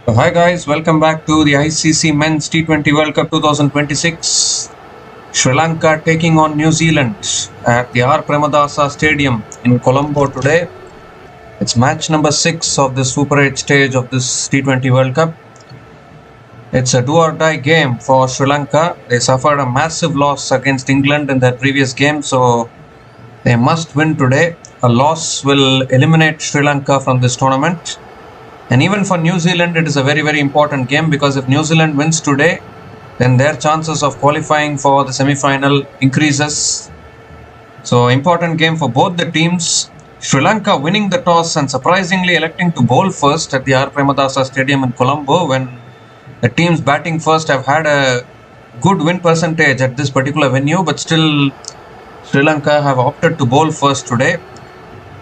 Hi guys, welcome back to the ICC Men's T20 World Cup 2026. Sri Lanka taking on New Zealand at the R. Premadasa Stadium in Colombo today. It's match number 6 of the Super 8 stage of this T20 World Cup. It's a do or die game for Sri Lanka. They suffered a massive loss against England in their previous game, so they must win today. A loss will eliminate Sri Lanka from this tournament. And even for New Zealand, it is a very, very important game because if New Zealand wins today, then their chances of qualifying for the semi-final increases. So important game for both the teams. Sri Lanka winning the toss and surprisingly electing to bowl first at the R. Premadasa Stadium in Colombo, when the teams batting first have had a good win percentage at this particular venue, but still Sri Lanka have opted to bowl first today.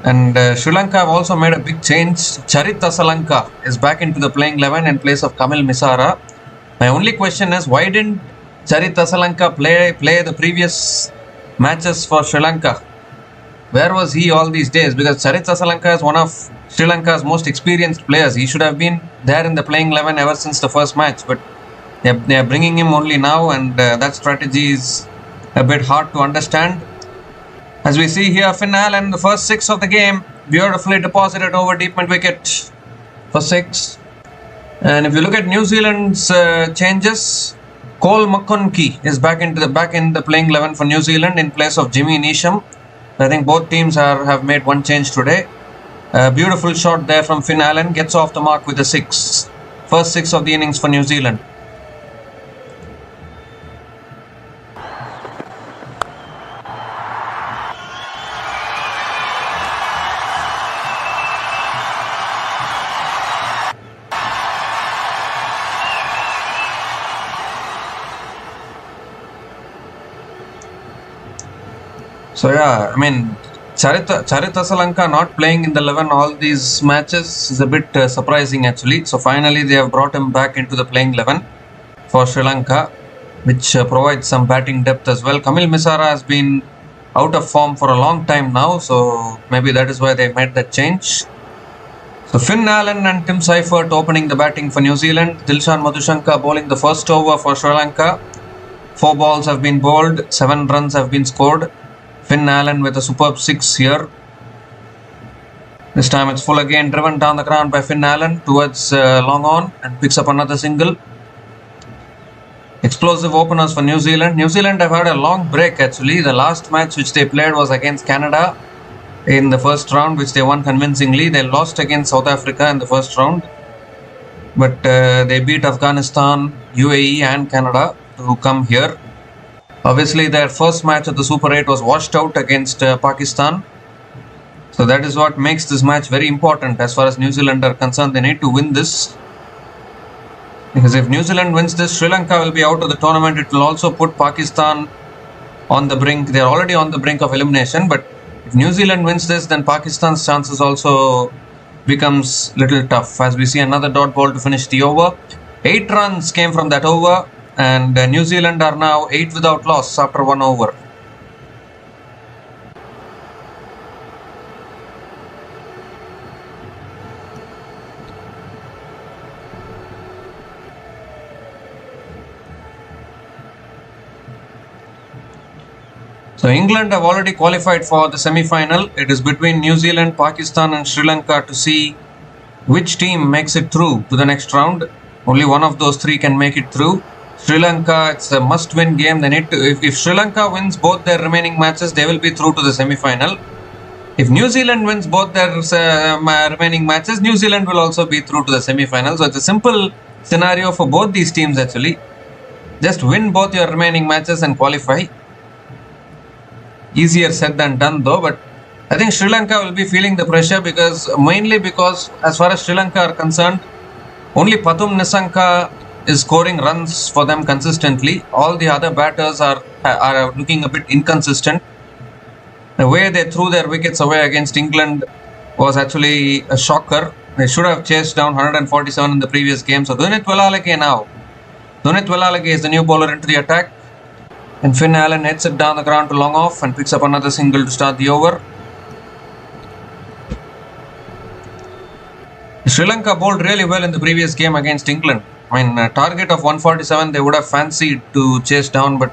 And Sri Lanka have also made a big change. Charit Asalanka is back into the playing 11 in place of Kamil Misara. My only question is, why didn't Charit Asalanka play the previous matches for Sri Lanka? Where was he all these days? Because Charit Asalanka is one of Sri Lanka's most experienced players. He should have been there in the playing 11 ever since the first match. But they are bringing him only now, and that strategy is a bit hard to understand. As we see here, Finn Allen, the first 6 of the game, beautifully deposited over deep mid wicket for 6. And if you look at New Zealand's changes, Cole McConkie is back in the playing 11 for New Zealand in place of Jimmy Neesham. I think both teams have made one change today. Beautiful shot there from Finn Allen, gets off the mark with a 6. First 6 of the innings for New Zealand. So yeah, I mean, Charit Asalanka not playing in the 11 all these matches is a bit surprising actually. So finally they have brought him back into the playing 11 for Sri Lanka, which provides some batting depth as well. Kamil Misara has been out of form for a long time now, so maybe that is why they made that change. So Finn Allen and Tim Seifert opening the batting for New Zealand. Dilshan Madhushanka bowling the first over for Sri Lanka. 4 balls have been bowled, 7 runs have been scored. Finn Allen with a superb 6 here. This time it's full again, driven down the ground by Finn Allen towards long on and picks up another single. Explosive openers for New Zealand. New Zealand have had a long break actually. The last match which they played was against Canada in the first round, which they won convincingly. They lost against South Africa in the first round, but they beat Afghanistan, UAE and Canada to come here. Obviously, their first match of the Super 8 was washed out against Pakistan. So that is what makes this match very important as far as New Zealand are concerned. They need to win this. Because if New Zealand wins this, Sri Lanka will be out of the tournament. It will also put Pakistan on the brink. They are already on the brink of elimination. But if New Zealand wins this, then Pakistan's chances also becomes little tough. As we see another dot ball to finish the over. 8 runs came from that over. And New Zealand are now 8 without loss after 1 over. So England have already qualified for the semi-final. It is between New Zealand, Pakistan and Sri Lanka to see which team makes it through to the next round. Only one of those 3 can make it through. Sri Lanka, it's a must-win game. They need to. If Sri Lanka wins both their remaining matches, they will be through to the semi-final. If New Zealand wins both their remaining matches, New Zealand will also be through to the semi-final. So it's a simple scenario for both these teams actually. Just win both your remaining matches and qualify. Easier said than done though, but I think Sri Lanka will be feeling the pressure mainly because as far as Sri Lanka are concerned, only Pathum Nissanka is scoring runs for them consistently. All the other batters are looking a bit inconsistent. The way they threw their wickets away against England was actually a shocker. They should have chased down 147 in the previous game. So Dunith Welalake now. Dunith Welalake is the new bowler into the attack. And Finn Allen hits it down the ground to long off and picks up another single to start the over. Sri Lanka bowled really well in the previous game against England. I mean, a target of 147 they would have fancied to chase down, but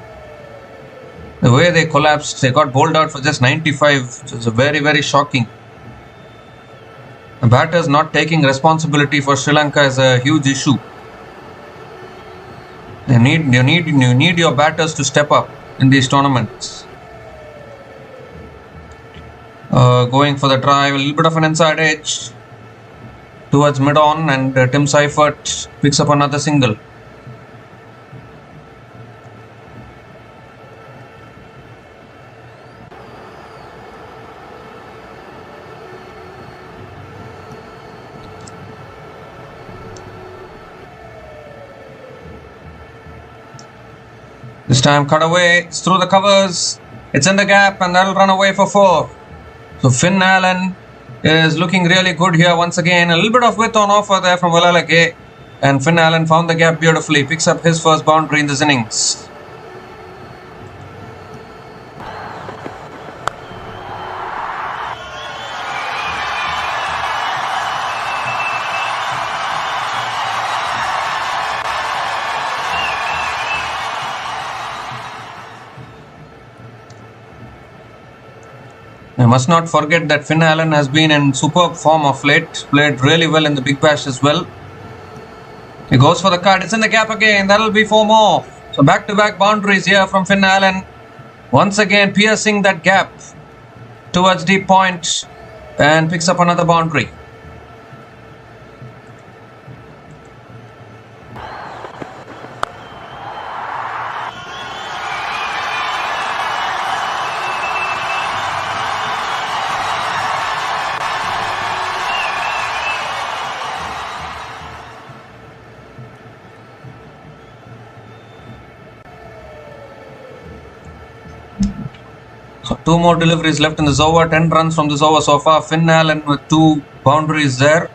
the way they collapsed, they got bowled out for just 95, which is very, very shocking. The batters not taking responsibility for Sri Lanka is a huge issue. You need your batters to step up in these tournaments. Going for the drive, a little bit of an inside edge towards mid-on, and Tim Seifert picks up another single. This time cut away, it's through the covers, it's in the gap, and that'll run away for 4. So Finn Allen is looking really good here once again. A little bit of width on offer there from Walalake, and Finn Allen found the gap beautifully, picks up his first boundary in this innings. I must not forget that Finn Allen has been in superb form of late, played really well in the Big Bash as well. He goes for the cut, it's in the gap again, that'll be 4 more. So back-to-back boundaries here from Finn Allen. Once again piercing that gap towards deep point and picks up another boundary. So 2 more deliveries left in this over, 10 runs from this over so far. Finn Allen with 2 boundaries there.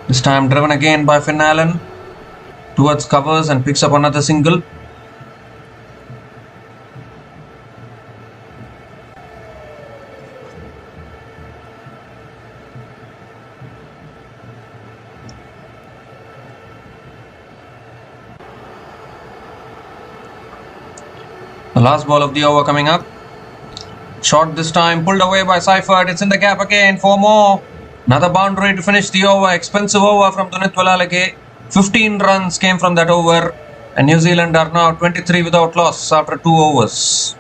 This time driven again by Finn Allen towards covers and picks up another single. The last ball of the over coming up. Shot this time, pulled away by Seifert. It's in the gap again, 4 more. Another boundary to finish the over. Expensive over from Dunith Walalake. 15 runs came from that over. And New Zealand are now 23 without loss after 2 overs.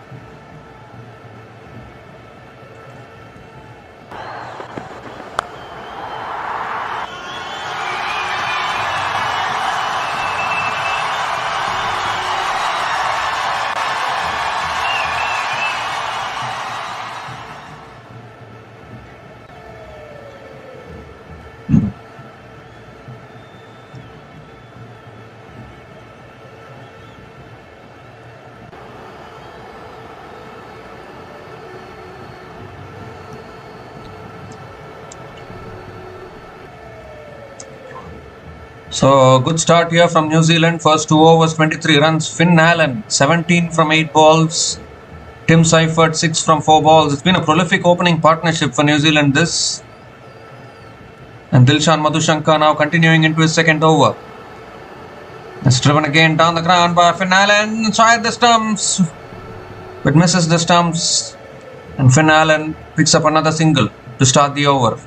So good start here from New Zealand. First 2 overs, 23 runs. Finn Allen, 17 from 8 balls. Tim Seifert, 6 from 4 balls. It's been a prolific opening partnership for New Zealand this. And Dilshan Madhushankar now continuing into his second over. It's driven again down the ground by Finn Allen. Inside the stumps. But misses the stumps. And Finn Allen picks up another single to start the over.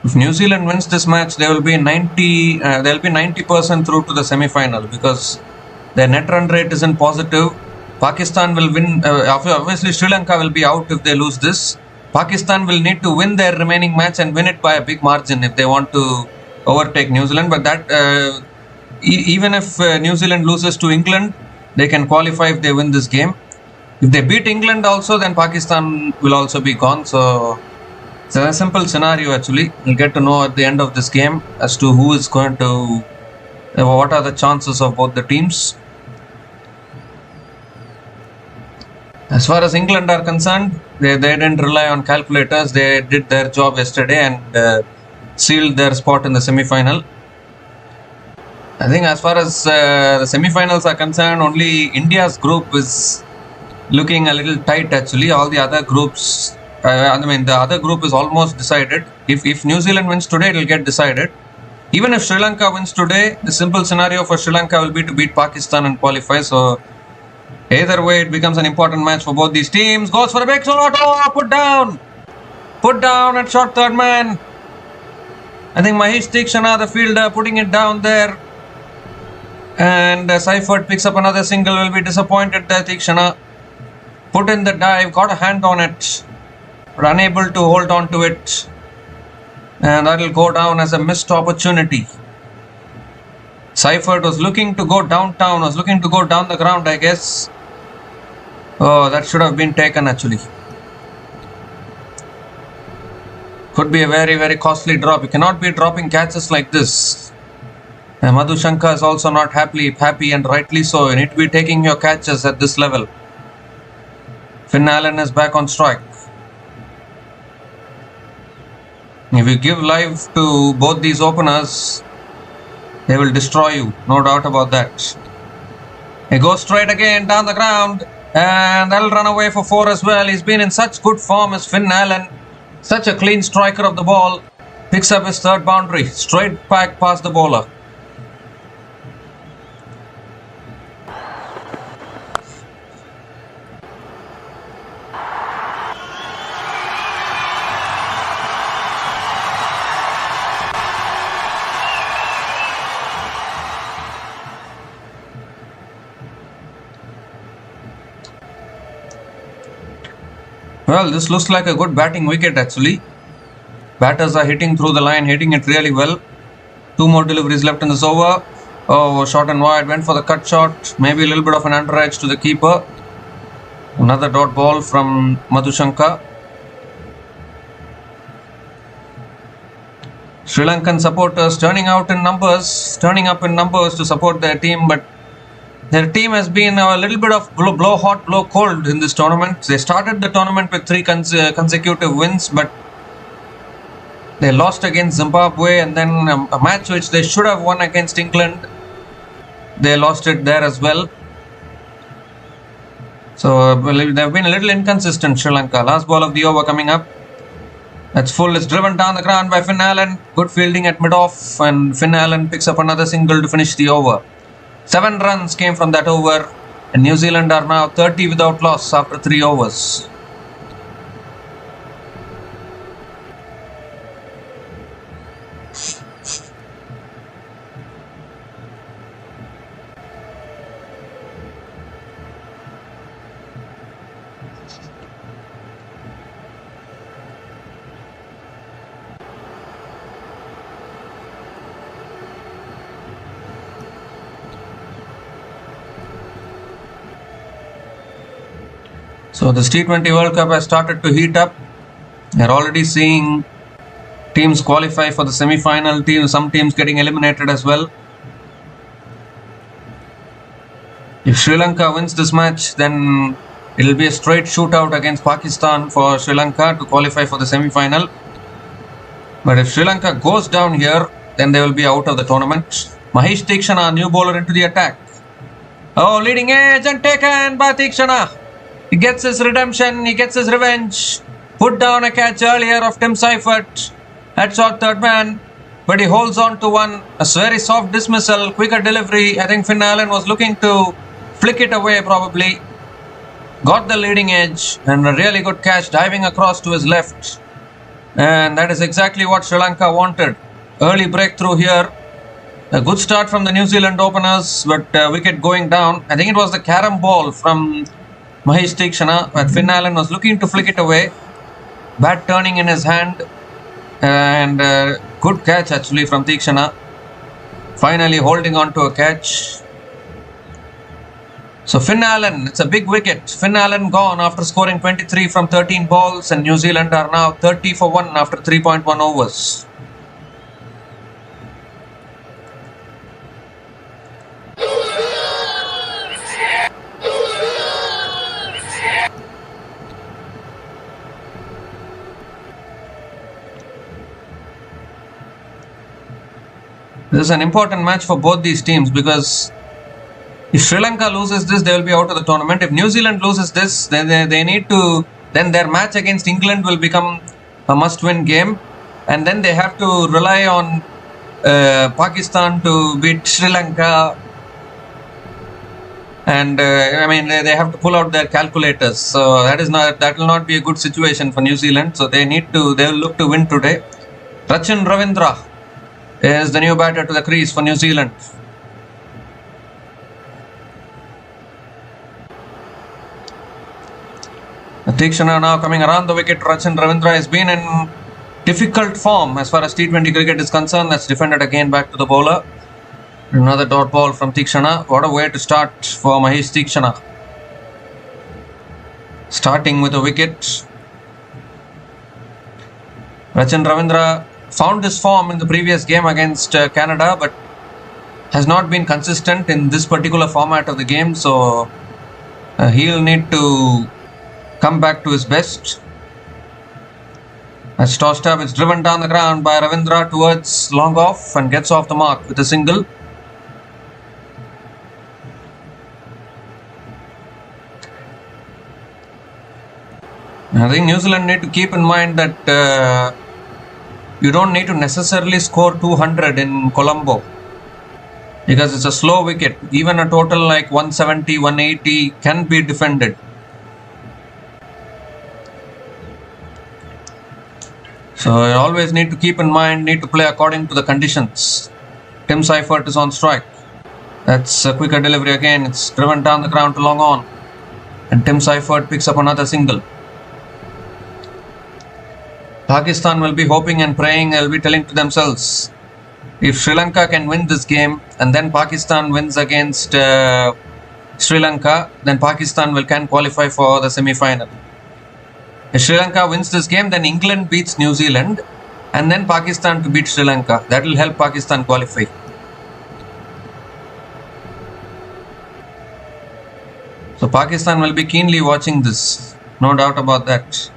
If New Zealand wins this match, they will be 90% through to the semi-final because their net run rate isn't positive. Pakistan will win. Obviously, Sri Lanka will be out if they lose this. Pakistan will need to win their remaining match and win it by a big margin if they want to overtake New Zealand. But that even if New Zealand loses to England, they can qualify if they win this game. If they beat England also, then Pakistan will also be gone. So it's a simple scenario actually. We'll get to know at the end of this game as to who is going to, what are the chances of both the teams. As far as England are concerned, they didn't rely on calculators. They did their job yesterday and sealed their spot in the semi-final. I think as far as the semi-finals are concerned, only India's group is looking a little tight actually. All the other groups, the other group is almost decided. If New Zealand wins today, it will get decided. Even if Sri Lanka wins today, the simple scenario for Sri Lanka will be to beat Pakistan and qualify. So either way, it becomes an important match for both these teams. Goes for a big solo. Oh, put down at short third man. I think Mahesh Tikshana, the fielder, putting it down there. And Seifert picks up another single. Will be disappointed there. Tikshana put in the dive, got a hand on it, but unable to hold on to it. And that will go down as a missed opportunity. Seifert was looking to go downtown, was looking to go down the ground, I guess. Oh, that should have been taken actually. Could be a very, very costly drop. You cannot be dropping catches like this. And Madhushanka is also not happy and rightly so. You need to be taking your catches at this level. Finn Allen is back on strike. If you give life to both these openers, they will destroy you, no doubt about that. He goes straight again down the ground, and that'll run away for 4 as well. He's been in such good form as Finn Allen, such a clean striker of the ball. Picks up his third boundary, straight back past the bowler. Well, this looks like a good batting wicket actually. Batters are hitting through the line, hitting it really well. 2 more deliveries left in this over. Oh, short and wide, went for the cut shot. Maybe a little bit of an under edge to the keeper. Another dot ball from Madhushanka. Sri Lankan supporters turning up in numbers to support their team, but their team has been a little bit of blow hot, blow cold in this tournament. They started the tournament with 3 consecutive wins, but they lost against Zimbabwe, and then a match which they should have won against England. They lost it there as well. So they've been a little inconsistent, Sri Lanka. Last ball of the over coming up. That's full. It's driven down the ground by Finn Allen. Good fielding at mid-off, and Finn Allen picks up another single to finish the over. 7 runs came from that over, and New Zealand are now 30 without loss after 3 overs. So this T20 World Cup has started to heat up. They're already seeing teams qualify for the semi-final, some teams getting eliminated as well. If Sri Lanka wins this match, then it will be a straight shootout against Pakistan for Sri Lanka to qualify for the semi-final. But if Sri Lanka goes down here, then they will be out of the tournament. Mahesh Tikshana, new bowler into the attack. Oh, leading edge and taken by Tikshana. He gets his redemption, he gets his revenge. Put down a catch earlier of Tim Seifert at short third man, but he holds on to one. A very soft dismissal, quicker delivery. I think Finn Allen was looking to flick it away probably. Got the leading edge and a really good catch diving across to his left. And that is exactly what Sri Lanka wanted. Early breakthrough here. A good start from the New Zealand openers, but wicket going down. I think it was the carom ball from Mahesh Tikshana, but Finn Allen was looking to flick it away. Bat turning in his hand, and good catch actually from Tikshana. Finally holding on to a catch. So Finn Allen, it's a big wicket. Finn Allen gone after scoring 23 from 13 balls, and New Zealand are now 30 for 1 after 3.1 overs. This is an important match for both these teams because if Sri Lanka loses this, they will be out of the tournament. If New Zealand loses this, then they need to. Then their match against England will become a must-win game, and then they have to rely on Pakistan to beat Sri Lanka. And they have to pull out their calculators. So that will not be a good situation for New Zealand. So they will look to win today. Rachin Ravindra is the new batter to the crease for New Zealand. Tikshana now coming around the wicket. Rachin Ravindra has been in difficult form as far as T20 cricket is concerned. That's defended again back to the bowler. Another dot ball from Tikshana. What a way to start for Mahesh Tikshana. Starting with a wicket. Rachin Ravindra found his form in the previous game against Canada, but has not been consistent in this particular format of the game. So he'll need to come back to his best. As tossed up, it's driven down the ground by Ravindra towards long off and gets off the mark with a single. I think New Zealand need to keep in mind that you don't need to necessarily score 200 in Colombo because it's a slow wicket. Even a total like 170, 180 can be defended. So you always need to keep in mind, need to play according to the conditions. Tim Seifert is on strike. That's a quicker delivery again. It's driven down the ground to long on. And Tim Seifert picks up another single. Pakistan will be hoping and praying. They'll be telling to themselves, if Sri Lanka can win this game and then Pakistan wins against Sri Lanka, then Pakistan can qualify for the semi-final. If Sri Lanka wins this game, then England beats New Zealand and then Pakistan to beat Sri Lanka. That will help Pakistan qualify. So Pakistan will be keenly watching this. No doubt about that.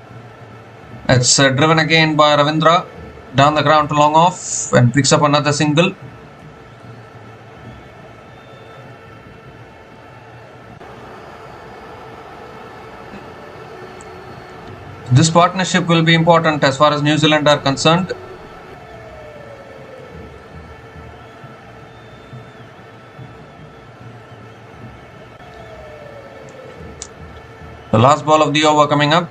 It's driven again by Ravindra down the ground to long off and picks up another single. This partnership will be important as far as New Zealand are concerned. The last ball of the over coming up.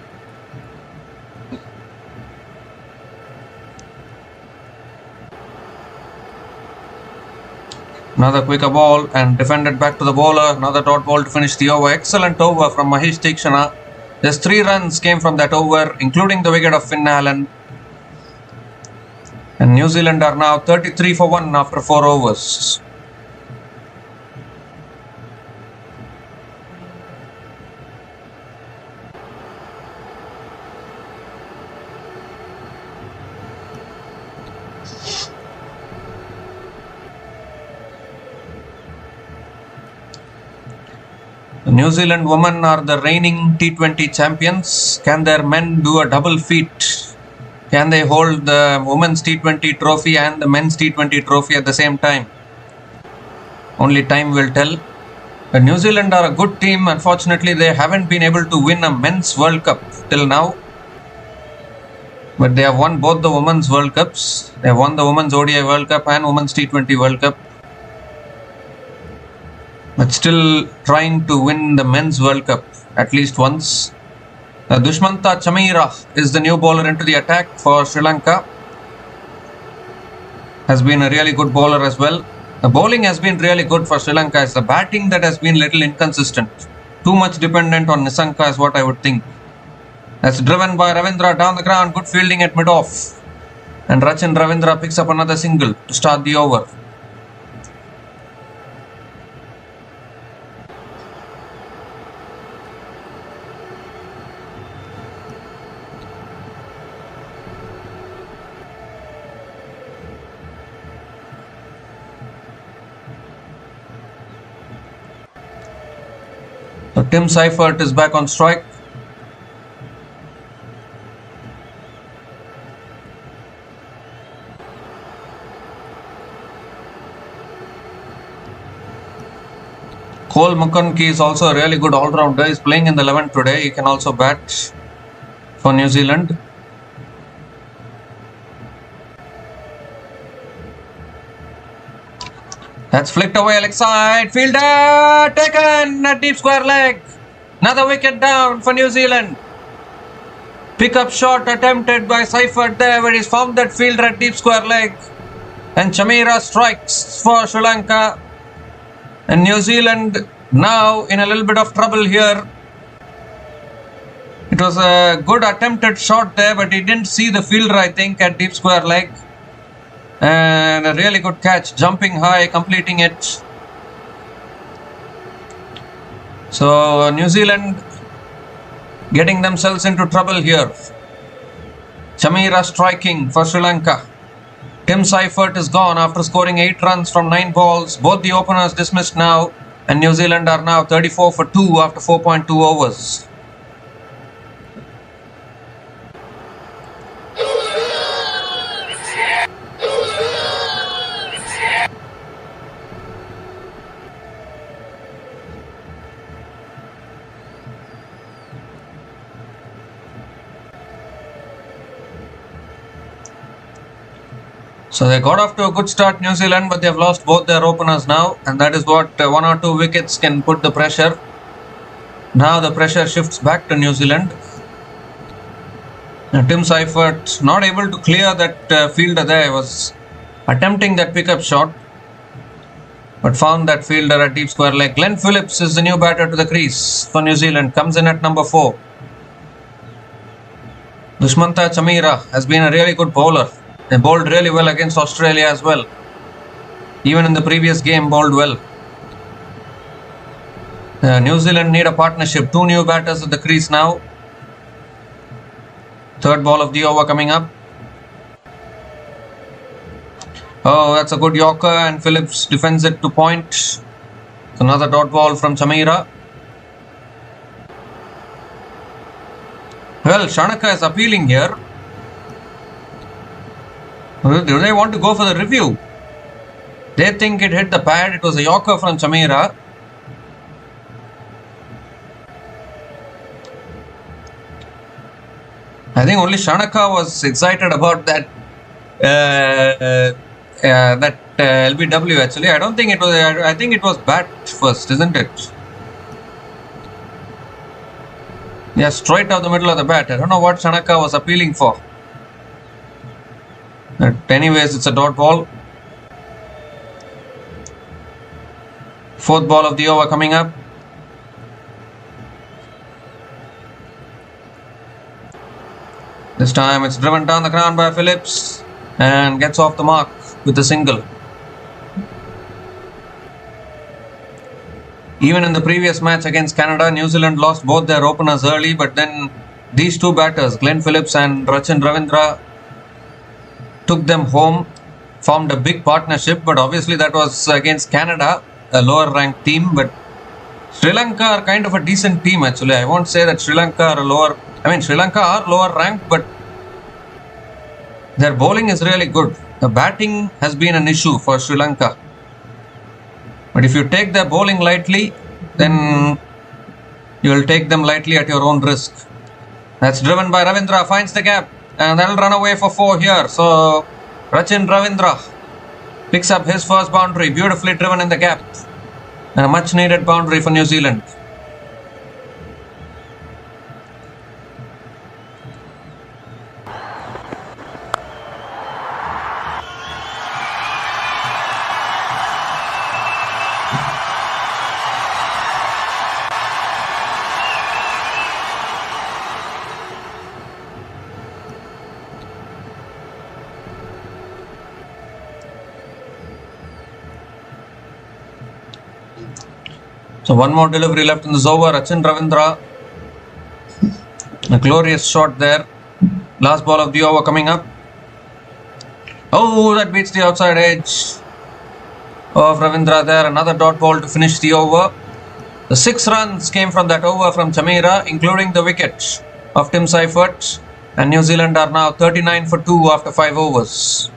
Another quicker ball and defended back to the bowler. Another dot ball to finish the over. Excellent over from Mahesh Tikshana. Just 3 runs came from that over, including the wicket of Finn Allen. And New Zealand are now 33 for 1 after 4 overs. The New Zealand women are the reigning T20 champions. Can their men do a double feat? Can they hold the women's T20 trophy and the men's T20 trophy at the same time? Only time will tell. The New Zealand are a good team. Unfortunately, they haven't been able to win a men's World Cup till now. But they have won both the women's World Cups. They have won the women's ODI World Cup and women's T20 World Cup. But still trying to win the men's World Cup at least once. Dushmantha Chameera is the new bowler into the attack for Sri Lanka. Has been a really good bowler as well. The bowling has been really good for Sri Lanka. It's the batting that has been little inconsistent. Too much dependent on Nissanka is what I would think. That's driven by Ravindra down the ground. Good fielding at mid-off. And Rachin Ravindra picks up another single to start the over. So Tim Seifert is back on strike. Cole Mukanki is also a really good all-rounder. He's playing in the 11 today. He can also bat for New Zealand. That's flicked away leg side. Fielder taken at deep square leg. Another wicket down for New Zealand. Pick-up shot attempted by Seifert there, where he's found that fielder at deep square leg. And Chameera strikes for Sri Lanka. And New Zealand now in a little bit of trouble here. It was a good attempted shot there, but he didn't see the fielder, I think, at deep square leg. And a really good catch, jumping high, completing it. So New Zealand getting themselves into trouble here. Chameera striking for Sri Lanka. Tim Seifert is gone after scoring 8 runs from 9 balls. Both the openers dismissed now, and New Zealand are now 34 for 2 after 4.2 overs. So they got off to a good start, New Zealand, but they have lost both their openers now, and that is what 1 or 2 wickets can put the pressure. Now the pressure shifts back to New Zealand. And Tim Seifert not able to clear that fielder there. He was attempting that pickup shot, but found that fielder at deep square leg. Glenn Phillips is the new batter to the crease for New Zealand. Comes in at number 4. Dushmantha Chameera has been a really good bowler. They bowled really well against Australia as well. Even in the previous game, bowled well. New Zealand need a partnership. 2 new batters at the crease now. Third ball of the over coming up. Oh, that's a good Yorker, and Phillips defends it to point. It's another dot ball from Chameera. Well, Shanaka is appealing here. Do they want to go for the review? They think it hit the pad. It was a Yorker from Chameera. I think only Shanaka was excited about that LBW actually. I don't think it was. I think it was bat first, isn't it? Yeah, straight out the middle of the bat. I don't know what Shanaka was appealing for. But anyways, it's a dot ball. Fourth ball of the over coming up. This time it's driven down the ground by Phillips and gets off the mark with a single. Even in the previous match against Canada, New Zealand lost both their openers early, but then these 2 batters, Glenn Phillips and Rachin Ravindra, took them home, formed a big partnership, but obviously that was against Canada, a lower ranked team. But Sri Lanka are kind of a decent team actually. I won't say that Sri Lanka are Sri Lanka are lower ranked, but their bowling is really good. The batting has been an issue for Sri Lanka. But if you take their bowling lightly, then you will take them lightly at your own risk. That's driven by Ravindra, finds the gap. And that'll run away for 4 here. So Rachin Ravindra picks up his first boundary. Beautifully driven in the gap. And a much needed boundary for New Zealand. So 1 more delivery left in this over. Rachin Ravindra. A glorious shot there. Last ball of the over coming up. Oh, that beats the outside edge of Ravindra there. Another dot ball to finish the over. The 6 runs came from that over from Chameera, including the wicket of Tim Seifert. And New Zealand are now 39 for 2 after 5 overs.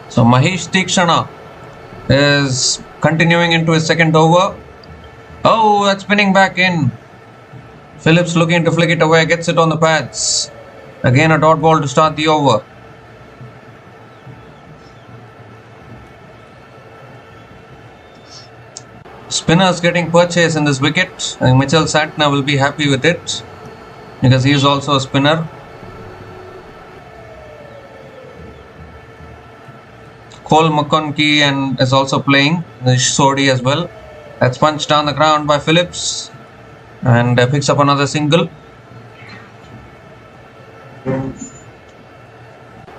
So Mahesh Tikshana is continuing into his second over. Oh, that's spinning back in. Phillips looking to flick it away, gets it on the pads. Again a dot ball to start the over. Spinners getting purchased in this wicket. I think Mitchell Santner will be happy with it because he is also a spinner. Cole McConkie and is also playing. Sodi as well. That's punched down the ground by Phillips and picks up another single.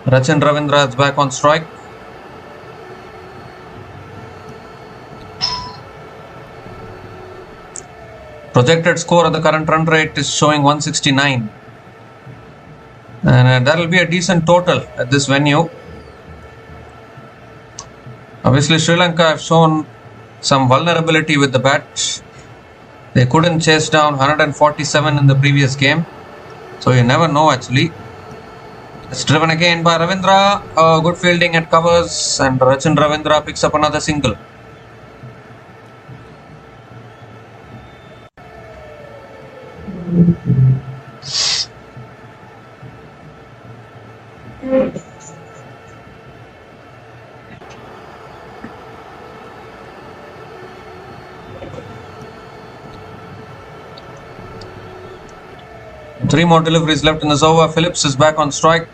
Rachin Ravindra is back on strike. Projected score at the current run rate is showing 169. And that will be a decent total at this venue. Obviously, Sri Lanka have shown some vulnerability with the bat. They couldn't chase down 147 in the previous game. So you never know actually. It's driven again by Ravindra. Good fielding at covers and Rachin Ravindra picks up another single. Three more deliveries left in this over. Phillips is back on strike.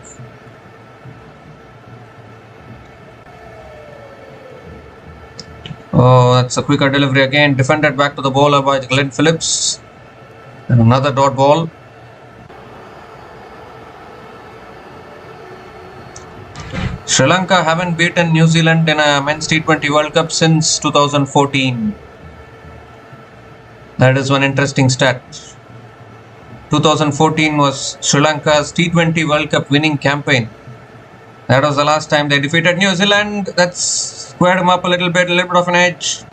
Oh, that's a quicker delivery again. Defended back to the bowler by Glenn Phillips. And another dot ball. Sri Lanka haven't beaten New Zealand in a men's T20 World Cup since 2014. That is one interesting stat. 2014 was Sri Lanka's T20 World Cup winning campaign. That was the last time they defeated New Zealand. That's squared him up a little bit of an edge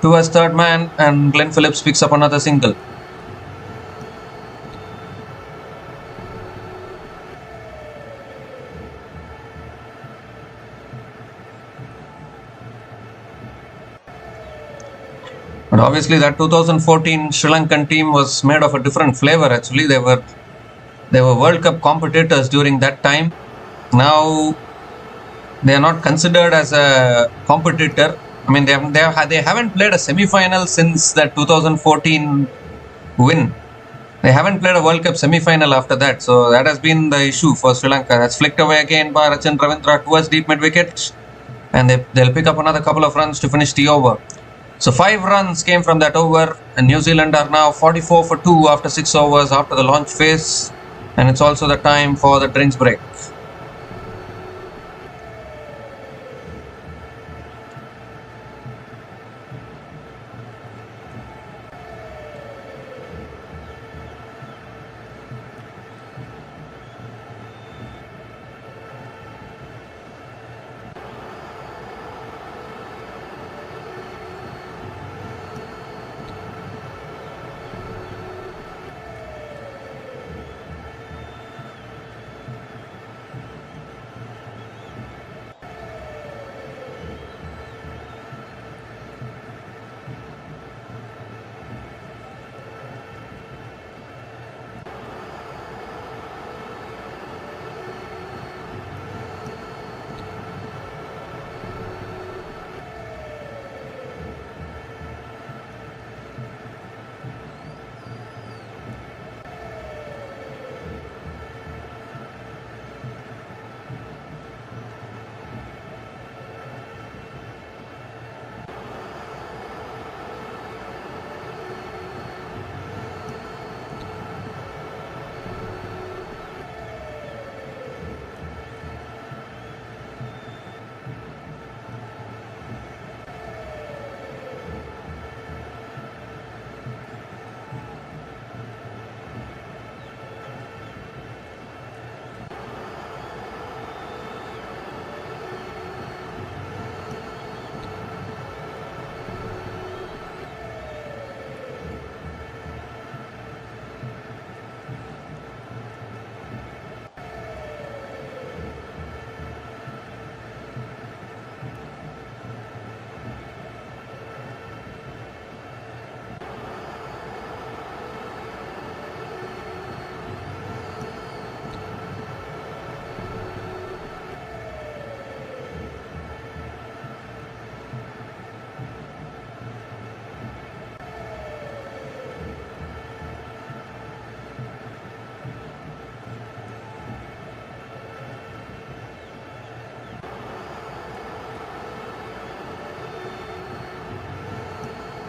towards third man, and Glenn Phillips picks up another single. But obviously that 2014 Sri Lankan team was made of a different flavor actually. They were World Cup competitors during that time. Now they are not considered as a competitor. I mean, they haven't played a semi-final since that 2014 win. They haven't played a World Cup semi-final after that. So that has been the issue for Sri Lanka. That's flicked away again by Rachin Ravindra towards deep mid-wicket. And they'll pick up another couple of runs to finish the over. So 5 runs came from that over, and New Zealand are now 44 for 2 after 6 overs after the launch phase, and it's also the time for the drinks break.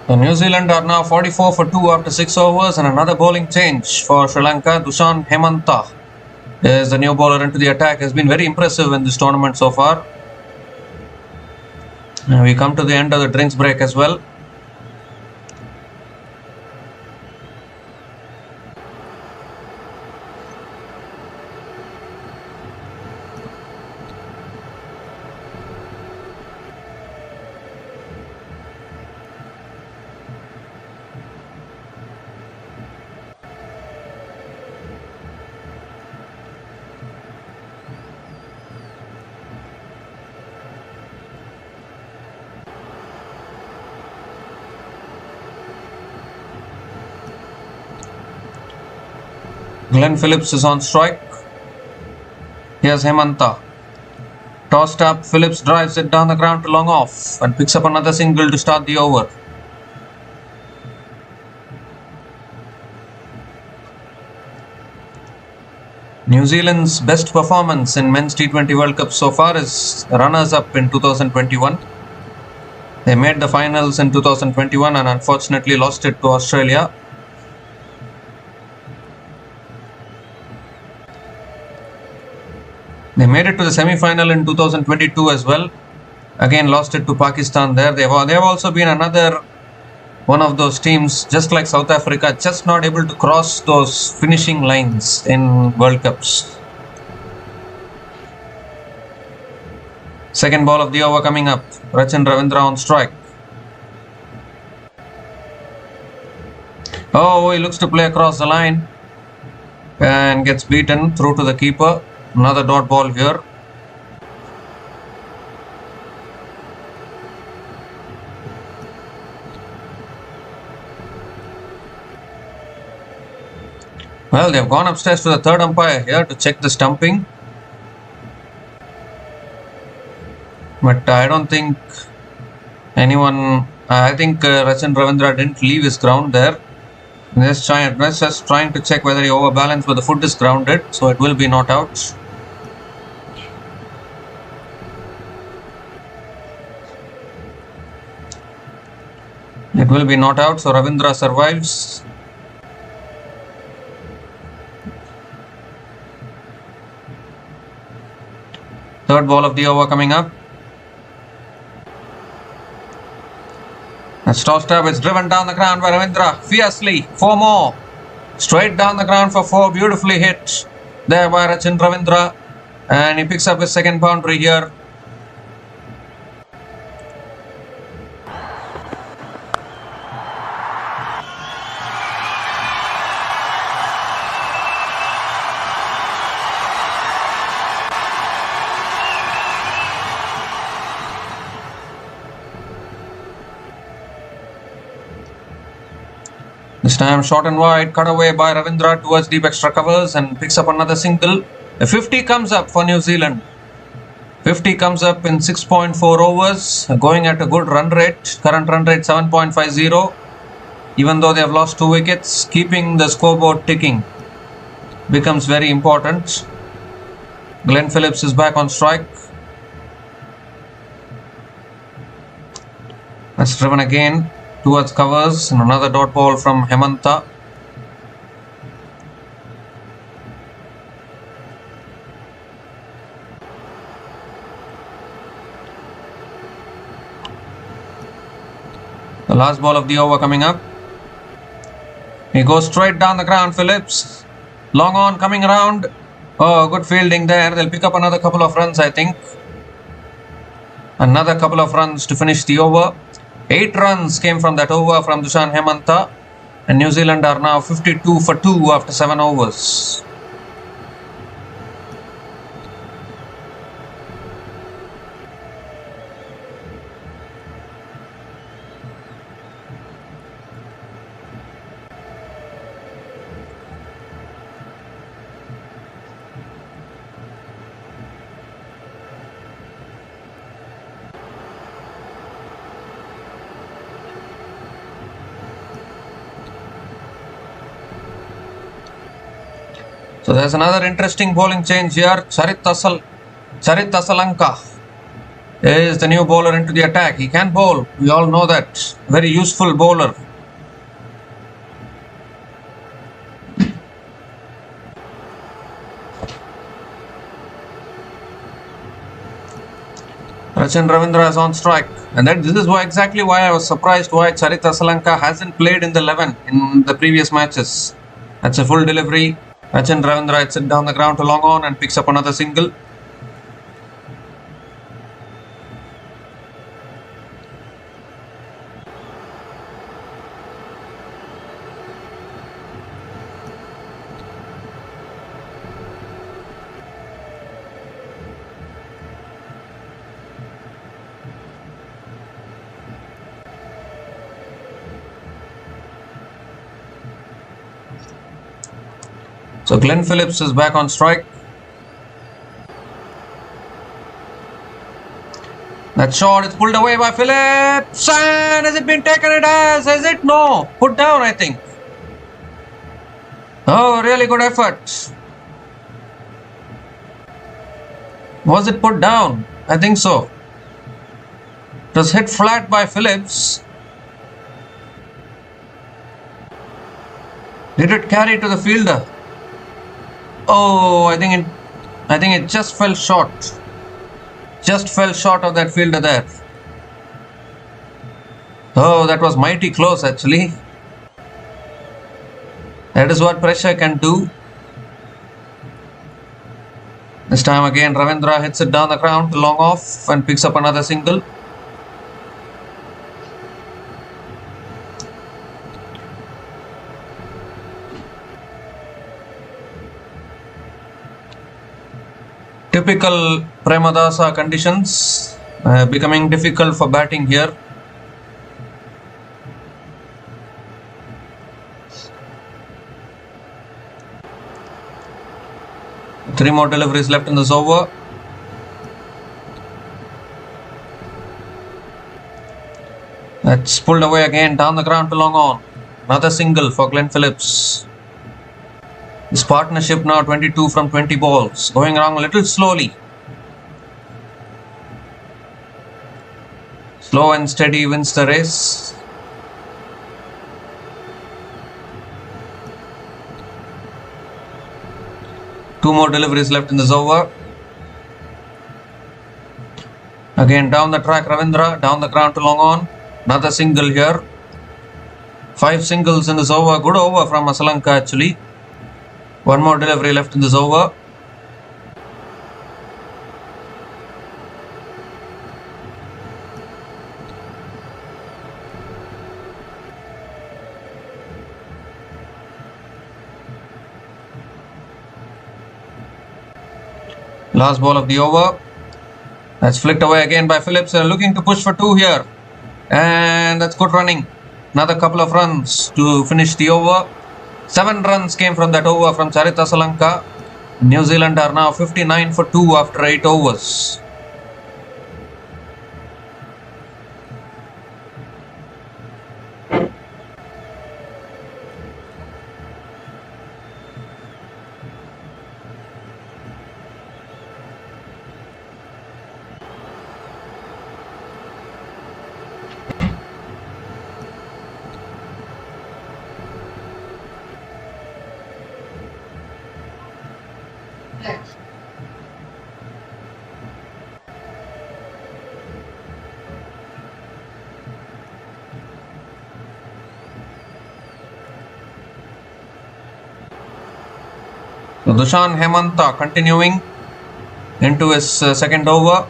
So New Zealand are now 44 for 2 after 6 overs, and another bowling change for Sri Lanka. Dushan Hemantha is the new bowler into the attack. Has been very impressive in this tournament so far. And we come to the end of the drinks break as well. Glenn Phillips is on strike. Here's Hemantha. Tossed up, Phillips drives it down the ground to long off and picks up another single to start the over. New Zealand's best performance in Men's T20 World Cup so far is runners-up in 2021. They made the finals in 2021 and unfortunately lost it to Australia. They made it to the semi-final in 2022 as well. Again lost it to Pakistan there. They have also been another one of those teams, just like South Africa, just not able to cross those finishing lines in World Cups. Second ball of the over coming up. Rachin Ravindra on strike. Oh, he looks to play across the line and gets beaten through to the keeper. Another dot ball here. Well, they've gone upstairs to the third umpire here to check the stumping. But I don't think anyone... I think Rachin Ravindra didn't leave his ground there. Just trying to check whether he overbalanced, but the foot is grounded, so it will be not out. It will be not out, so Ravindra survives. Third ball of the over coming up. It's tossed up, it's driven down the ground by Ravindra fiercely. 4 more. Straight down the ground for 4. Beautifully hit there by Rachin Ravindra. And he picks up his second boundary here. This time short and wide, cut away by Ravindra towards deep extra covers and picks up another single. A 50 comes up for New Zealand. 50 comes up in 6.4 overs, going at a good run rate. Current run rate 7.50. Even though they have lost 2 wickets, keeping the scoreboard ticking becomes very important. Glenn Phillips is back on strike. That's driven again towards covers, and another dot ball from Hemantha. The last ball of the over coming up. He goes straight down the ground, Phillips. Long on, coming around. Oh, good fielding there. They'll pick up another couple of runs, I think. Another couple of runs to finish the over. 8 runs came from that over from Dushan Hemantha, and New Zealand are now 52 for 2 after 7 overs. So there's another interesting bowling change here. Charit Asalanka is the new bowler into the attack. He can bowl. We all know that. Very useful bowler. Rachin Ravindra is on strike. And this is exactly why I was surprised why Charit Asalanka hasn't played in the 11 in the previous matches. That's a full delivery. Rachin Ravindra hits it down the ground to long on and picks up another single. So Glenn Phillips is back on strike. That shot is pulled away by Phillips. And has it been taken? It has. Has it? No. Put down, I think. Oh, really good effort. Was it put down? I think so. It was hit flat by Phillips. Did it carry to the fielder? Oh, I think it just fell short. Just fell short of that fielder there. Oh, that was mighty close actually. That is what pressure can do. This time again Ravindra hits it down the ground, long off, and picks up another single. Typical Premadasa conditions, becoming difficult for batting here. Three more deliveries left in this over. That's pulled away again, down the ground to long on. Another single for Glenn Phillips. This partnership now 22 from 20 balls. Going around a little slowly. Slow and steady wins the race. Two more deliveries left in this over. Again down the track Ravindra, down the ground to long on. Another single here. 5 singles in this over. Good over from Asalanka actually. One more delivery left in this over. Last ball of the over. That's flicked away again by Phillips. Looking to push for 2 here. And that's good running. Another couple of runs to finish the over. 7 runs came from that over from Charit Asalanka. New Zealand are now 59 for 2 after 8 overs. So Dushan Hemanta continuing into his second over.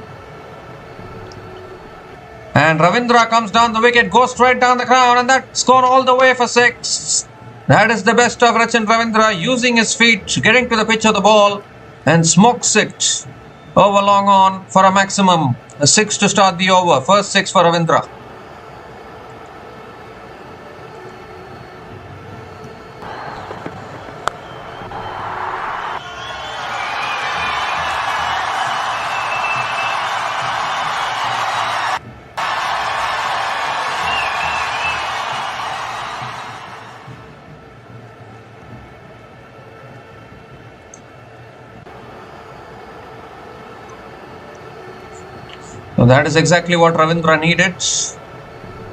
And Ravindra comes down the wicket, goes straight down the ground, and that's gone all the way for 6. That is the best of Rachin Ravindra, using his feet, getting to the pitch of the ball, and smokes it over long on for a maximum. A 6 to start the over. First 6 for Ravindra. So that is exactly what Ravindra needed.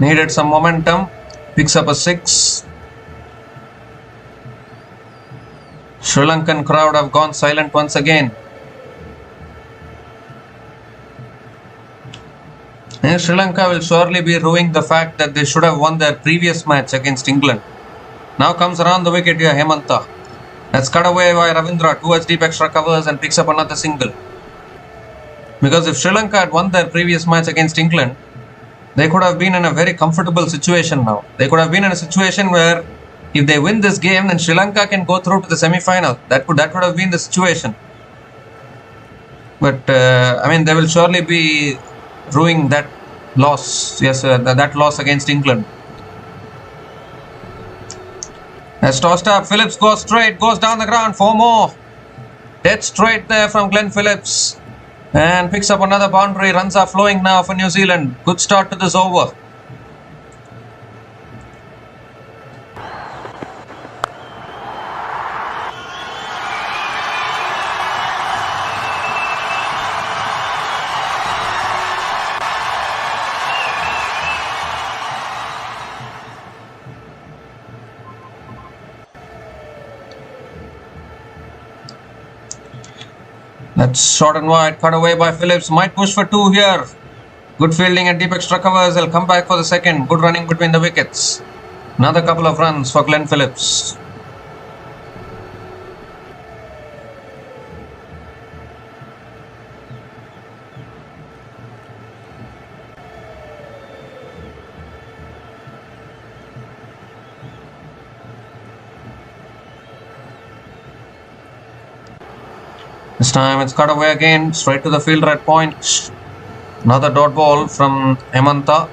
Needed some momentum. Picks up a 6. Sri Lankan crowd have gone silent once again. And Sri Lanka will surely be ruining the fact that they should have won their previous match against England. Now comes around the wicket here, Hemanta. That's cut away by Ravindra towards deep extra covers and picks up another single. Because if Sri Lanka had won their previous match against England, they could have been in a very comfortable situation now. They could have been in a situation where if they win this game, then Sri Lanka can go through to the semi-final. That would have been the situation. But they will surely be ruining that loss. Yes, that loss against England. As tossed up, Phillips goes straight, goes down the ground for more. Dead straight there from Glenn Phillips. And picks up another boundary. Runs are flowing now for New Zealand. Good start to this over. That's short and wide, cut away by Phillips. Might push for 2 here. Good fielding at deep extra covers. They'll come back for the second. Good running between the wickets. Another couple of runs for Glenn Phillips. This time it's cut away again, straight to the fielder at point. Another dot ball from Hemanta.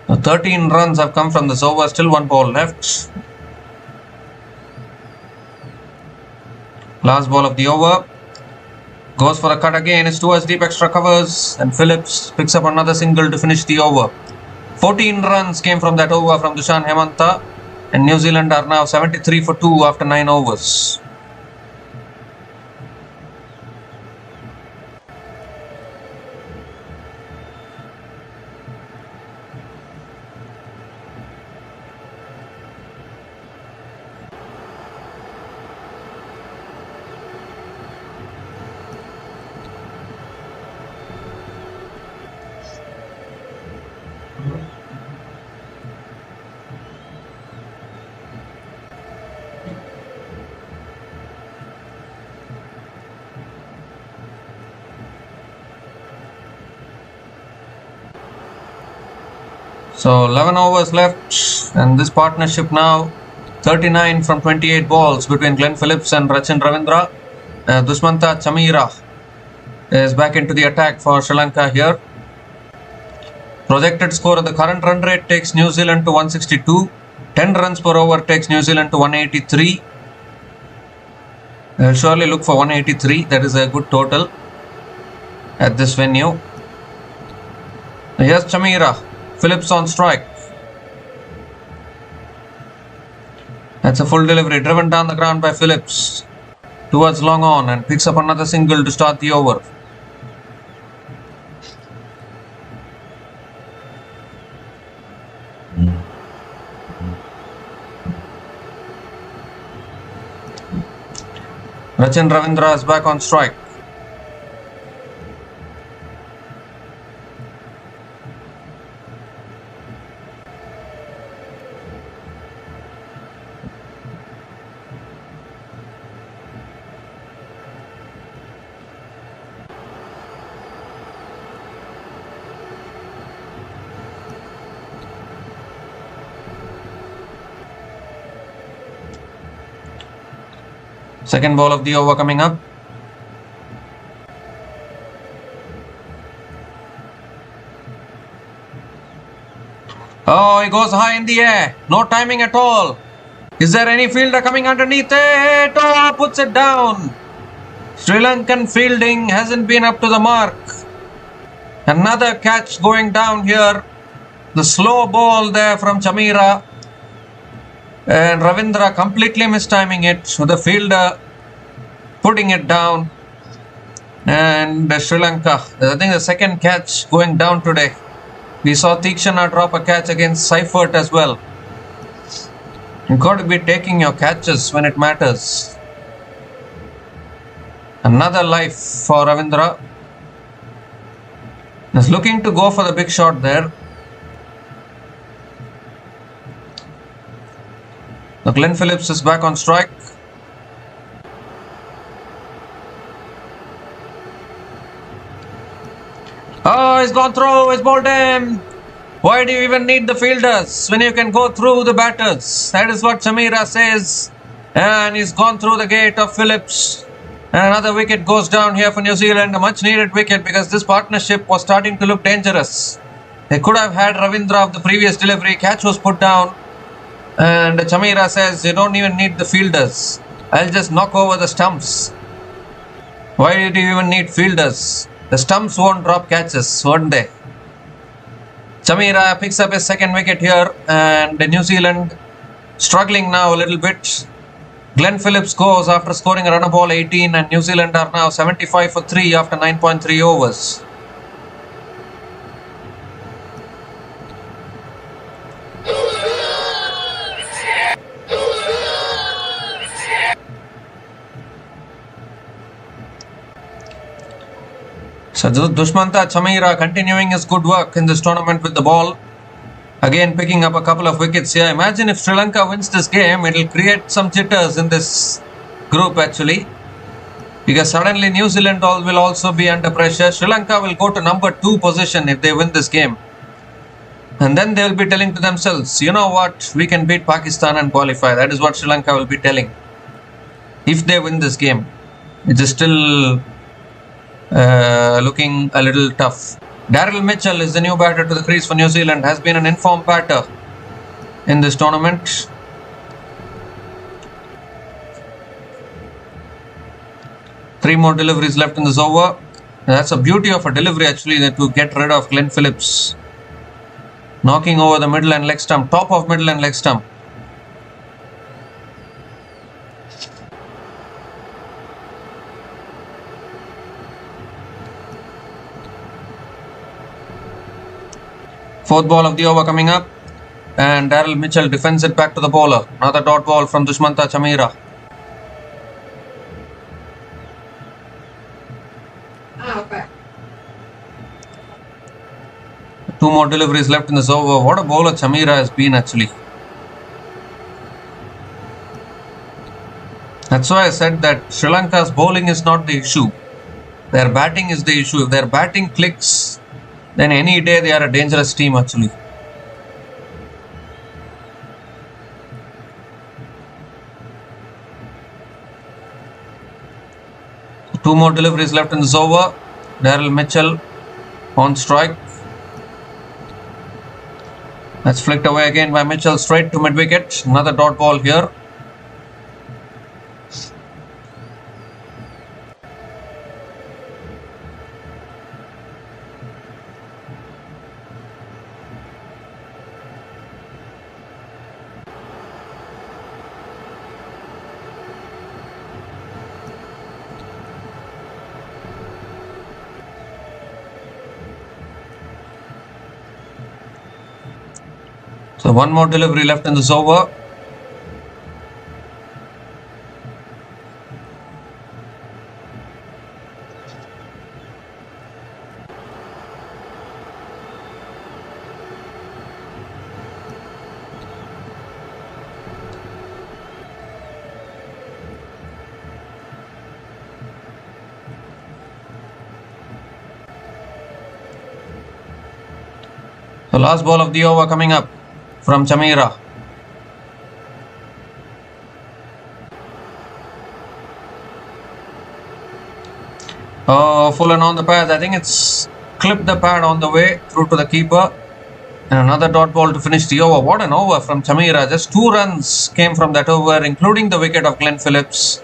Now 13 runs have come from this over, still 1 ball left. Last ball of the over. Goes for a cut again, it's towards deep extra covers and Phillips picks up another single to finish the over. 14 runs came from that over from Dushan Hemanta, and New Zealand are now 73 for 2 after 9 overs. So 11 overs left, and this partnership now 39 from 28 balls between Glenn Phillips and Rachin Ravindra. Dushmantha Chameera is back into the attack for Sri Lanka here. Projected score of the current run rate takes New Zealand to 162. 10 runs per over takes New Zealand to 183. They'll surely look for 183. That is a good total at this venue. Here's Chameera. Phillips on strike. That's a full delivery, driven down the ground by Phillips towards long on, and picks up another single to start the over. Rachin Ravindra is back on strike. Second ball of the over coming up. Oh, he goes high in the air. No timing at all. Is there any fielder coming underneath it? Oh, puts it down. Sri Lankan fielding hasn't been up to the mark. Another catch going down here. The slow ball there from Chameera. And Ravindra completely mistiming it. So the fielder putting it down. And Sri Lanka, I think the second catch going down today. We saw Tikshana drop a catch against Seifert as well. You've got to be taking your catches when it matters. Another life for Ravindra. He's looking to go for the big shot there. Now Glenn Phillips is back on strike. Oh, he's gone through, he's bowled him. Why do you even need the fielders when you can go through the batters? That is what Chamira says. And he's gone through the gate of Phillips. And another wicket goes down here for New Zealand. A much needed wicket because this partnership was starting to look dangerous. They could have had Ravindra of the previous delivery. Catch was put down. And Chamira says, you don't even need the fielders. I'll just knock over the stumps. Why do you even need fielders? The stumps won't drop catches, won't they? Chamira picks up his second wicket here, and New Zealand struggling now a little bit. Glenn Phillips goes after scoring a run of ball 18, and New Zealand are now 75 for 3 after 9.3 overs. So Dushmantha Chamira continuing his good work in this tournament with the ball. Again picking up a couple of wickets here. Imagine if Sri Lanka wins this game, it will create some jitters in this group actually. Because suddenly New Zealand will also be under pressure. Sri Lanka will go to number 2 position if they win this game. And then they will be telling to themselves, you know what, we can beat Pakistan and qualify. That is what Sri Lanka will be telling. If they win this game. It is still looking a little tough. Daryl Mitchell is the new batter to the crease for New Zealand. Has been an informed batter in this tournament. Three more deliveries left in this over. That's a beauty of a delivery actually, that to get rid of Glenn Phillips. Knocking over the middle and leg stump, top of middle and leg stump. Fourth ball of the over coming up, and Daryl Mitchell defends it back to the bowler. Another dot ball from Dushmantha Chamira. Okay. Two more deliveries left in this over. What a bowler Chamira has been actually. That's why I said that Sri Lanka's bowling is not the issue. Their batting is the issue. If their batting clicks, then any day they are a dangerous team actually. Two more deliveries left in this over. Daryl Mitchell on strike. That's flicked away again by Mitchell straight to mid-wicket. Another dot ball here. So one more delivery left in this over. The last ball of the over coming up from Chamira. Oh, full and on the pads. I think it's clipped the pad on the way through to the keeper. And another dot ball to finish the over. What an over from Chamira. Just 2 runs came from that over, including the wicket of Glenn Phillips.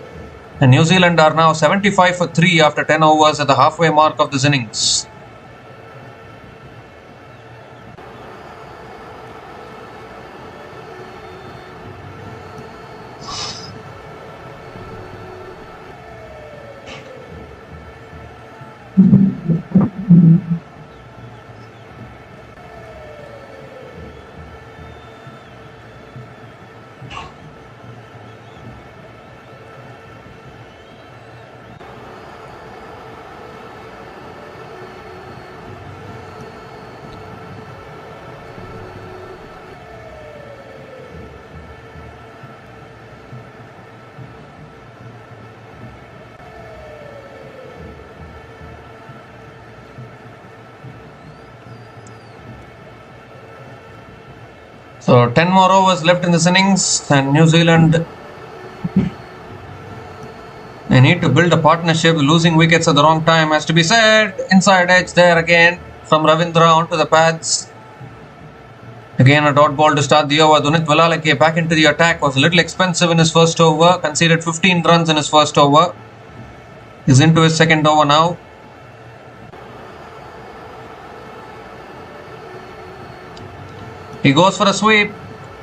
And New Zealand are now 75 for 3 after 10 overs at the halfway mark of this innings. So 10 more overs left in this innings, and New Zealand, they need to build a partnership. Losing wickets at the wrong time has to be said. Inside edge there again from Ravindra onto the pads. Again a dot ball to start the over. Dunith Velalake back into the attack. Was a little expensive in his first over. Conceded 15 runs in his first over. He's into his second over now. He goes for a sweep.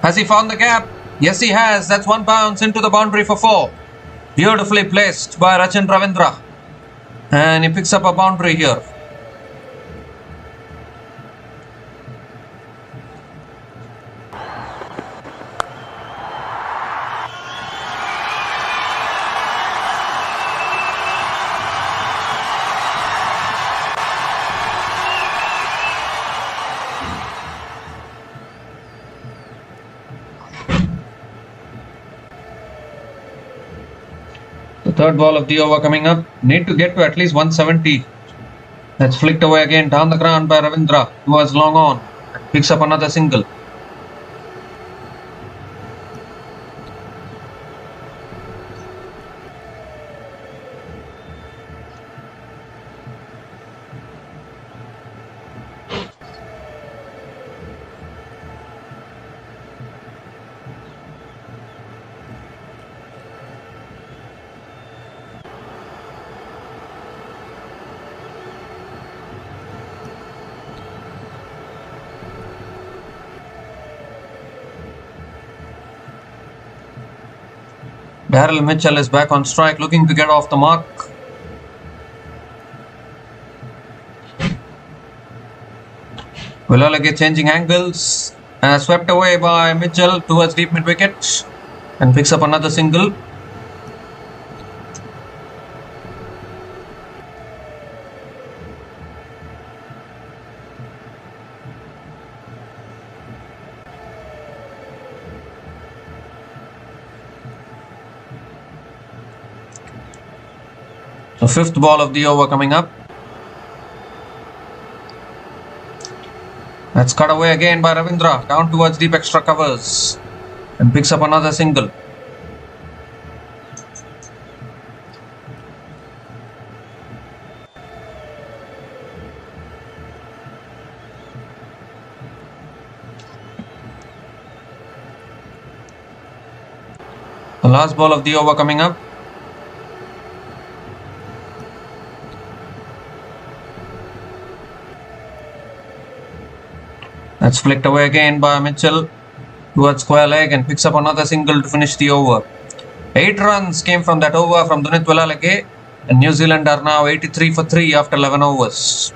Has he found the gap? Yes, he has. That's one bounce into the boundary for 4. Beautifully placed by Rachin Ravindra. And he picks up a boundary here. The third ball of the over coming up. Need to get to at least 170. That's flicked away again down the ground by Ravindra, who was long on. Picks up another single. Daryl Mitchell is back on strike, looking to get off the mark. Velalake changing angles. Swept away by Mitchell towards deep mid wicket. And picks up another single. The fifth ball of the over coming up. That's cut away again by Ravindra, down towards deep extra covers, and picks up another single. The last ball of the over coming up. That's flicked away again by Mitchell towards square leg and picks up another single to finish the over. 8 runs came from that over from Dunith Velalake, and New Zealand are now 83 for 3 after 11 overs.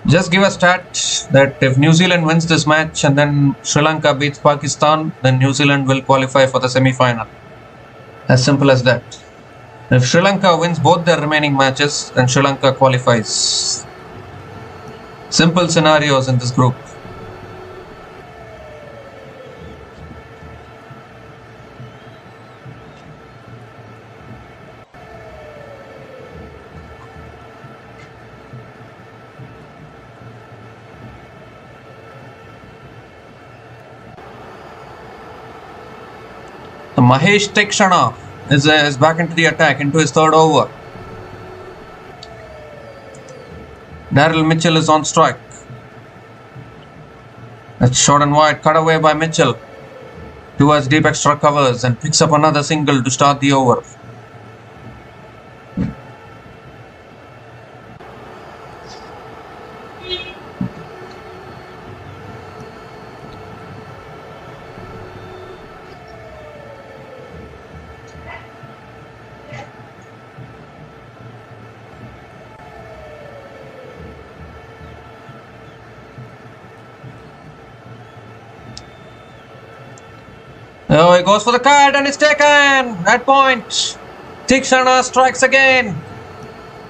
Just give a stat that if New Zealand wins this match and then Sri Lanka beats Pakistan, then New Zealand will qualify for the semi-final. As simple as that. If Sri Lanka wins both their remaining matches, then Sri Lanka qualifies. Simple scenarios in this group. Mahesh Tekshana is back into the attack, into his third over. Daryl Mitchell is on strike. That's short and wide, cut away by Mitchell towards deep extra covers and picks up another single to start the over. Oh, he goes for the cut and it's taken at point. Tikshana strikes again.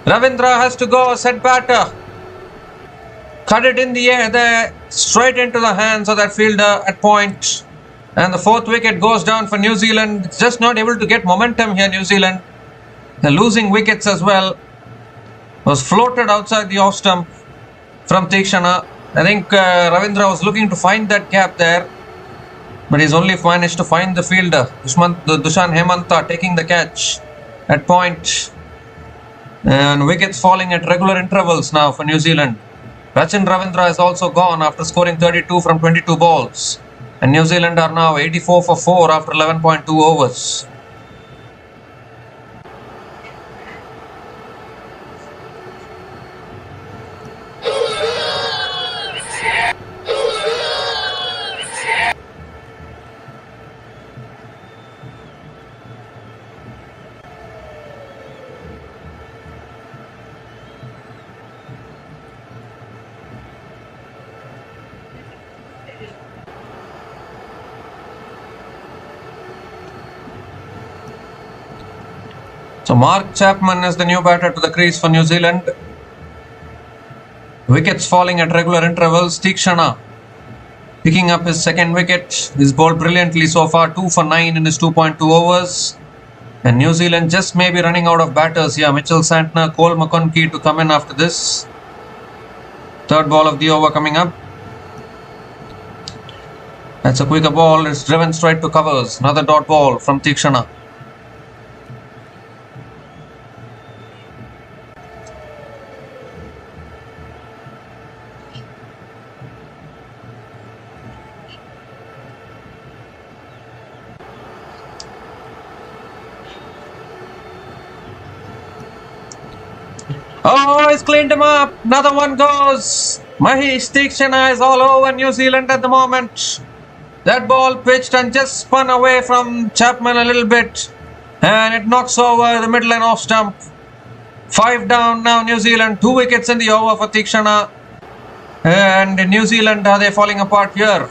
Ravindra has to go, set batter. Cut it in the air there, straight into the hands of that fielder at point. And the fourth wicket goes down for New Zealand. Just not able to get momentum here, New Zealand. They're losing wickets as well. Was floated outside the off stump from Tikshana. I think Ravindra was looking to find that gap there, but he's only managed to find the fielder. Dushan Hemanta taking the catch at point. And wickets falling at regular intervals now for New Zealand. Rachin Ravindra is also gone after scoring 32 from 22 balls. And New Zealand are now 84 for 4 after 11.2 overs. So Mark Chapman is the new batter to the crease for New Zealand. Wickets falling at regular intervals. Tikshana picking up his second wicket. He's bowled brilliantly so far, 2 for 9 in his 2.2 overs. And New Zealand just may be running out of batters here. Mitchell Santner, Cole McConkie to come in after this. Third ball of the over coming up. That's a quicker ball. It's driven straight to covers. Another dot ball from Tikshana. Oh, he's cleaned him up. Another one goes. Mahesh Tikshana is all over New Zealand at the moment. That ball pitched and just spun away from Chapman a little bit. And it knocks over the middle and off stump. 5 down now New Zealand. 2 wickets in the over for Tikshana. And New Zealand, are they falling apart here?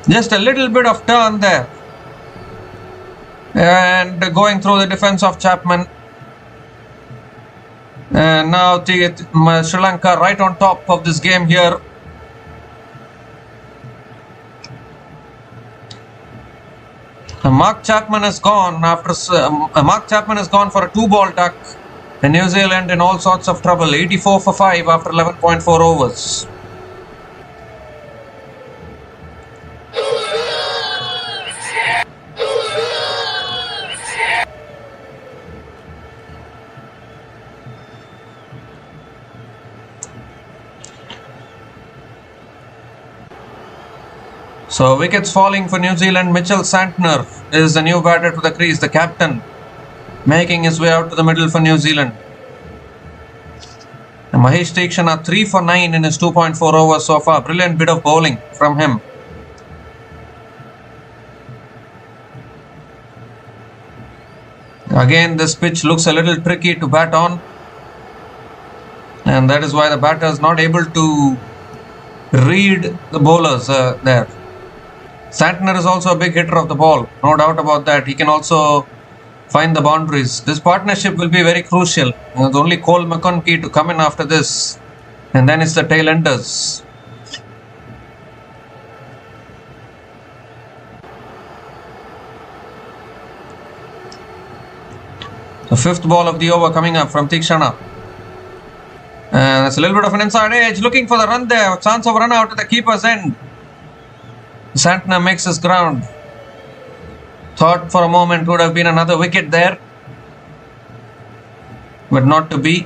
Just a little bit of turn there. And going through the defense of Chapman. And now Sri Lanka right on top of this game here. Mark Chapman has gone for a 2-ball duck. And New Zealand in all sorts of trouble. 84 for 5 after 11.4 overs. So wickets falling for New Zealand. Mitchell Santner is the new batter to the crease, the captain, making his way out to the middle for New Zealand. And Mahesh Tikshana 3 for 9 in his 2.4 overs so far. Brilliant bit of bowling from him. Again, this pitch looks a little tricky to bat on. And that is why the batter is not able to read the bowlers there. Santner is also a big hitter of the ball, no doubt about that. He can also find the boundaries. This partnership will be very crucial. There's only Cole McConkie to come in after this, and then it's the tail enders. The 5th ball of the over coming up from Tikshana. And it's a little bit of an inside edge, looking for the run there. Chance of run out at the keeper's end. Santner makes his ground. Thought for a moment would have been another wicket there, but not to be.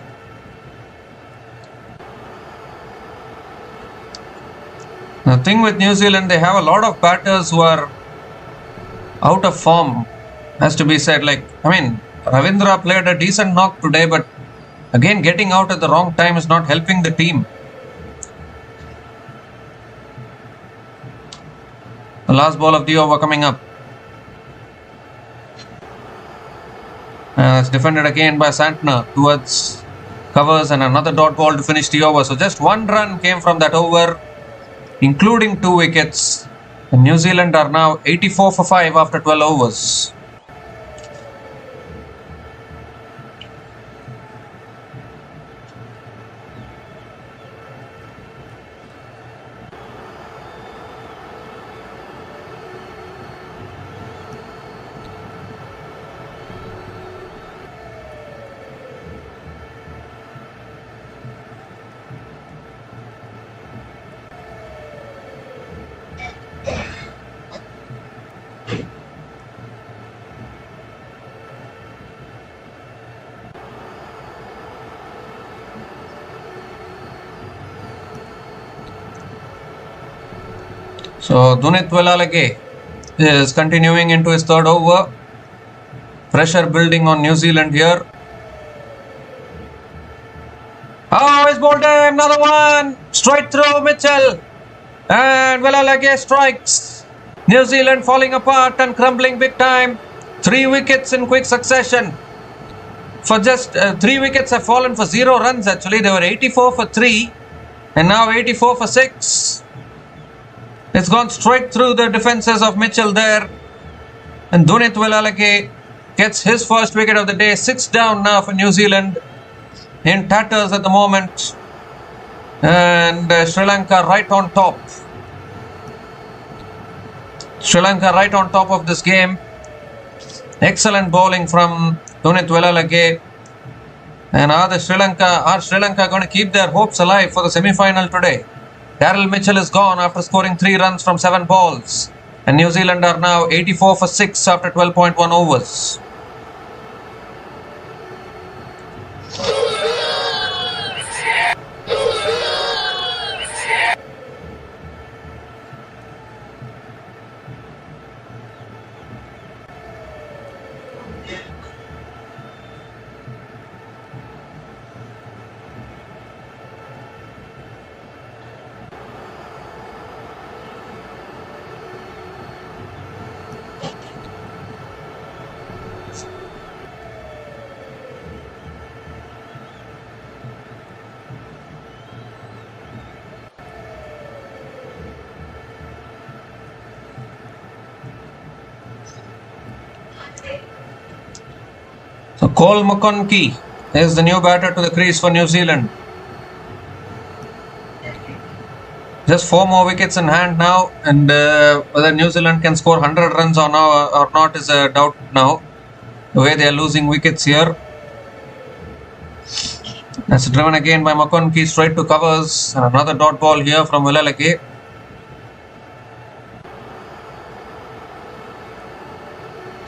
The thing with New Zealand, they have a lot of batters who are out of form, has to be said. Ravindra played a decent knock today, but again, getting out at the wrong time is not helping the team. The last ball of the over coming up. It's defended again by Santner towards covers, and another dot ball to finish the over. So just 1 run came from that over, including 2 wickets. And New Zealand are now 84 for 5 after 12 overs. So Dunit Velalage is continuing into his third over. Pressure building on New Zealand here. Oh, he's bowled him. Another one. Straight through Mitchell. And Velalage strikes. New Zealand falling apart and crumbling big time. 3 wickets in quick succession. For just 3 wickets have fallen for 0 runs actually. They were 84 for 3 and now 84 for 6. It's gone straight through the defences of Mitchell there. And Dunit Velalage gets his first wicket of the day. 6 down now for New Zealand. In tatters at the moment. And Sri Lanka right on top. Sri Lanka right on top of this game. Excellent bowling from Dunit Velalage. And are Sri Lanka going to keep their hopes alive for the semi-final today? Daryl Mitchell is gone after scoring 3 runs from 7 balls. And New Zealand are now 84 for 6 after 12.1 overs. So Cole McConkie is the new batter to the crease for New Zealand. Just 4 more wickets in hand now, and whether New Zealand can score 100 runs or not is a doubt now. The way they are losing wickets here. That's driven again by McConkie straight to covers, and another dot ball here from Velalage.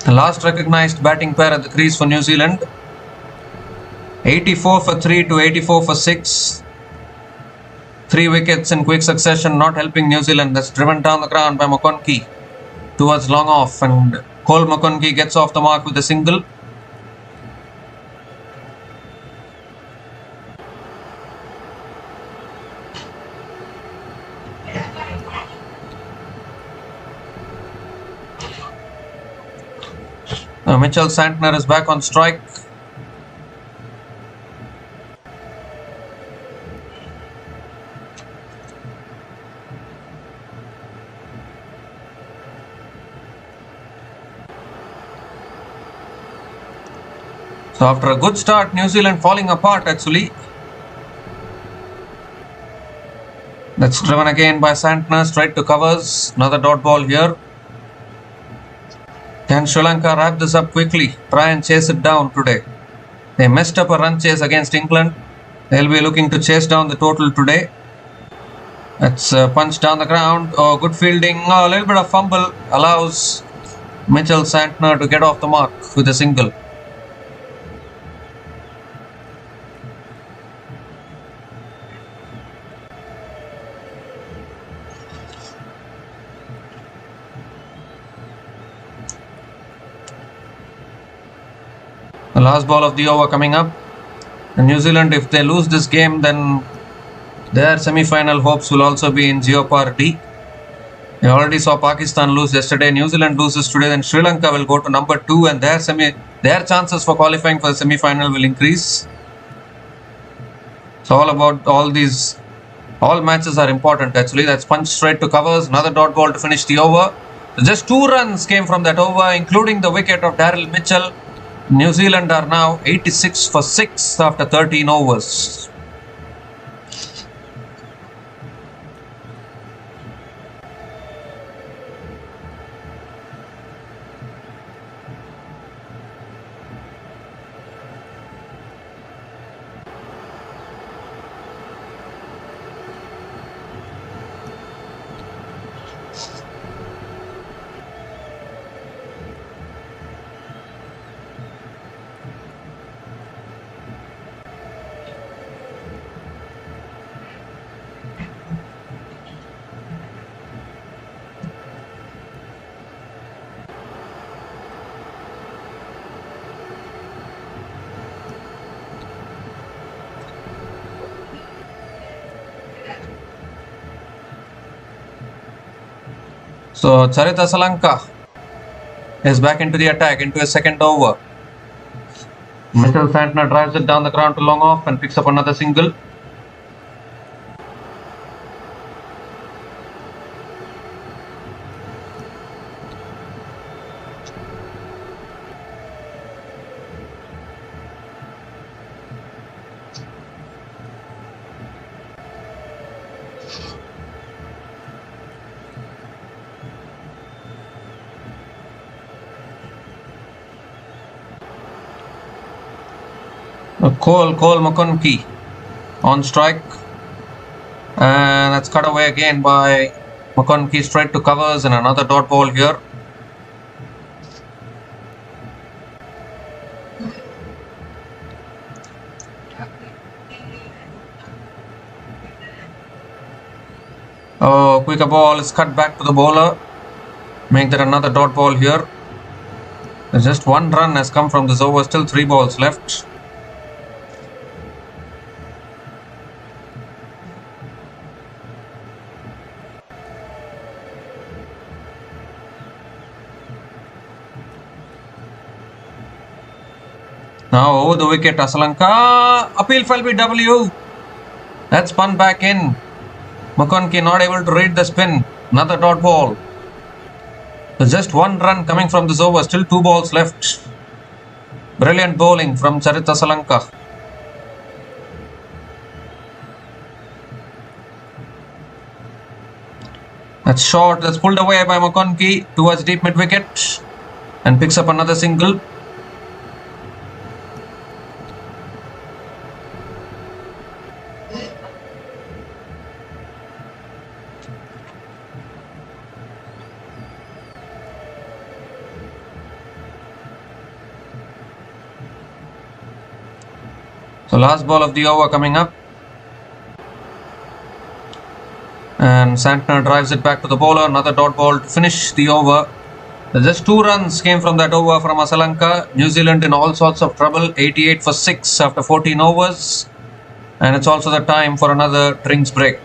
The last recognised batting pair at the crease for New Zealand. 84 for 3 to 84 for 6. 3 wickets in quick succession, not helping New Zealand. That's driven down the ground by McConkie towards long off, and Cole McConkie gets off the mark with a single. Mitchell Santner is back on strike. So after a good start, New Zealand falling apart actually. That's driven again by Santner straight to covers. Another dot ball here. Can Sri Lanka wrap this up quickly? Try and chase it down today. They messed up a run chase against England. They'll be looking to chase down the total today. That's punched down the ground. Oh, good fielding. Oh, a little bit of fumble allows Mitchell Santner to get off the mark with a single. The last ball of the over coming up. And New Zealand, if they lose this game, then their semi-final hopes will also be in jeopardy. We already saw Pakistan lose yesterday. New Zealand loses today, then Sri Lanka will go to number 2, and their chances for qualifying for the semi-final will increase. It's all about all matches are important actually. That's punched straight to covers. Another dot ball to finish the over. So just 2 runs came from that over, including the wicket of Daryl Mitchell. New Zealand are now 86 for 6 after 13 overs. So Charita Salanka is back into the attack into his second over. Mitchell Santner drives it down the ground to long off and picks up another single. Cole McConkie on strike, and that's cut away again by McConkie straight to covers and another dot ball here. Quicker ball is cut back to the bowler, make that another dot ball here. Just one run has come from this over, still 3 balls left. Now over the wicket, Asalanka, appeal for LBW. That's spun back in. McConkie not able to read the spin. Another dot ball. So just one run coming from this over, still 2 balls left. Brilliant bowling from Charita Salanka. That's short, that's pulled away by McConkie towards deep mid wicket and picks up another single. So last ball of the over coming up, and Santner drives it back to the bowler, another dot ball to finish the over. Just 2 runs came from that over from Asalanka. New Zealand in all sorts of trouble, 88 for 6 after 14 overs, and it's also the time for another drinks break.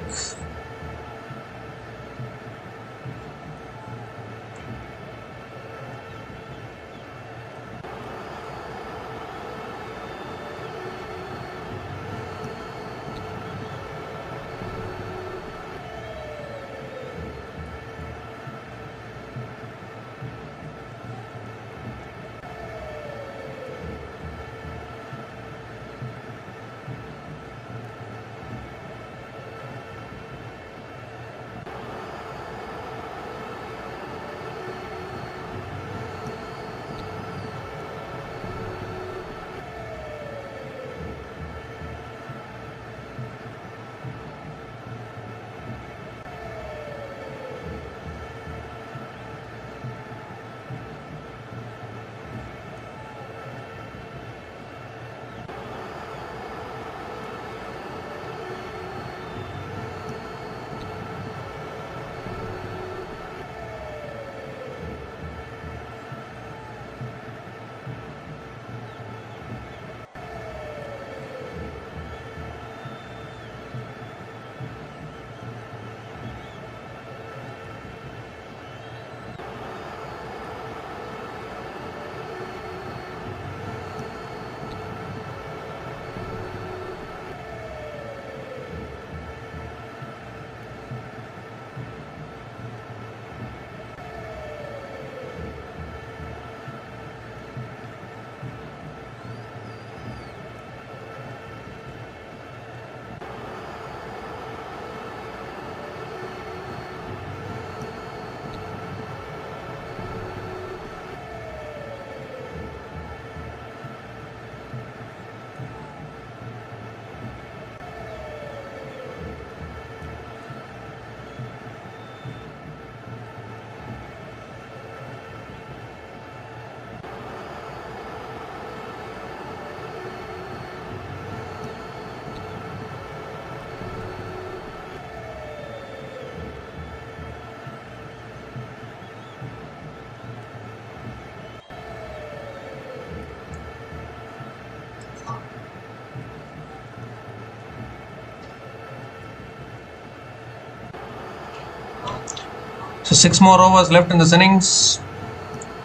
So 6 more overs left in this innings.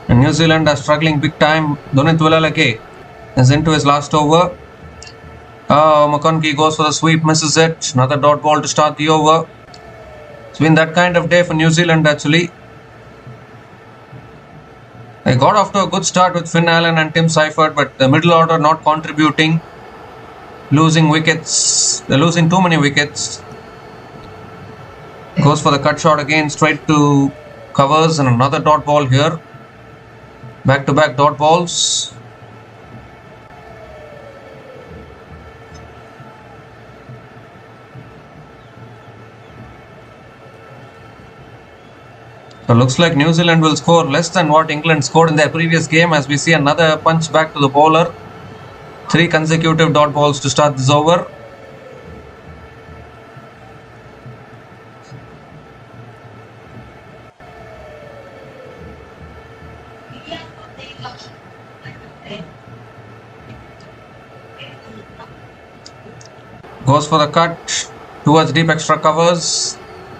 And New Zealand are struggling big time. Dunit Vilalake is into his last over. McConkie goes for the sweep, misses it. Another dot ball to start the over. It's been that kind of day for New Zealand actually. They got off to a good start with Finn Allen and Tim Seifert, but the middle order not contributing. Losing wickets. They're losing too many wickets. Goes for the cut shot again, straight to covers, and another dot ball here. Back-to-back dot balls. So looks like New Zealand will score less than what England scored in their previous game, as we see another punch back to the bowler. 3 consecutive dot balls to start this over. Goes for the cut towards deep extra covers,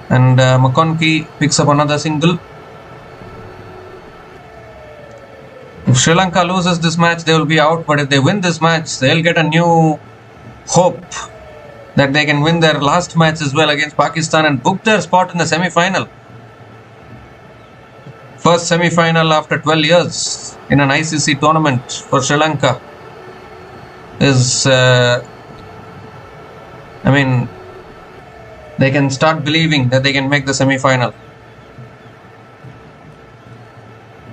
and McConkie picks up another single. If Sri Lanka loses this match, they will be out, but if they win this match, they'll get a new hope that they can win their last match as well against Pakistan and book their spot in the semi-final. First semi-final after 12 years in an ICC tournament for Sri Lanka is they can start believing that they can make the semi-final.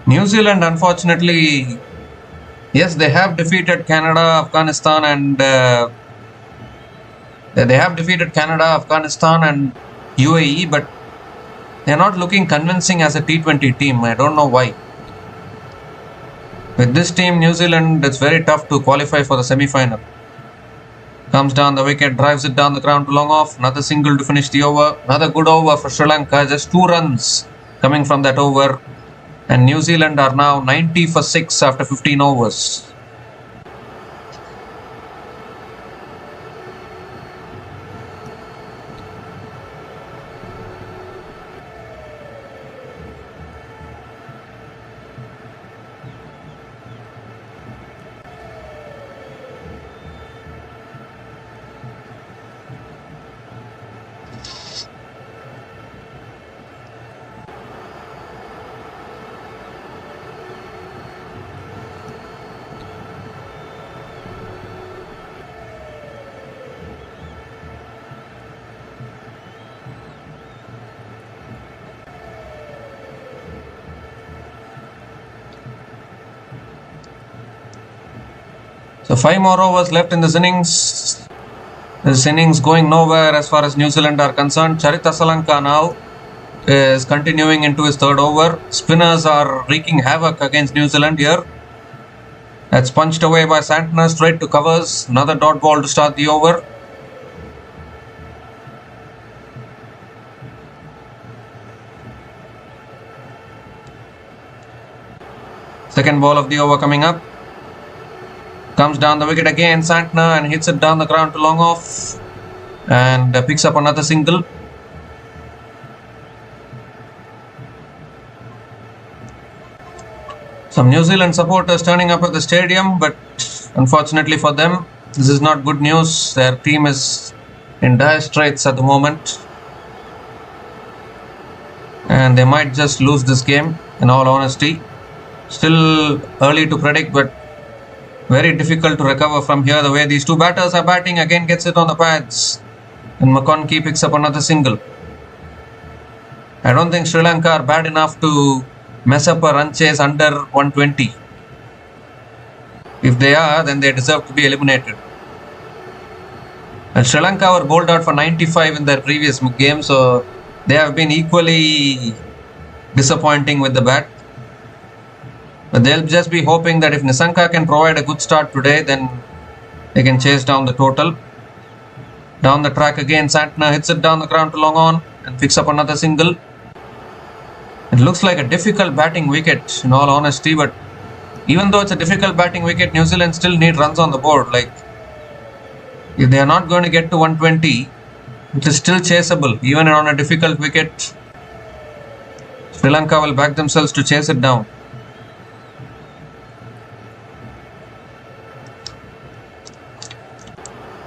New Zealand, unfortunately, yes, they have defeated Canada, Afghanistan, and UAE, but they are not looking convincing as a T20 team. I don't know why. With this team, New Zealand, it's very tough to qualify for the semi-final. Comes down the wicket, drives it down the ground to long off. Another single to finish the over. Another good over for Sri Lanka. Just 2 runs coming from that over. And New Zealand are now 90 for 6 after 15 overs. So 5 more overs left in this innings. This innings going nowhere as far as New Zealand are concerned. Charith Asalanka now is continuing into his 3rd over. Spinners are wreaking havoc against New Zealand here. That's punched away by Santner straight to covers. Another dot ball to start the over. Second ball of the over coming up. Comes down the wicket again, Santner, and hits it down the ground to long off, and picks up another single. Some New Zealand supporters turning up at the stadium, but unfortunately for them, this is not good news. Their team is in dire straits at the moment, and they might just lose this game, in all honesty. Still early to predict, but very difficult to recover from here. The way these 2 batters are batting, again gets it on the pads, and McConkie picks up another single. I don't think Sri Lanka are bad enough to mess up a run chase under 120. If they are, then they deserve to be eliminated. And Sri Lanka were bowled out for 95 in their previous game, so they have been equally disappointing with the bat. But they'll just be hoping that if Nissanka can provide a good start today, then they can chase down the total. Down the track again, Santner hits it down the ground to long on and picks up another single. It looks like a difficult batting wicket, in all honesty, but even though it's a difficult batting wicket, New Zealand still need runs on the board. Like, if they are not going to get to 120, it is still chaseable, even on a difficult wicket. Sri Lanka will back themselves to chase it down.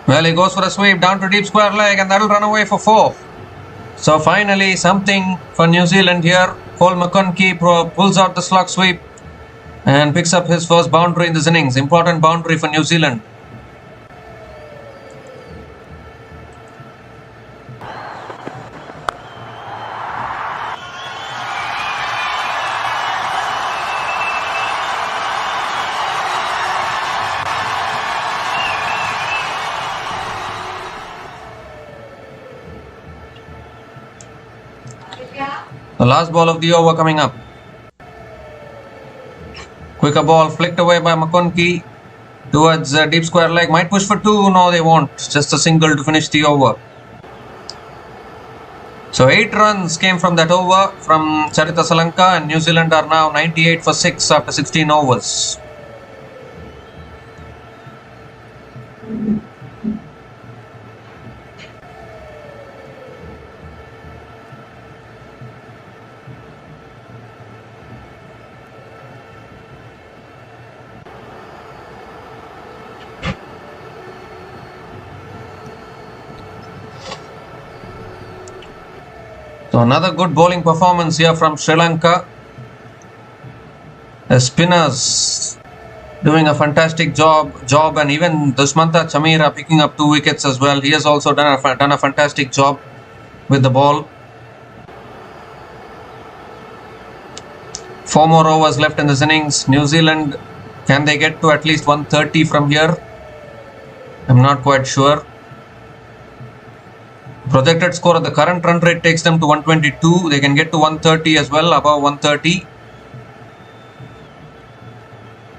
Well, he goes for a sweep down to deep square leg, and that'll run away for 4. So finally something for New Zealand here. Cole McConkie pulls out the slog sweep and picks up his first boundary in this innings. Important boundary for New Zealand. The last ball of the over coming up. Quicker ball flicked away by McConkie towards deep square leg. Might push for 2. No, they won't. Just a single to finish the over. So 8 runs came from that over from Charita Salanka, and New Zealand are now 98 for 6 after 16 overs. So another good bowling performance here from Sri Lanka. The spinners doing a fantastic job, and even Dushmantha Chameera picking up 2 wickets as well. He has also done a fantastic job with the ball. 4 more overs left in this innings. New Zealand, can they get to at least 130 from here? I'm not quite sure. Projected score at the current run rate takes them to 122. They can get to 130 as well, above 130.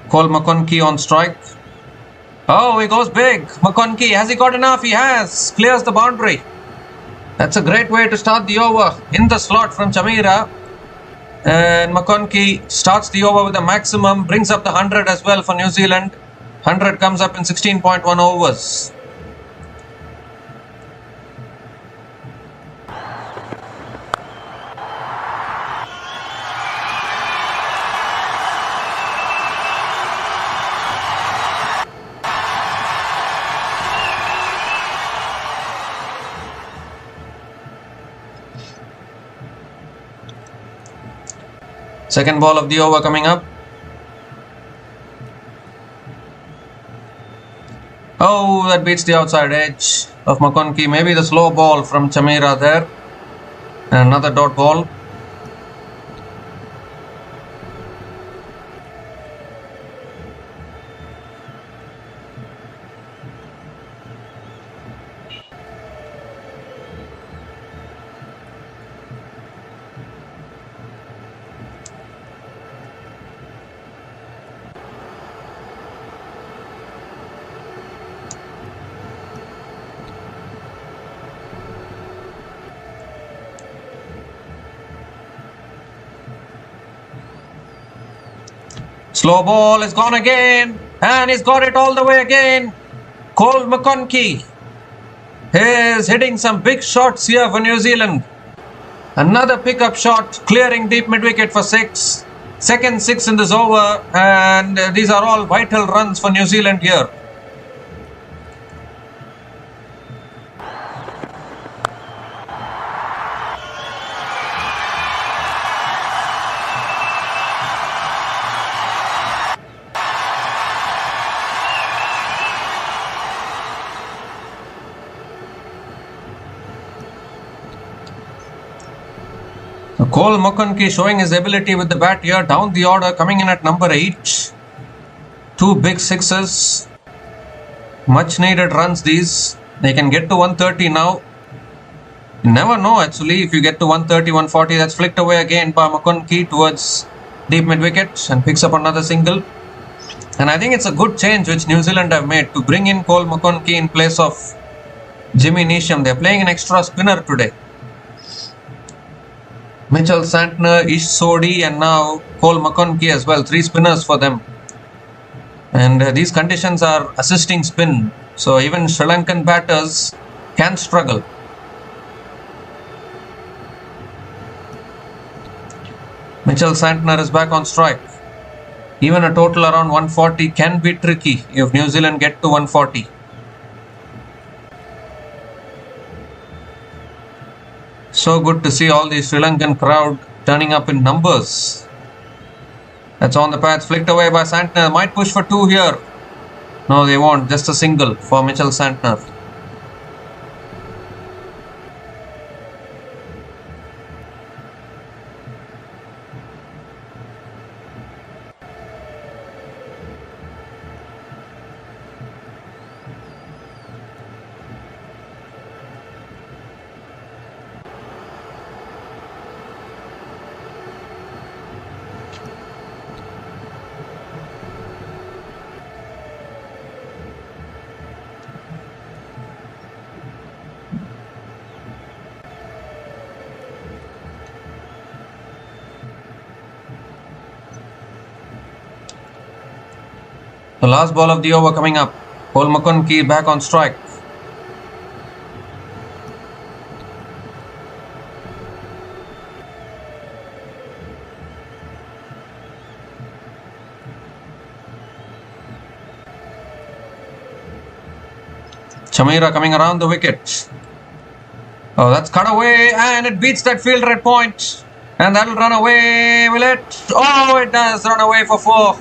Cole McConkie on strike. Oh, he goes big. McConkie, has he got enough? He has. Clears the boundary. That's a great way to start the over. In the slot from Chameera. And McConkie starts the over with a maximum. Brings up the 100 as well for New Zealand. 100 comes up in 16.1 overs. Second ball of the over coming up. Oh, that beats the outside edge of McConkie. Maybe the slow ball from Chameera there. And another dot ball. Slow ball is gone again, and he's got it all the way again. Cole McConkie is hitting some big shots here for New Zealand. Another pickup shot, clearing deep mid-wicket for 6. Second 6 in this over, and these are all vital runs for New Zealand here. Cole McConkie showing his ability with the bat here, down the order, coming in at number 8. 2 big sixes. Much needed runs these. They can get to 130 now. You never know actually, if you get to 130, 140, that's flicked away again by McConkie towards deep mid-wicket and picks up another single. And I think it's a good change which New Zealand have made to bring in Cole McConkie in place of Jimmy Neesham. They're playing an extra spinner today. Mitchell Santner, Ish Sodhi, and now Cole McConkie as well. 3 spinners for them. And these conditions are assisting spin. So even Sri Lankan batters can struggle. Mitchell Santner is back on strike. Even a total around 140 can be tricky if New Zealand get to 140. So good to see all the Sri Lankan crowd turning up in numbers. That's on the pads, flicked away by Santner. Might push for 2 here. No, they won't. Just a single for Mitchell Santner. The last ball of the over coming up. Paul McConkie back on strike. Chameera coming around the wicket. Oh, that's cut away and it beats that fielder at point. And that'll run away, will it? Oh, it does run away for 4.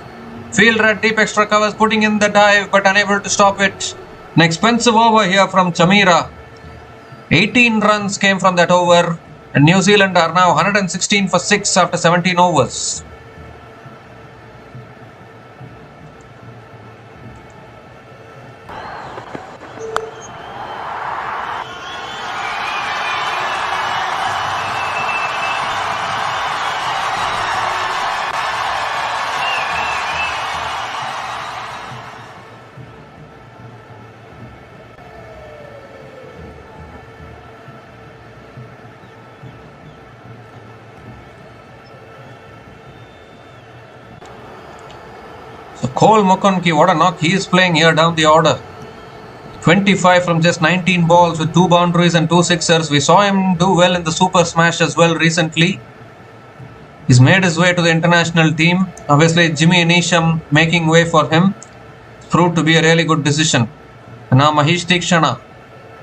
Fielder at deep extra covers, putting in the dive but unable to stop it. An expensive over here from Chameera. 18 runs came from that over, and New Zealand are now 116 for 6 after 17 overs. So Cole McConkie, what a knock he is playing here down the order. 25 from just 19 balls with 2 boundaries and 2 sixers. We saw him do well in the Super Smash as well recently. He's made his way to the international team. Obviously, Jimmy Neesham making way for him. Proved to be a really good decision. And now Mahesh Theekshana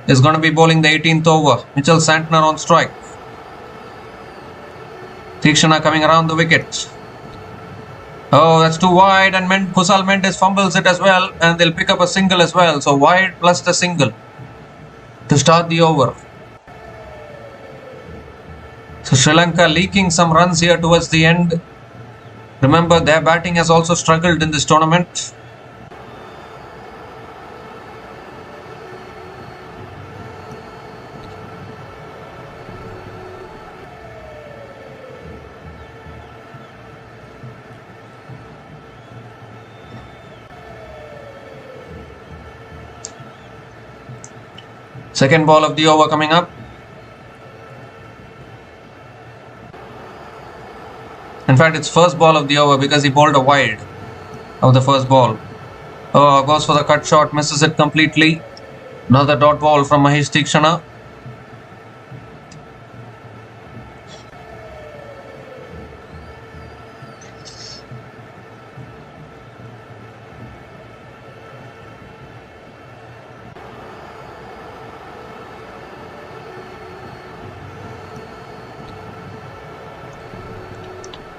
is going to be bowling the 18th over. Mitchell Santner on strike. Theekshana coming around the wicket. Oh, that's too wide, and Kusal Mendes fumbles it as well, and they'll pick up a single as well. So wide plus the single to start the over. So Sri Lanka leaking some runs here towards the end. Remember, their batting has also struggled in this tournament. Second ball of the over coming up. In fact, it's first ball of the over because he bowled a wide of the first ball. Oh, goes for the cut shot, misses it completely. Another dot ball from Mahesh Theekshana.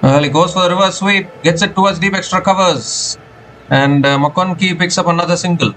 Well, he goes for the reverse sweep, gets it towards deep extra covers, and McConkie picks up another single.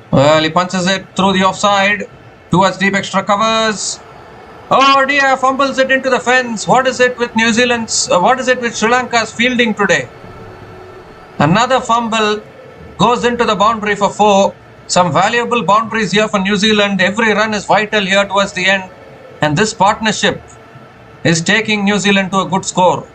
Well, he punches it through the offside towards deep extra covers. Oh dear, fumbles it into the fence. What is it with New Zealand's, what is it with Sri Lanka's fielding today? Another fumble goes into the boundary for 4. Some valuable boundaries here for New Zealand. Every run is vital here towards the end. And this partnership is taking New Zealand to a good score.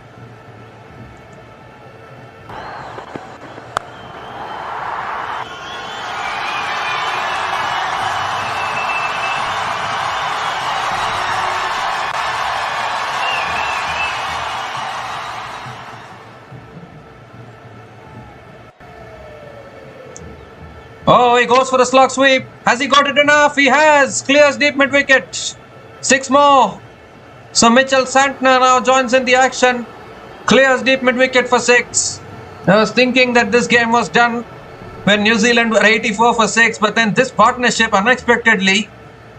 Oh, he goes for the slog sweep. Has he got it enough? He has. Clears deep mid wicket. 6 more. So Mitchell Santner now joins in the action. Clears deep mid wicket for 6. I was thinking that this game was done when New Zealand were 84 for 6, but then this partnership unexpectedly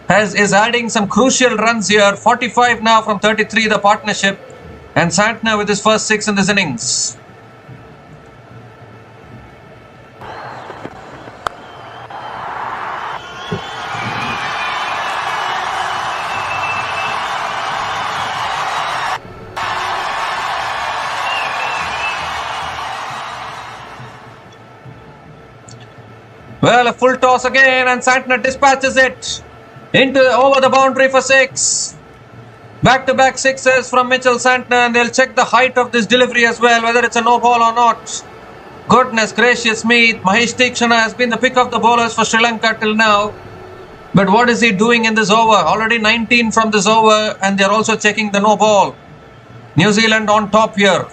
is adding some crucial runs here. 45 now from 33, the partnership, and Santner with his first 6 in this innings. Well, a full toss again, and Santner dispatches it over the boundary for 6. Back-to-back sixes from Mitchell Santner, and they'll check the height of this delivery as well, whether it's a no ball or not. Goodness gracious me, Mahesh Theekshana has been the pick of the bowlers for Sri Lanka till now. But what is he doing in this over? Already 19 from this over, and they're also checking the no ball. New Zealand on top here.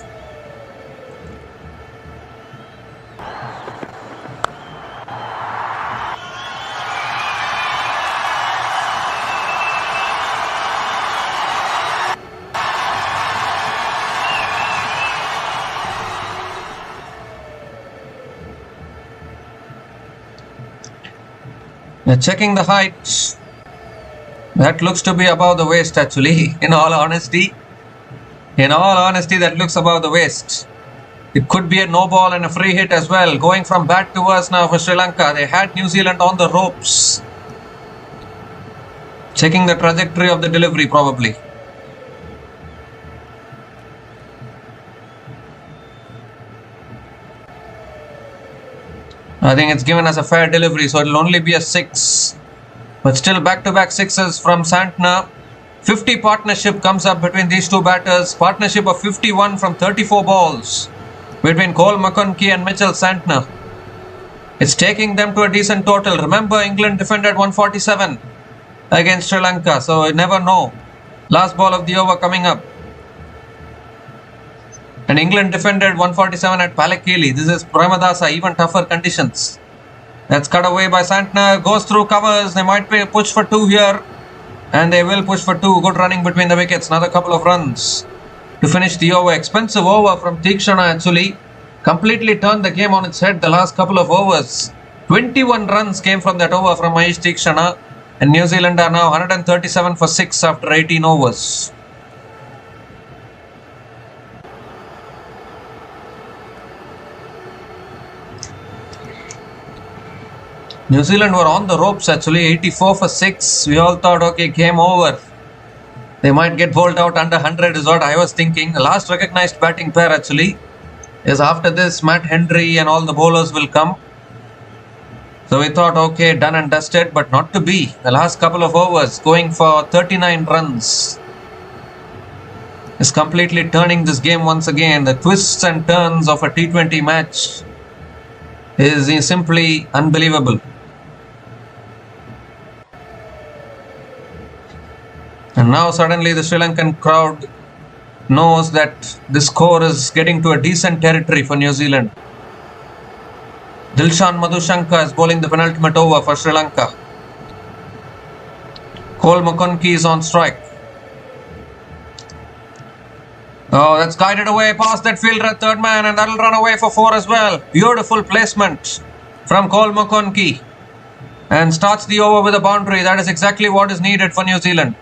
They're checking the height. That looks to be above the waist actually, in all honesty. In all honesty, that looks above the waist. It could be a no ball and a free hit as well. Going from bat to worse now for Sri Lanka. They had New Zealand on the ropes. Checking the trajectory of the delivery probably. I think it's given as a fair delivery, so it'll only be a 6. But still back-to-back sixes from Santner. 50 partnership comes up between these two batters. Partnership of 51 from 34 balls between Cole McConkie and Mitchell Santner. It's taking them to a decent total. Remember, England defended 147 against Sri Lanka, so you never know. Last ball of the over coming up. And England defended 147 at Palakili. This is Premadasa, even tougher conditions. That's cut away by Santner. Goes through covers. They might push for 2 here. And they will push for 2. Good running between the wickets. Another couple of runs to finish the over. Expensive over from Theekshana actually. Completely turned the game on its head the last couple of overs. 21 runs came from that over from Mahesh Theekshana. And New Zealand are now 137 for 6 after 18 overs. New Zealand were on the ropes actually, 84 for 6. We all thought, okay, game over. They might get bowled out under 100 is what I was thinking. The last recognized batting pair actually is after this, Matt Henry and all the bowlers will come. So we thought, okay, done and dusted, but not to be. The last couple of overs going for 39 runs is completely turning this game once again. The twists and turns of a T20 match is simply unbelievable. And now suddenly the Sri Lankan crowd knows that the score is getting to a decent territory for New Zealand. Dilshan Madhushanka is bowling the penultimate over for Sri Lanka. Cole McConkie is on strike. Oh, that's guided away past that fielder at third man, and that'll run away for 4 as well. Beautiful placement from Cole McConkie. And starts the over with a boundary. That is exactly what is needed for New Zealand.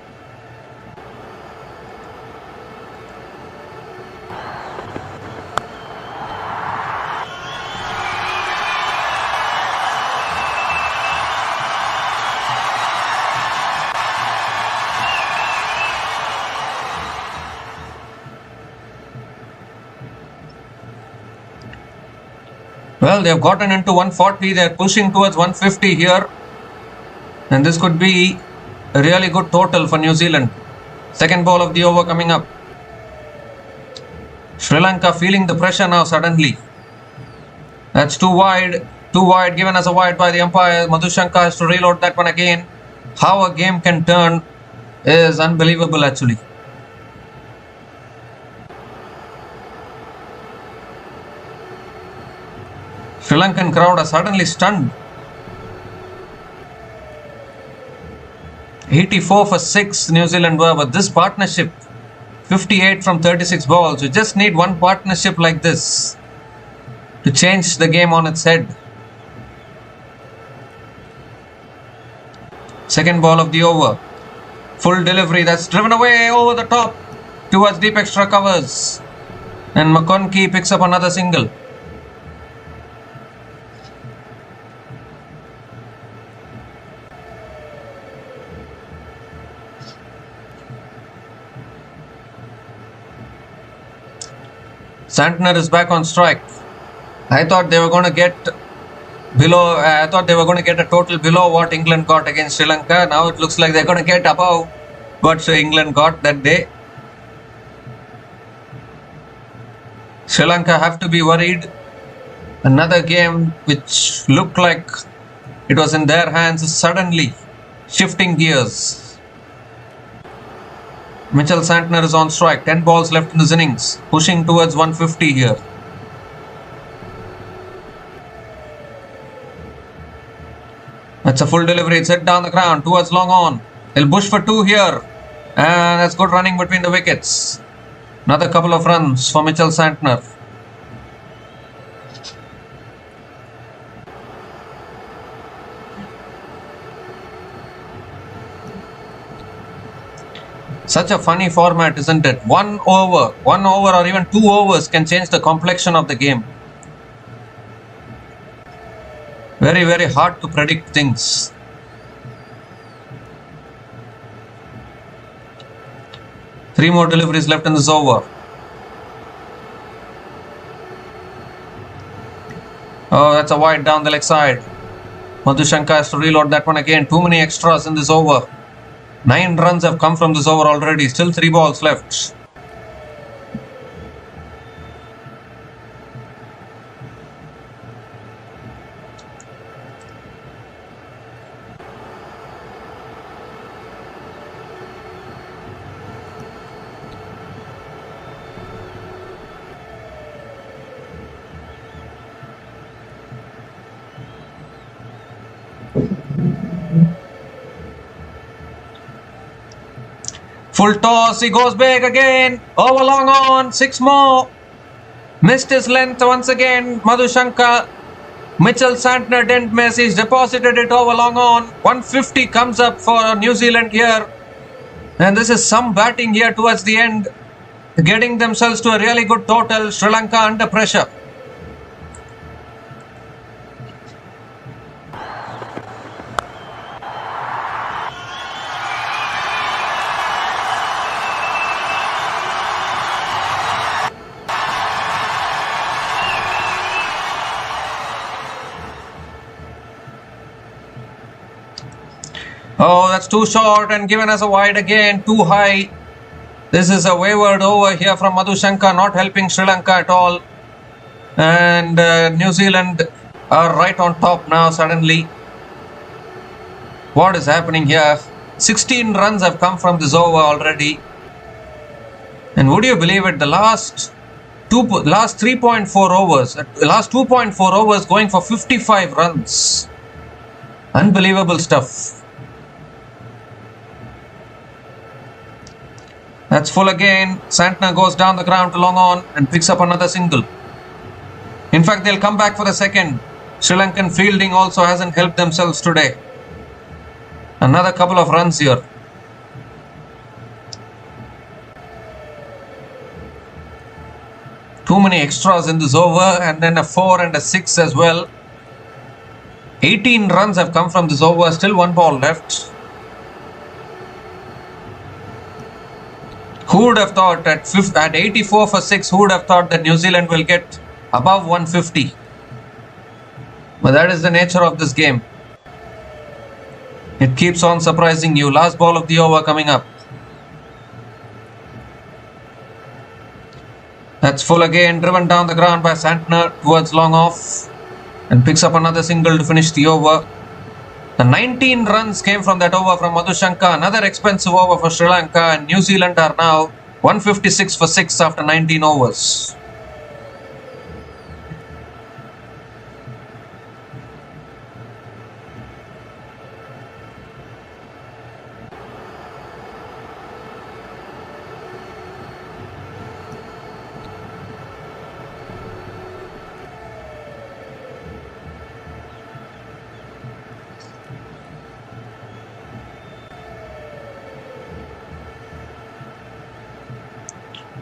Well, they've gotten into 140. They're pushing towards 150 here. And this could be a really good total for New Zealand. Second ball of the over coming up. Sri Lanka feeling the pressure now suddenly. That's too wide. Too wide, given as a wide by the umpire. Madhushanka has to reload that one again. How a game can turn is unbelievable actually. Sri Lankan crowd are suddenly stunned. 84 for 6 New Zealand were, but this partnership, 58 from 36 balls. You just need one partnership like this to change the game on its head. Second ball of the over. Full delivery, that's driven away over the top towards deep extra covers. And McConkie picks up another single. Santner is back on strike. I thought they were going to get below. I thought they were going to get a total below what England got against Sri Lanka. Now it looks like they're going to get above what England got that day. Sri Lanka have to be worried. Another game which looked like it was in their hands is suddenly shifting gears. Mitchell Santner is on strike. 10 balls left in this innings. Pushing towards 150 here. That's a full delivery. It's hit down the ground towards long on. He'll push for 2 here. And that's good running between the wickets. Another couple of runs for Mitchell Santner. Such a funny format, isn't it? One over or even 2 overs can change the complexion of the game. Very, very hard to predict things. Three more deliveries left in this over. Oh, that's a wide down the leg side. Madhushanka has to reload that one again. Too many extras in this over. 9 runs have come from this over already. Still 3 balls left. Full toss, he goes big again, over long on, 6 more. Missed his length once again, Madhushanka. Mitchell Santner didn't miss, he's deposited it over long on. 150 comes up for New Zealand here. And this is some batting here towards the end. Getting themselves to a really good total, Sri Lanka under pressure. Oh, that's too short and given as a wide again, too high. This is a wayward over here from Madhushanka, not helping Sri Lanka at all. And New Zealand are right on top now suddenly. What is happening here? 16 runs have come from this over already. And would you believe it, the last 3.4 overs, last 2.4 overs going for 55 runs. Unbelievable stuff. That's full again. Santner goes down the ground to long on and picks up another single. In fact, they'll come back for the second. Sri Lankan fielding also hasn't helped themselves today. Another couple of runs here. Too many extras in this over, and then a 4 and a 6 as well. 18 runs have come from this over. Still 1 ball left. Who would have thought at 84 for 6, who would have thought that New Zealand will get above 150? But that is the nature of this game. It keeps on surprising you. Last ball of the over coming up. That's full again, driven down the ground by Santner towards long off. And picks up another single to finish the over. The 19 runs came from that over from Madhushanka. Another expensive over for Sri Lanka, and New Zealand are now 156 for 6 after 19 overs.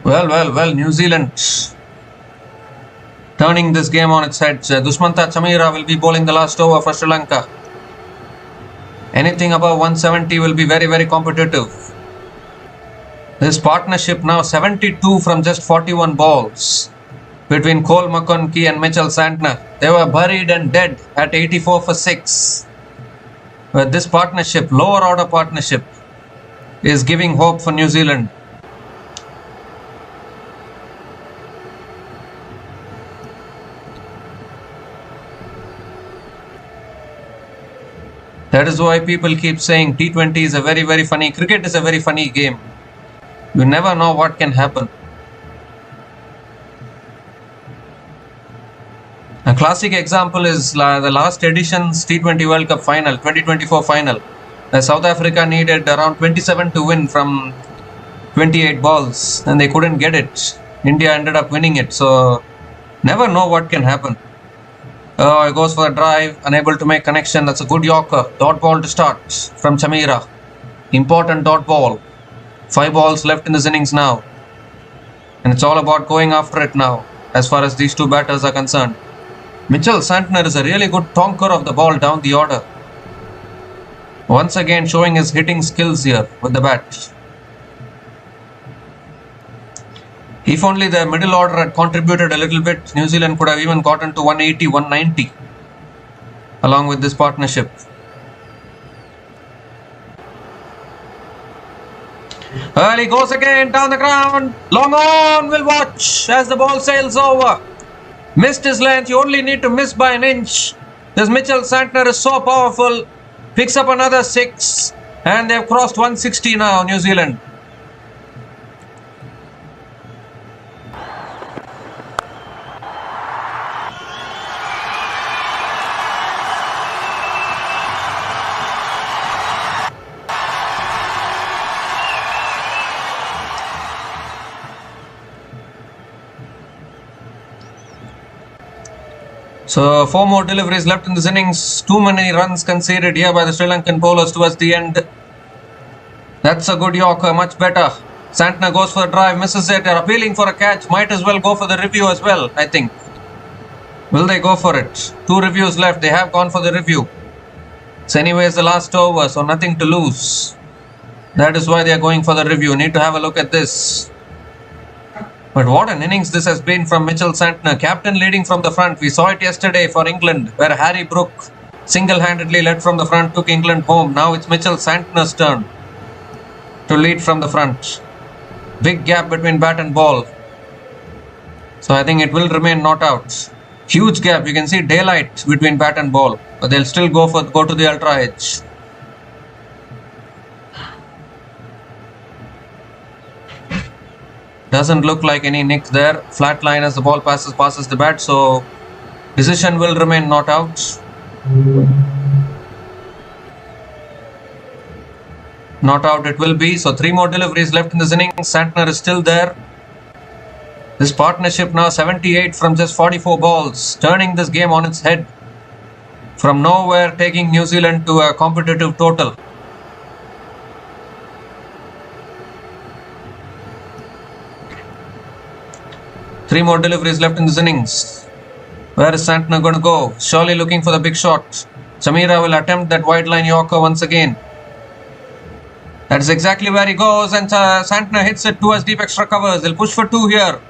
Well, New Zealand turning this game on its head. Dushmantha Chameera will be bowling the last over for Sri Lanka. Anything above 170 will be very competitive. This partnership now 72 from just 41 balls between Cole McConkie and Mitchell Santner. They were buried and dead at 84 for 6. But this partnership, lower order partnership, is giving hope for New Zealand. That is why people keep saying T20 is a very funny, cricket is a very funny game. You never know what can happen. A classic example is the last edition's T20 World Cup final, 2024 final. South Africa needed around 27 to win from 28 balls and they couldn't get it. India ended up winning it, so never know what can happen. He goes for a drive, unable to make connection. That's a good Yorker. Dot ball to start from Chameera. Important dot ball. 5 balls left in this innings now. And it's all about going after it now, as far as these two batters are concerned. Mitchell Santner is a really good tonker of the ball down the order. Once again showing his hitting skills here with the bat. If only the middle order had contributed a little bit, New Zealand could have even gotten to 180, 190 along with this partnership. Well, he goes again down the ground. Long on, will watch as the ball sails over. Missed his length, you only need to miss by an inch. This Mitchell Santner is so powerful. Picks up another 6 and they've crossed 160 now, New Zealand. So 4 more deliveries left in this innings. Too many runs conceded here by the Sri Lankan bowlers towards the end. That's a good Yorker, much better. Santner goes for a drive, misses it. They're appealing for a catch. Might as well go for the review as well, I think. Will they go for it? 2 reviews left. They have gone for the review. It's anyways the last over, so nothing to lose. That is why they are going for the review. Need to have a look at this. But what an innings this has been from Mitchell Santner. Captain leading from the front. We saw it yesterday for England, where Harry Brook single-handedly led from the front, took England home. Now it's Mitchell Santner's turn to lead from the front. Big gap between bat and ball. So I think it will remain not out. Huge gap. You can see daylight between bat and ball. But they'll still go to the ultra edge. Doesn't look like any nick there. Flat line as the ball passes the bat. So decision will remain not out. Not out it will be. So 3 more deliveries left in this innings. Santner is still there. This partnership now 78 from just 44 balls. Turning this game on its head. From nowhere, taking New Zealand to a competitive total. Three more deliveries left in this innings. Where is Santner going to go? Surely looking for the big shot. Chameera will attempt that wide line Yorker once again. That is exactly where he goes, and Santner hits it towards deep extra covers. They'll push for 2 here.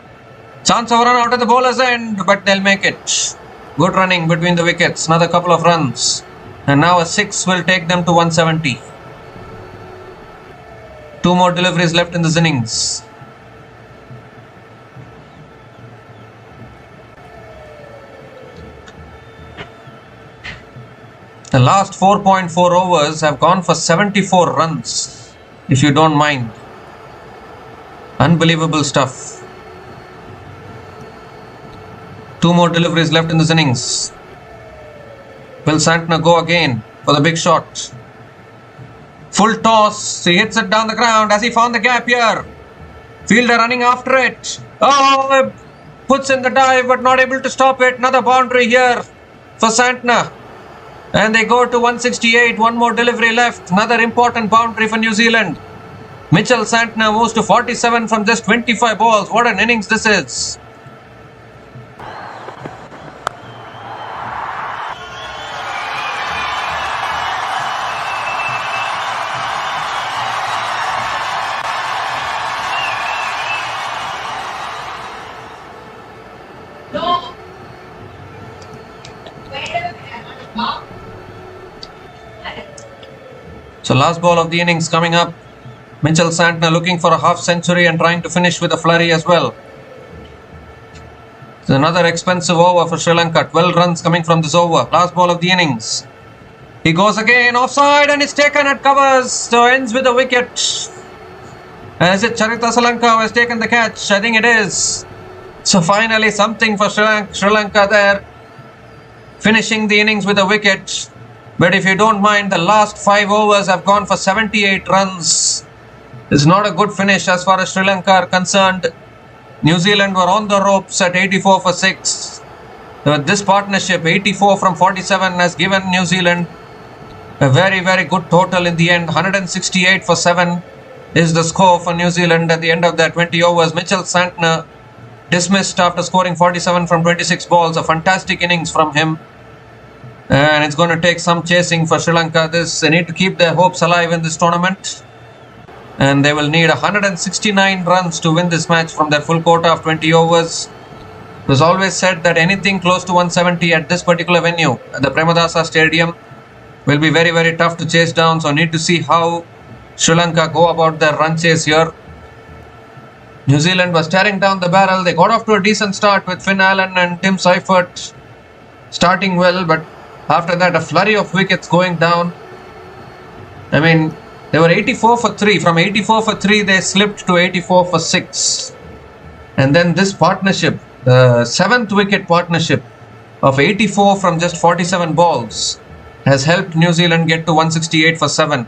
Chance of a run out at the bowler's end, but they'll make it. Good running between the wickets. Another couple of runs. And now a 6 will take them to 170. 2 more deliveries left in this innings. The last 4.4 overs have gone for 74 runs, if you don't mind. Unbelievable stuff. 2 more deliveries left in this innings. Will Santner go again for the big shot? Full toss. He hits it down the ground. Has he found the gap here? Fielder running after it. Oh, puts in the dive but not able to stop it. Another boundary here for Santner. And they go to 168. 1 more delivery left. Another important boundary for New Zealand. Mitchell Santner moves to 47 from just 25 balls. What an innings this is. So last ball of the innings coming up. Mitchell Santner looking for a half century and trying to finish with a flurry as well. It's another expensive over for Sri Lanka. 12 runs coming from this over. Last ball of the innings. He goes again offside and it's taken at covers. So ends with a wicket. Is it Charita Salanka who has taken the catch? I think it is. So finally something for Sri Lanka there. Finishing the innings with a wicket. But if you don't mind, the last 5 overs have gone for 78 runs. It's not a good finish as far as Sri Lanka are concerned. New Zealand were on the ropes at 84 for 6. This partnership, 84 from 47, has given New Zealand a very, very good total in the end. 168 for 7 is the score for New Zealand at the end of their 20 overs. Mitchell Santner dismissed after scoring 47 from 26 balls. A fantastic innings from him. And it's going to take some chasing for Sri Lanka. They need to keep their hopes alive in this tournament. And they will need 169 runs to win this match from their full quota of 20 overs. It was always said that anything close to 170 at this particular venue, at the Premadasa Stadium, will be very, very tough to chase down. So need to see how Sri Lanka go about their run chase here. New Zealand was staring down the barrel. They got off to a decent start with Finn Allen and Tim Seifert starting well, but after that, a flurry of wickets going down. I mean, they were 84 for 3. From 84 for 3, they slipped to 84 for 6. And then this partnership, the 7th wicket partnership of 84 from just 47 balls, has helped New Zealand get to 168 for 7.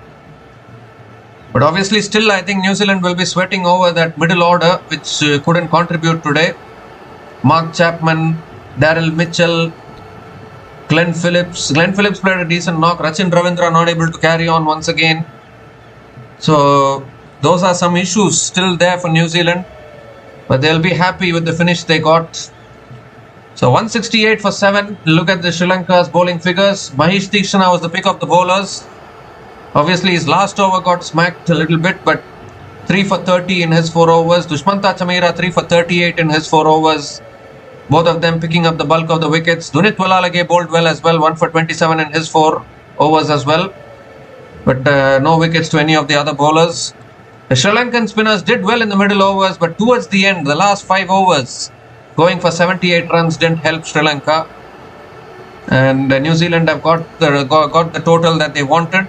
But obviously, still, I think New Zealand will be sweating over that middle order, which couldn't contribute today. Mark Chapman, Daryl Mitchell, Glenn Phillips. Glenn Phillips played a decent knock. Rachin Ravindra not able to carry on once again. So those are some issues still there for New Zealand. But they'll be happy with the finish they got. So 168 for 7. Look at the Sri Lanka's bowling figures. Mahesh Theekshana was the pick of the bowlers. Obviously his last over got smacked a little bit, but 3 for 30 in his 4 overs. Dushmanta Chameera 3 for 38 in his 4 overs. Both of them picking up the bulk of the wickets. Dunit Walalage bowled well as well, 1 for 27 in his 4 overs as well. But no wickets to any of the other bowlers. The Sri Lankan spinners did well in the middle overs, but towards the end, the last 5 overs, going for 78 runs didn't help Sri Lanka. And New Zealand have got the total that they wanted.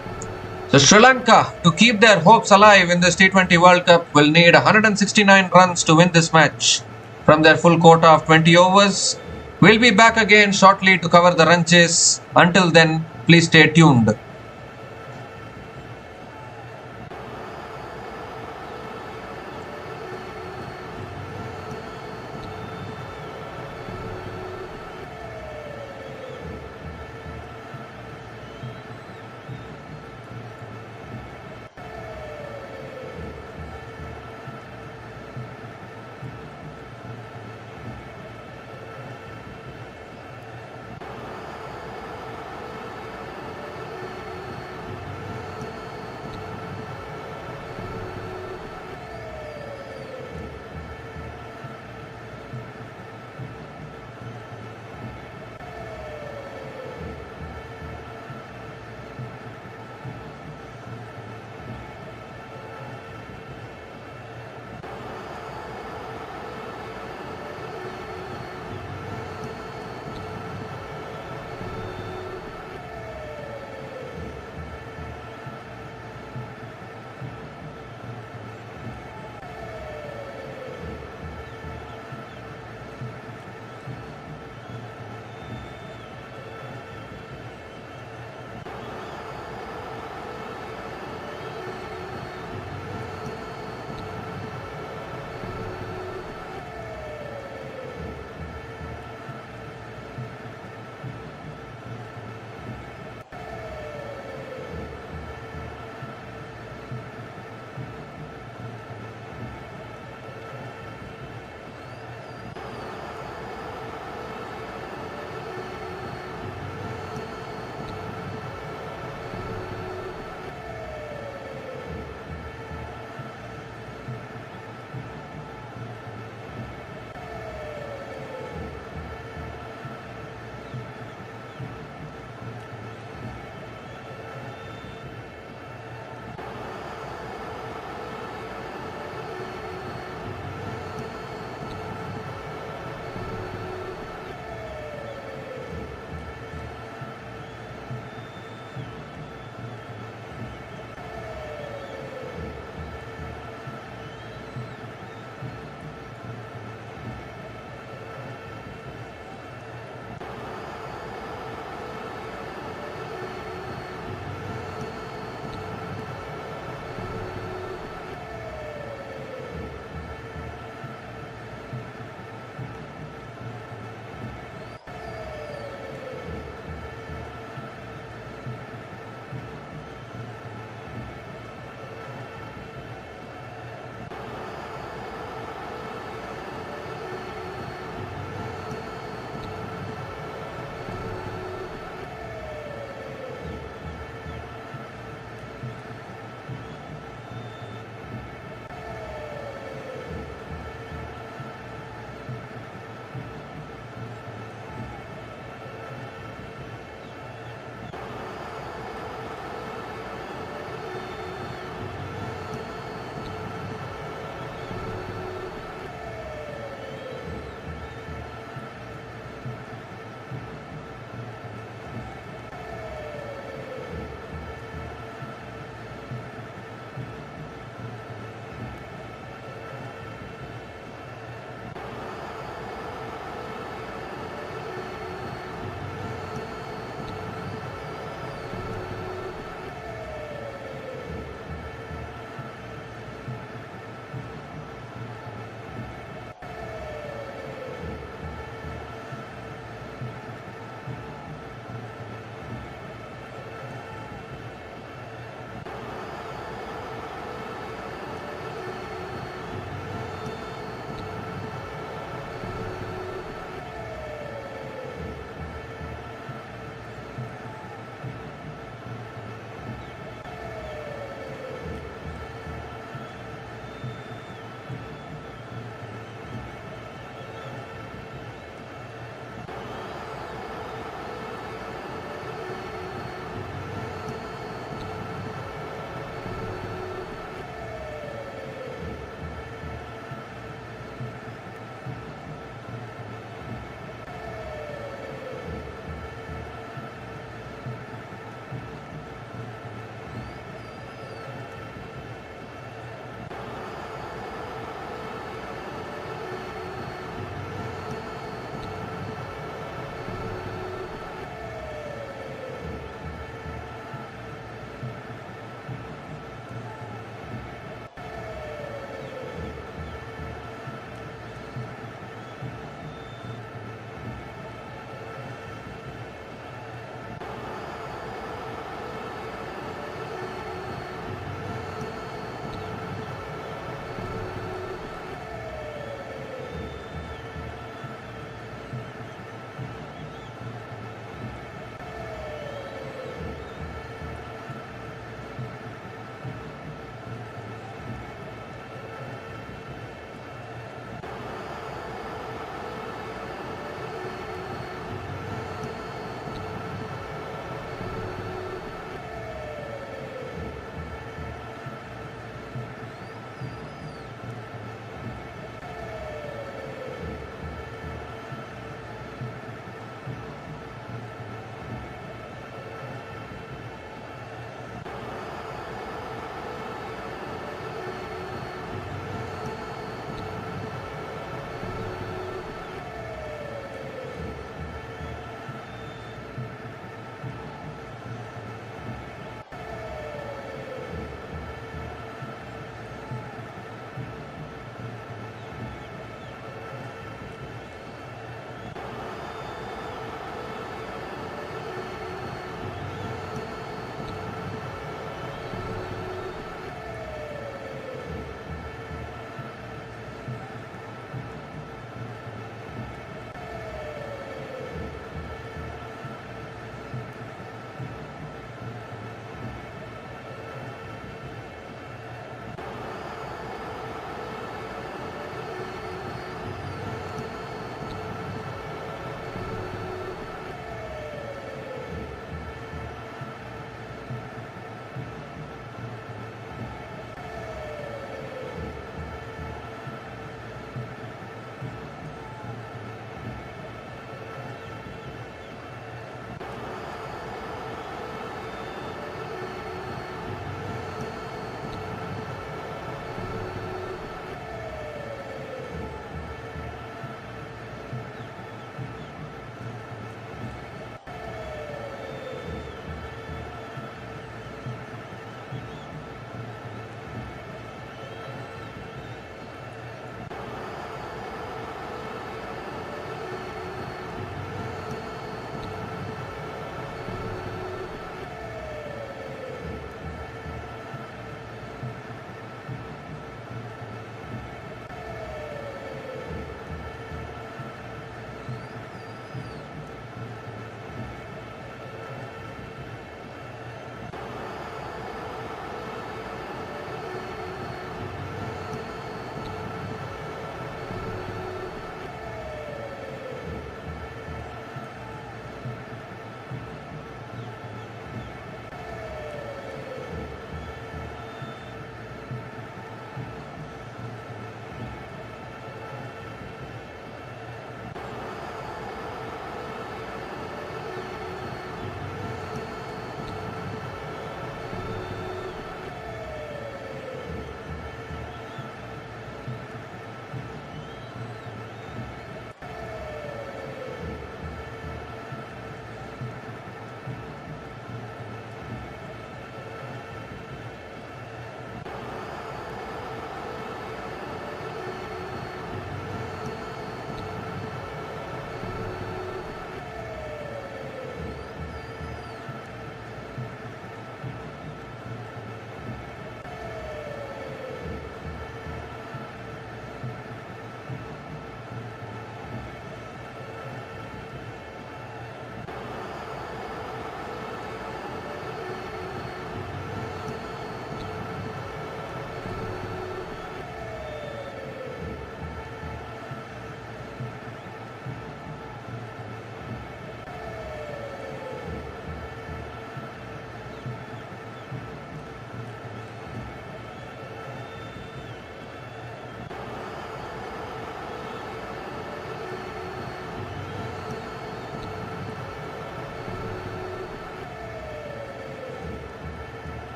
So Sri Lanka, to keep their hopes alive in this T20 World Cup, will need 169 runs to win this match from their full quota of 20 overs. We'll be back again shortly to cover the run chase. Until then, please stay tuned.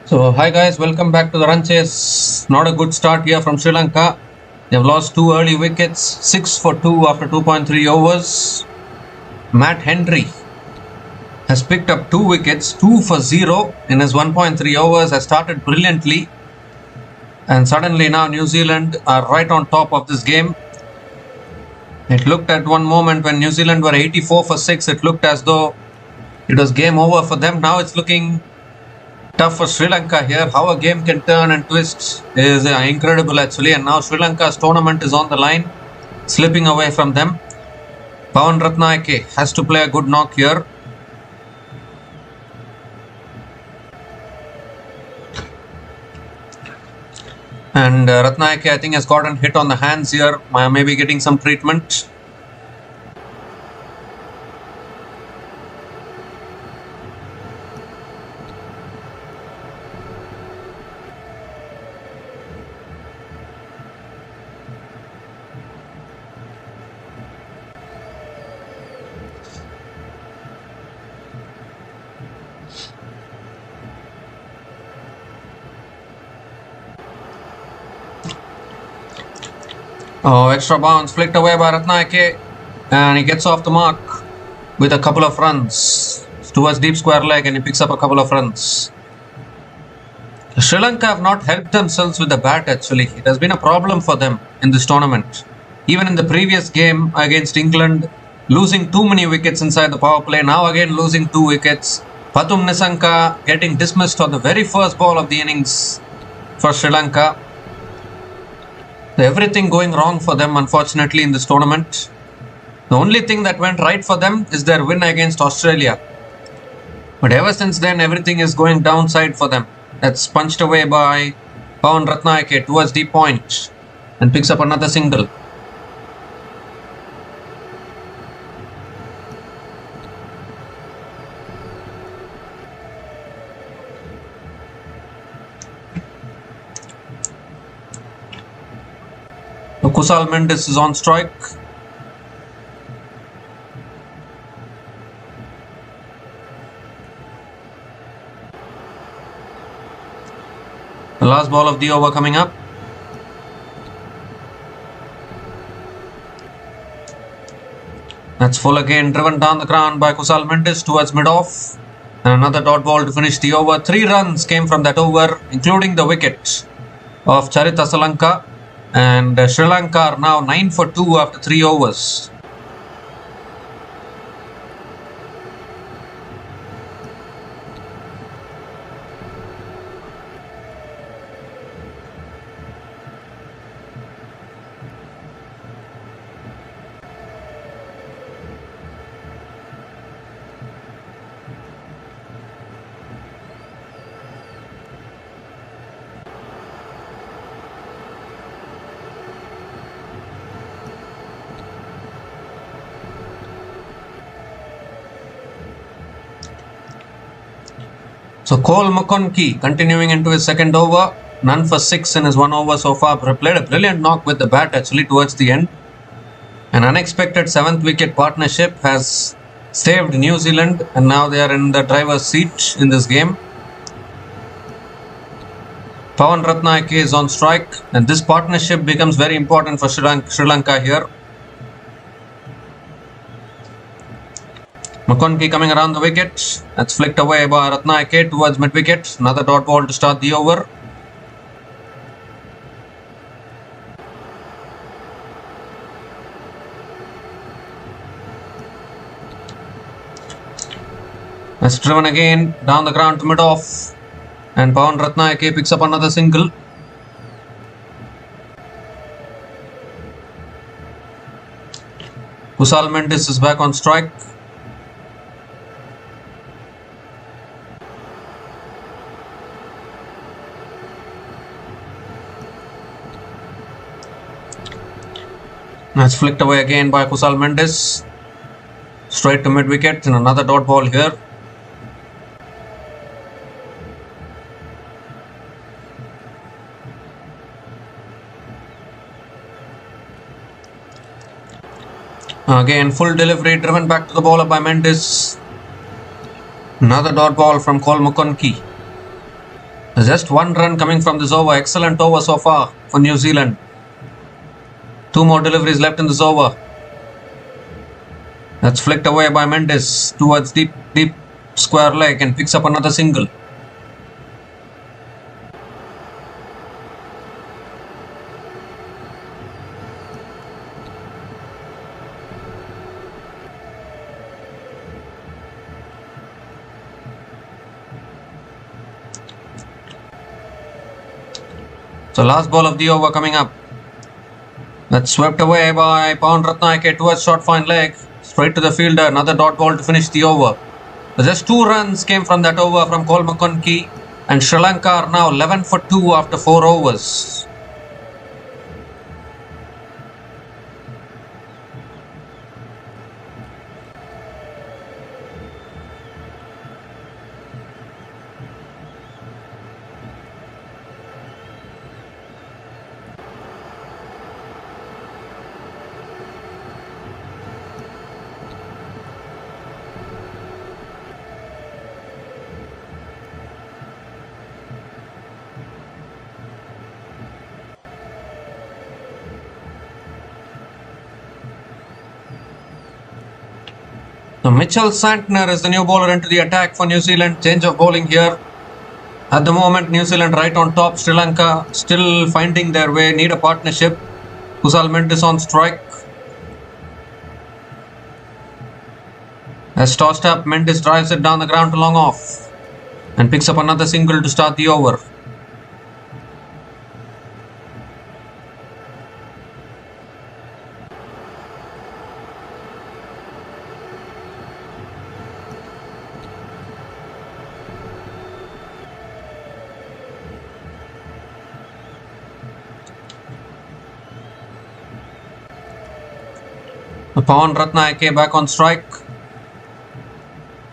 So, hi guys, welcome back to the run chase. Not a good start here from Sri Lanka. They've lost 2 early wickets, 6 for 2 after 2.3 overs. Matt Henry has picked up 2 wickets, 2 for 0 in his 1.3 overs, has started brilliantly. And suddenly now New Zealand are right on top of this game. It looked at one moment when New Zealand were 84 for 6, it looked as though it was game over for them. Now it's looking tough for Sri Lanka here. How a game can turn and twist is incredible actually. And now Sri Lanka's tournament is on the line, slipping away from them. Pawan Ratnayake has to play a good knock here. And Ratnayake, I think, has gotten hit on the hands here, maybe getting some treatment. Oh, extra bounce flicked away by Ratnayake, and he gets off the mark with a couple of runs towards deep square leg, and he picks up a couple of runs. Sri Lanka have not helped themselves with the bat actually. It has been a problem for them in this tournament. Even in the previous game against England, losing too many wickets inside the power play. Now again losing 2 wickets. Pathum Nissanka getting dismissed on the very first ball of the innings for Sri Lanka. Everything going wrong for them, unfortunately, in this tournament. The only thing that went right for them is their win against Australia. But ever since then, everything is going downside for them. That's punched away by Pawan Ratnayake towards deep point and picks up another single. Kusal Mendes is on strike. The last ball of the over coming up. That's full again, driven down the ground by Kusal Mendes towards mid-off. And another dot ball to finish the over. 3 runs came from that over, including the wicket of Charita Salanka. And Sri Lanka are now 9 for 2 after 3 overs. So Cole McConkie continuing into his second over, none for 6 in his 1 over so far. Played a brilliant knock with the bat actually towards the end. An unexpected 7th wicket partnership has saved New Zealand, and now they are in the driver's seat in this game. Pawan Ratnayake is on strike, and this partnership becomes very important for Sri Lanka here. McConkie coming around the wicket. That's flicked away by Ratnayake towards mid-wicket. Another dot ball to start the over. That's driven again down the ground to mid-off. And Pawan Ratnayake picks up another single. Kusal Mendes is back on strike. That's flicked away again by Kusal Mendes. Straight to mid-wicket and another dot ball here. Again, full delivery driven back to the bowler by Mendes. Another dot ball from Cole McConkie. There's just one run coming from this over. Excellent over so far for New Zealand. 2 more deliveries left in this over. That's flicked away by Mendes towards deep square leg and picks up another single. So last ball of the over coming up. That's swept away by Pawan Ratnayake towards short fine leg. Straight to the fielder. Another dot ball to finish the over. Just 2 runs came from that over from Cole McConkie. And Sri Lanka are now 11 for 2 after 4 overs. So Mitchell Santner is the new bowler into the attack for New Zealand. Change of bowling here. At the moment, New Zealand right on top. Sri Lanka still finding their way. Need a partnership. Kusal Mendes on strike. As tossed up, Mendes drives it down the ground to long off. And picks up another single to start the over. Pawan Ratnayake back on strike.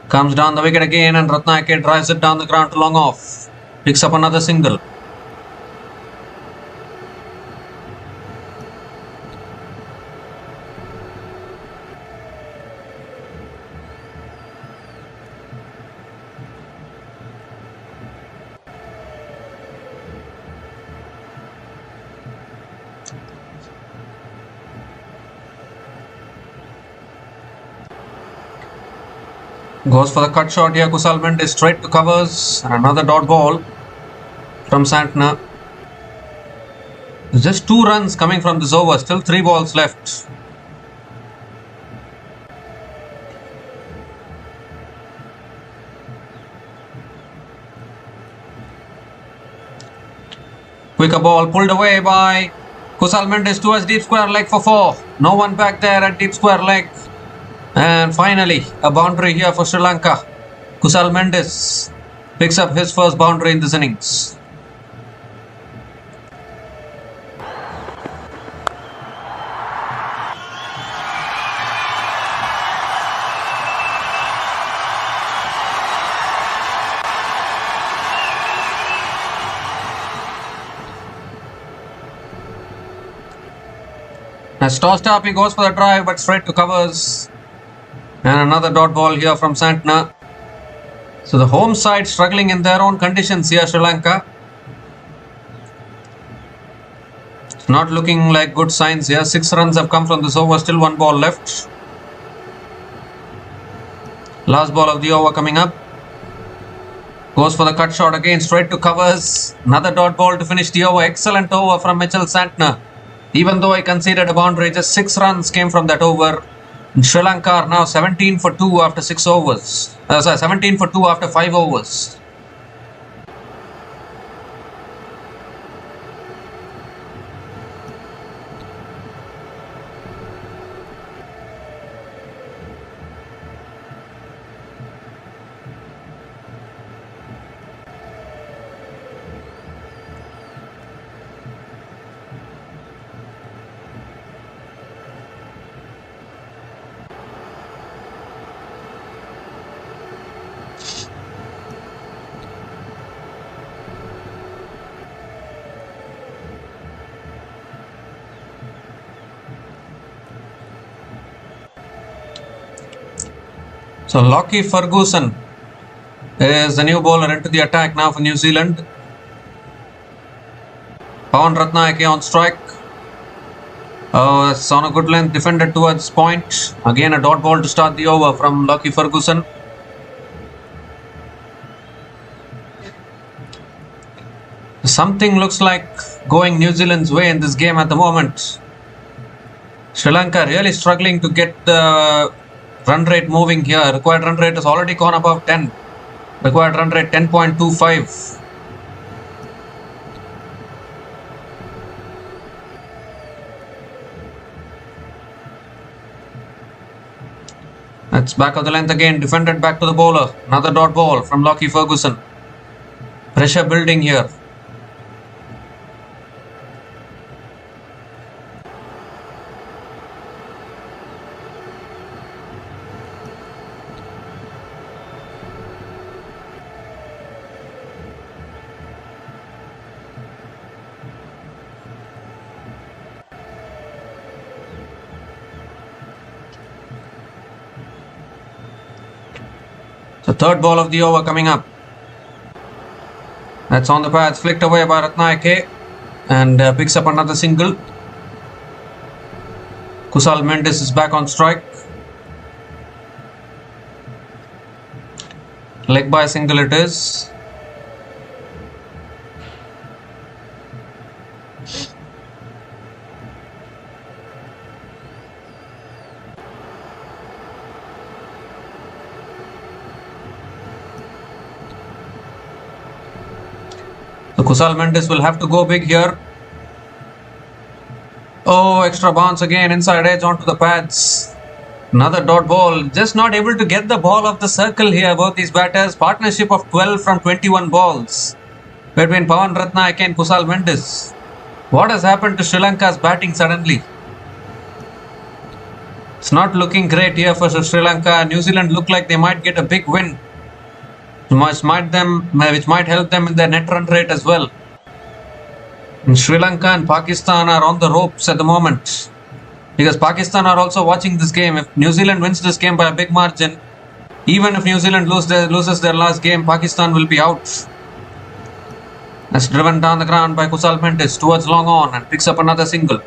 Comes down the wicket again and Ratnayake drives it down the ground to long off. Picks up another single. Goes for the cut shot here. Kusal Mendes straight to covers. And another dot ball from Santner. There's just 2 runs coming from this over. Still 3 balls left. Quicker ball pulled away by Kusal Mendes towards deep square leg for 4. No one back there at deep square leg. And finally, a boundary here for Sri Lanka. Kusal Mendes picks up his first boundary in this innings. As tossed up, he goes for the drive but straight to covers. And another dot ball here from Santner. So the home side struggling in their own conditions here, Sri Lanka. It's not looking like good signs here. 6 runs have come from this over. Still 1 ball left. Last ball of the over coming up. Goes for the cut shot again. Straight to covers. Another dot ball to finish the over. Excellent over from Mitchell Santner. Even though he conceded a boundary, just 6 runs came from that over. And Sri Lanka are now 17 for 2 after 6 overs. 17 for 2 after 5 overs. So Lockie Ferguson is the new bowler into the attack now for New Zealand. Pawan Ratnayake on strike. It's on a good length, defended towards point. Again a dot ball to start the over from Lockie Ferguson. Something looks like going New Zealand's way in this game at the moment. Sri Lanka really struggling to get the run rate moving here. Required run rate has already gone above 10. Required run rate 10.25. That's back of the length again, defended back to the bowler. Another dot ball from Lockie Ferguson. Pressure building here. The third ball of the over coming up. That's on the pads, flicked away by Ratnayake and picks up another single. Kusal Mendes is back on strike. Leg by single it is. So Kusal Mendes will have to go big here. Oh, extra bounce again, inside edge onto the pads. Another dot ball, just not able to get the ball off the circle here, both these batters. Partnership of 12 from 21 balls between Pawan Ratnayake and Kusal Mendes. What has happened to Sri Lanka's batting suddenly? It's not looking great here for Sri Lanka. New Zealand look like they might get a big win, which might help them in their net run rate as well. And Sri Lanka and Pakistan are on the ropes at the moment, because Pakistan are also watching this game. If New Zealand wins this game by a big margin, even if New Zealand loses their last game, Pakistan will be out. That's driven down the ground by Kusal Mendes towards long on and picks up another single.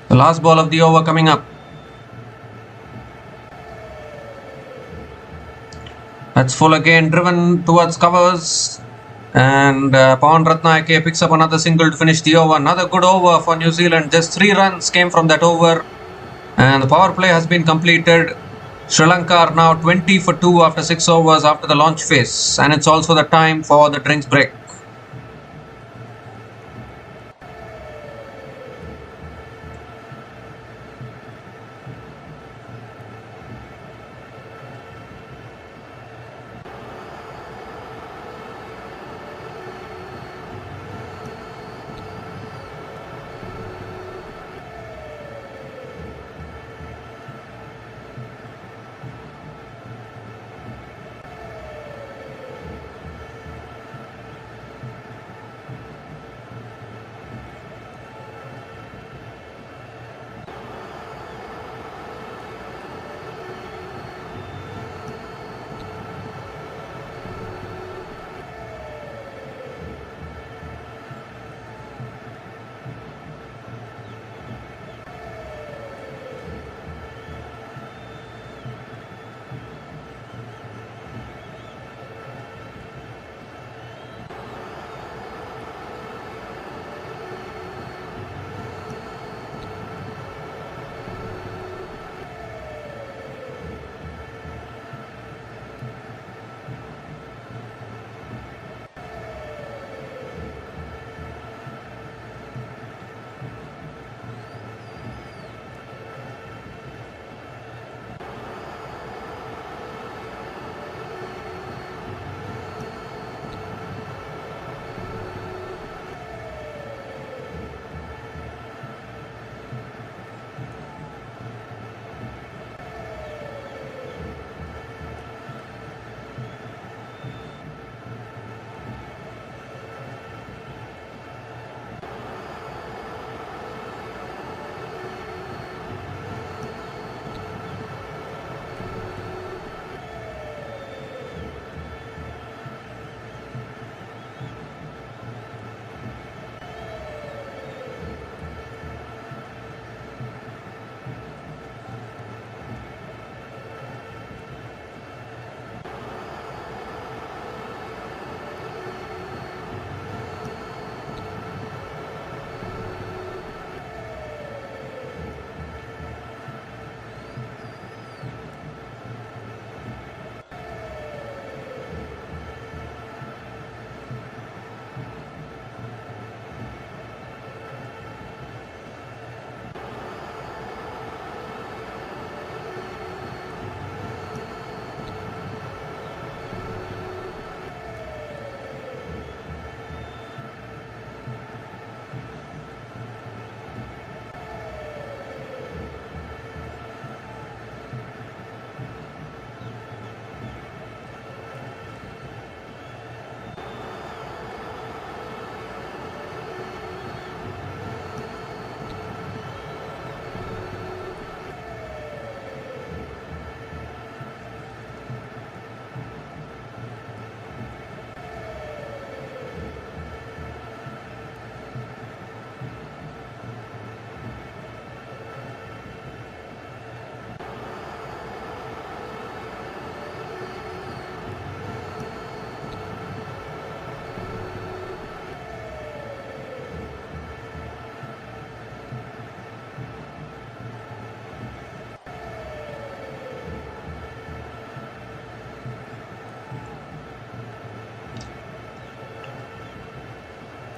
The last ball of the over coming up. That's full again, driven towards covers. And Pawan Ratnayake picks up another single to finish the over. Another good over for New Zealand. Just 3 runs came from that over. And the power play has been completed. Sri Lanka are now 20 for 2 after 6 overs after the launch phase. And it's also the time for the drinks break.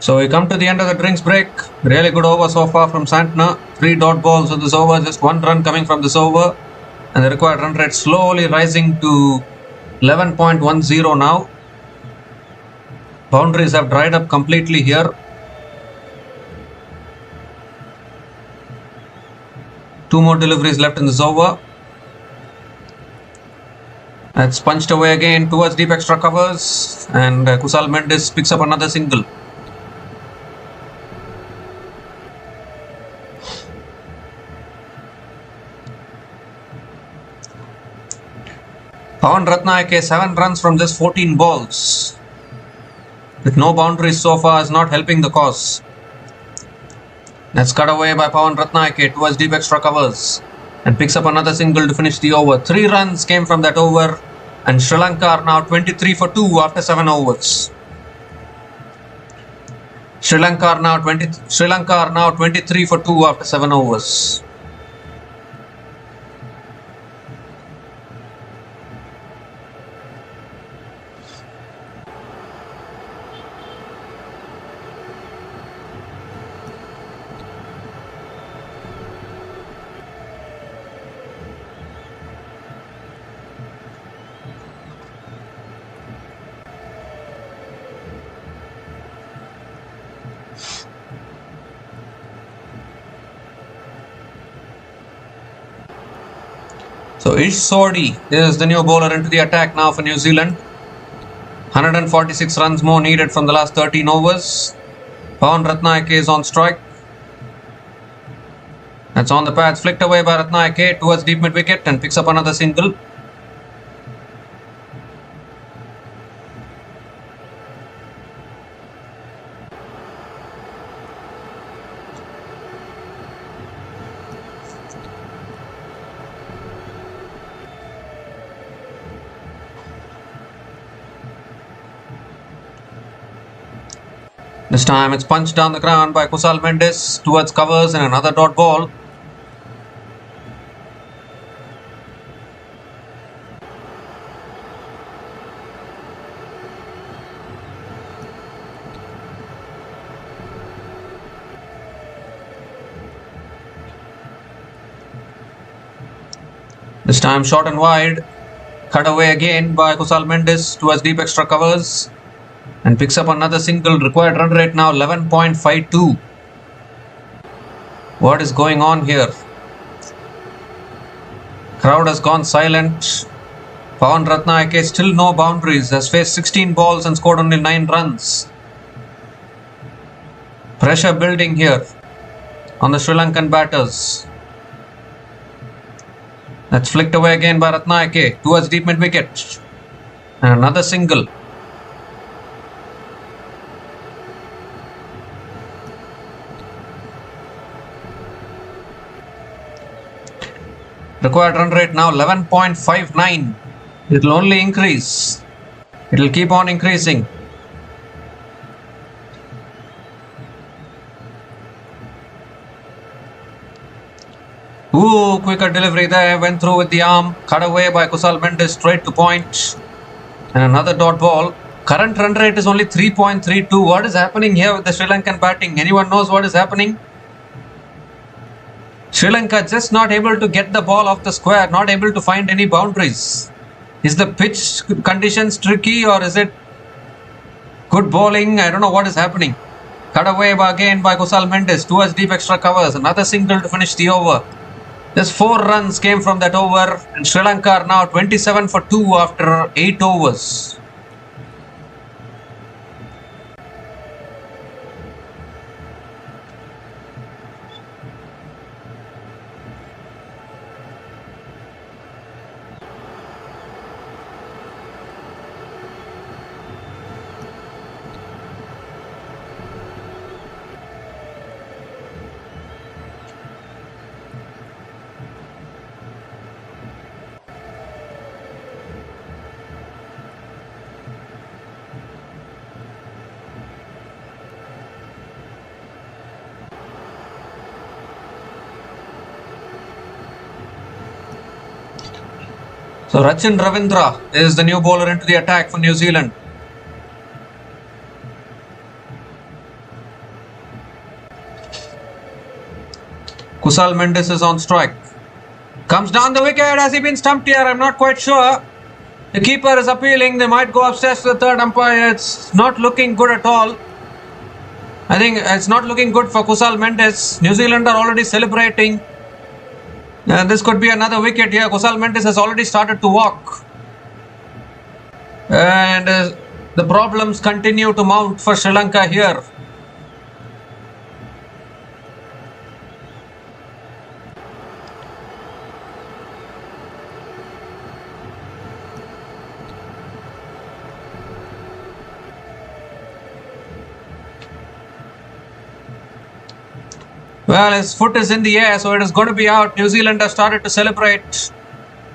So we come to the end of the drinks break. Really good over so far from Santner. 3 dot balls in this over, just 1 run coming from this over. And the required run rate slowly rising to 11.10 now. Boundaries have dried up completely here. Two more deliveries left in this over. That's punched away again towards deep extra covers. And Kusal Mendes picks up another single. Pawan Ratnayake 7 runs from just 14 balls. With no boundaries so far is not helping the cause. That's cut away by Pawan Ratnayake towards deep extra covers. And picks up another single to finish the over. 3 runs came from that over. And Sri Lanka are now 23 for 2 after 7 overs. Sri Lanka are now 23 for 2 after 7 overs. So Ish Sodhi is the new bowler into the attack now for New Zealand. 146 runs more needed from the last 13 overs. Pawan Ratnayake is on strike. That's on the pads, flicked away by Ratnayake towards deep mid wicket and picks up another single. This time it's punched down the ground by Kusal Mendes towards covers and another dot ball. This time short and wide. Cut away again by Kusal Mendes towards deep extra covers. And picks up another single. Required run rate now 11.52. What is going on here? Crowd has gone silent. Pawan Ratnayake still no boundaries. Has faced 16 balls and scored only 9 runs. Pressure building here on the Sri Lankan batters. That's flicked away again by Ratnayake towards deep mid wicket. And another single. Required run rate now 11.59. It will only increase. It will keep on increasing. Ooh, quicker delivery there. Went through with the arm. Cut away by Kusal Mendes straight to point. And another dot ball. Current run rate is only 3.32. What is happening here with the Sri Lankan batting? Anyone knows what is happening? Sri Lanka just not able to get the ball off the square, not able to find any boundaries. Is the pitch conditions tricky or is it good bowling? I don't know what is happening. Cut away again by Kusal Mendes towards deep extra covers. Another single to finish the over. Just 4 runs came from that over and Sri Lanka are now 27 for 2 after 8 overs. So Rachin Ravindra is the new bowler into the attack for New Zealand. Kusal Mendes is on strike. Comes down the wicket. Has he been stumped here? I'm not quite sure. The keeper is appealing. They might go upstairs to the third umpire. It's not looking good at all. I think it's not looking good for Kusal Mendes. New Zealand are already celebrating. And this could be another wicket here. Kusal Mendes has already started to walk. And the problems continue to mount for Sri Lanka here. Well, his foot is in the air, so it is going to be out. New Zealand has started to celebrate.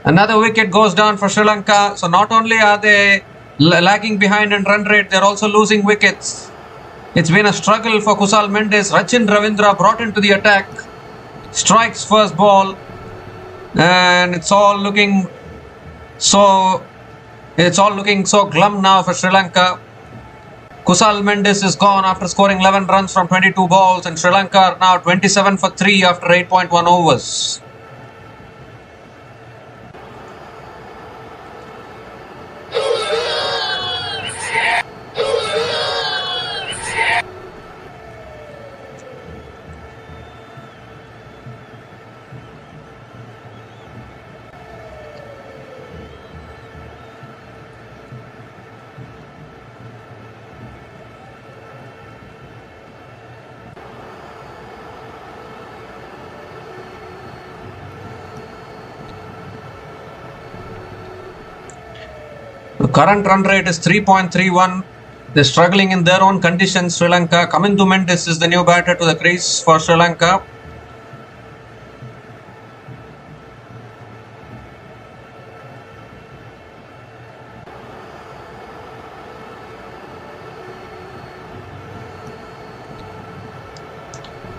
Another wicket goes down for Sri Lanka. So not only are they lagging behind in run rate, they're also losing wickets. It's been a struggle for Kusal Mendes. Rachin Ravindra brought into the attack. Strikes first ball. And it's all looking so glum now for Sri Lanka. Kusal Mendes is gone after scoring 11 runs from 22 balls, and Sri Lanka are now 27 for 3 after 8.1 overs. The current run rate is 3.31. They're struggling in their own conditions, Sri Lanka. Kamindu Mendes is the new batter to the crease for Sri Lanka.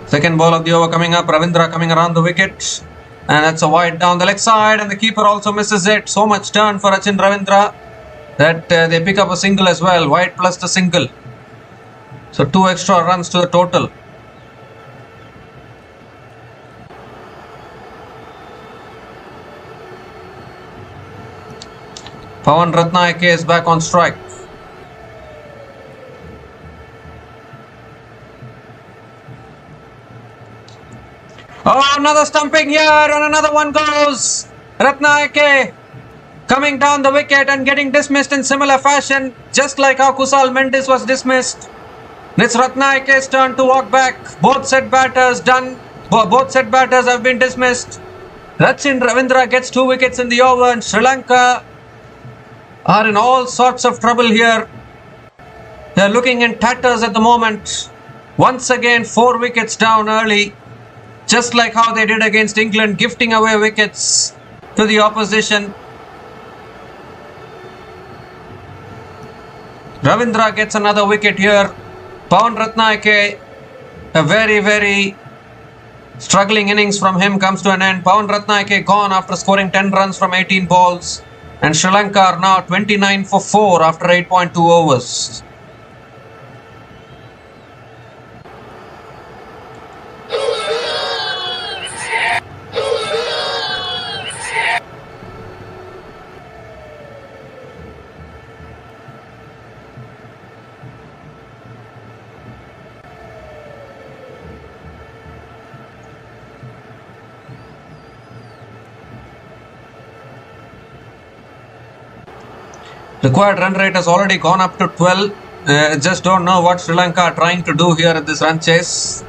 Second ball of the over coming up. Ravindra coming around the wicket. And that's a wide down the leg side, and the keeper also misses it. So much turn for Rachin Ravindra that they pick up a single as well. Wide plus the single. So 2 extra runs to the total. Pawan Ratnayake is back on strike. Oh, another stumping here, and another one goes. Ratnayake coming down the wicket and getting dismissed in similar fashion, just like how Kusal Mendes was dismissed. It's Ratnayake's turn to walk back. Both set batters done. Both set batters have been dismissed. Rachin Ravindra gets 2 wickets in the over, and Sri Lanka are in all sorts of trouble here. They're looking in tatters at the moment. Once again, 4 wickets down early, just like how they did against England, gifting away wickets to the opposition. Ravindra gets another wicket here. Pawan Ratnayake, a very, very struggling innings from him comes to an end. Pawan Ratnayake gone after scoring 10 runs from 18 balls. And Sri Lanka are now 29 for 4 after 8.2 overs. Required run rate has already gone up to 12. Just don't know what Sri Lanka are trying to do here at this run chase.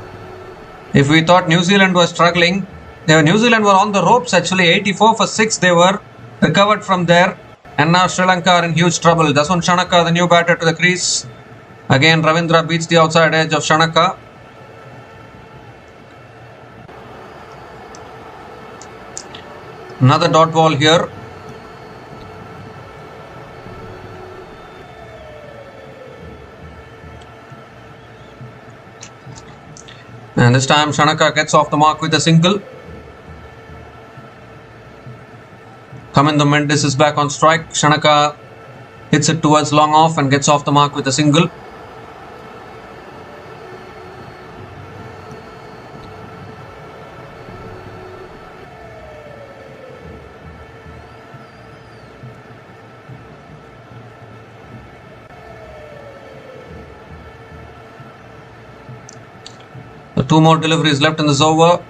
If we thought New Zealand was struggling, New Zealand were on the ropes actually. 84 for 6 they were, recovered from there, and now Sri Lanka are in huge trouble. Dasun Shanaka, the new batter to the crease. Again, Ravindra beats the outside edge of Shanaka. Another dot ball here. And this time Shanaka gets off the mark with a single. Kamindu Mendes is back on strike. Shanaka hits it towards long off and gets off the mark with a single. 2 more deliveries left in this over.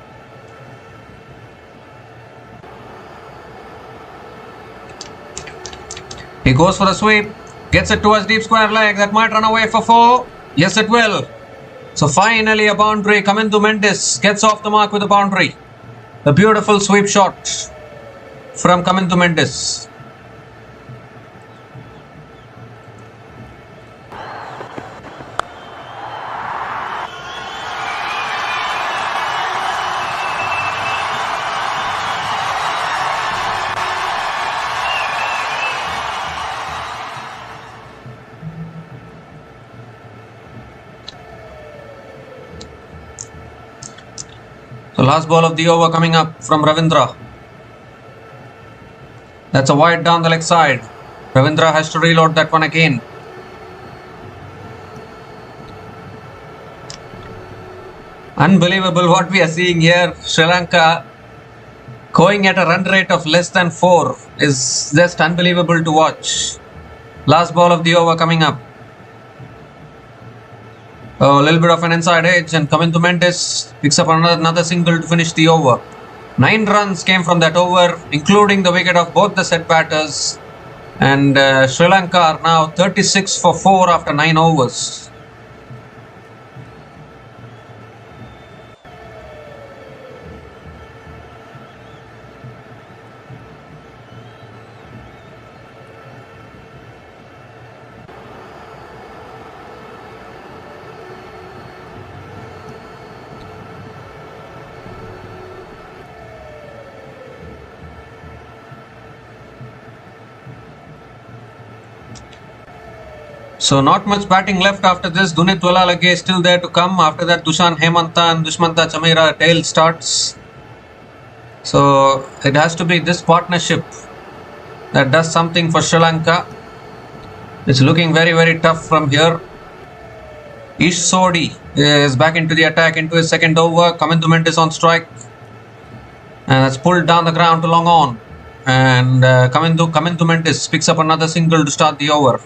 He goes for a sweep. Gets it towards deep square leg. That might run away for 4. Yes, it will. So finally a boundary. Kamindu Mendis gets off the mark with a boundary. A beautiful sweep shot from Kamindu Mendis. So last ball of the over coming up from Ravindra. That's a wide down the leg side. Ravindra has to reload that one again. Unbelievable what we are seeing here. Sri Lanka going at a run rate of less than 4 is just unbelievable to watch. Last ball of the over coming up. A little bit of an inside edge, and Kamindu Mendis picks up another single to finish the over. 9 runs came from that over, including the wicket of both the set batters. And Sri Lanka are now 36 for 4 after 9 overs. So not much batting left after this. Dunit Walalage is still there to come. After that, Dushan Hemanta and Dushmanta Chamira tail starts. So it has to be this partnership that does something for Sri Lanka. It's looking very, very tough from here. Ish Sodi is back into the attack into his second over. Kamindu Mendis on strike. And that's pulled down the ground to long on. And Kamindu Mendis picks up another single to start the over.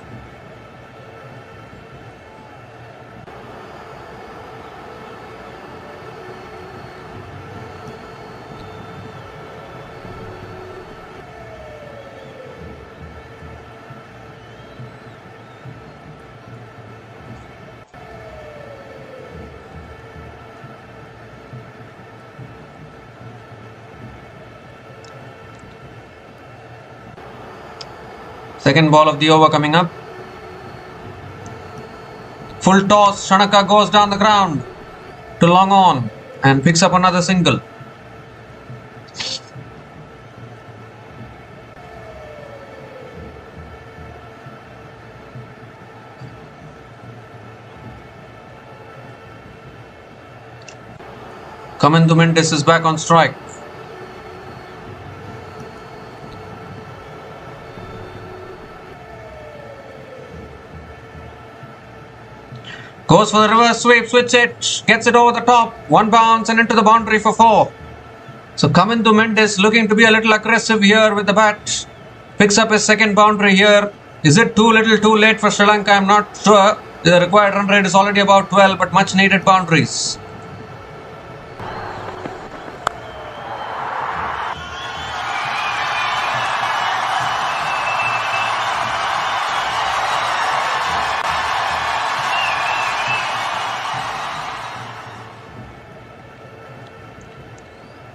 Second ball of the over coming up. Full toss. Shanaka goes down the ground to long on and picks up another single. Kamindu Mendis is back on strike. Goes for the reverse sweep, switch it, gets it over the top, 1 bounce and into the boundary for 4. So Kamindu Mendis looking to be a little aggressive here with the bat. Picks up his second boundary here. Is it too little too late for Sri Lanka? I'm not sure. The required run rate is already about 12, but much needed boundaries.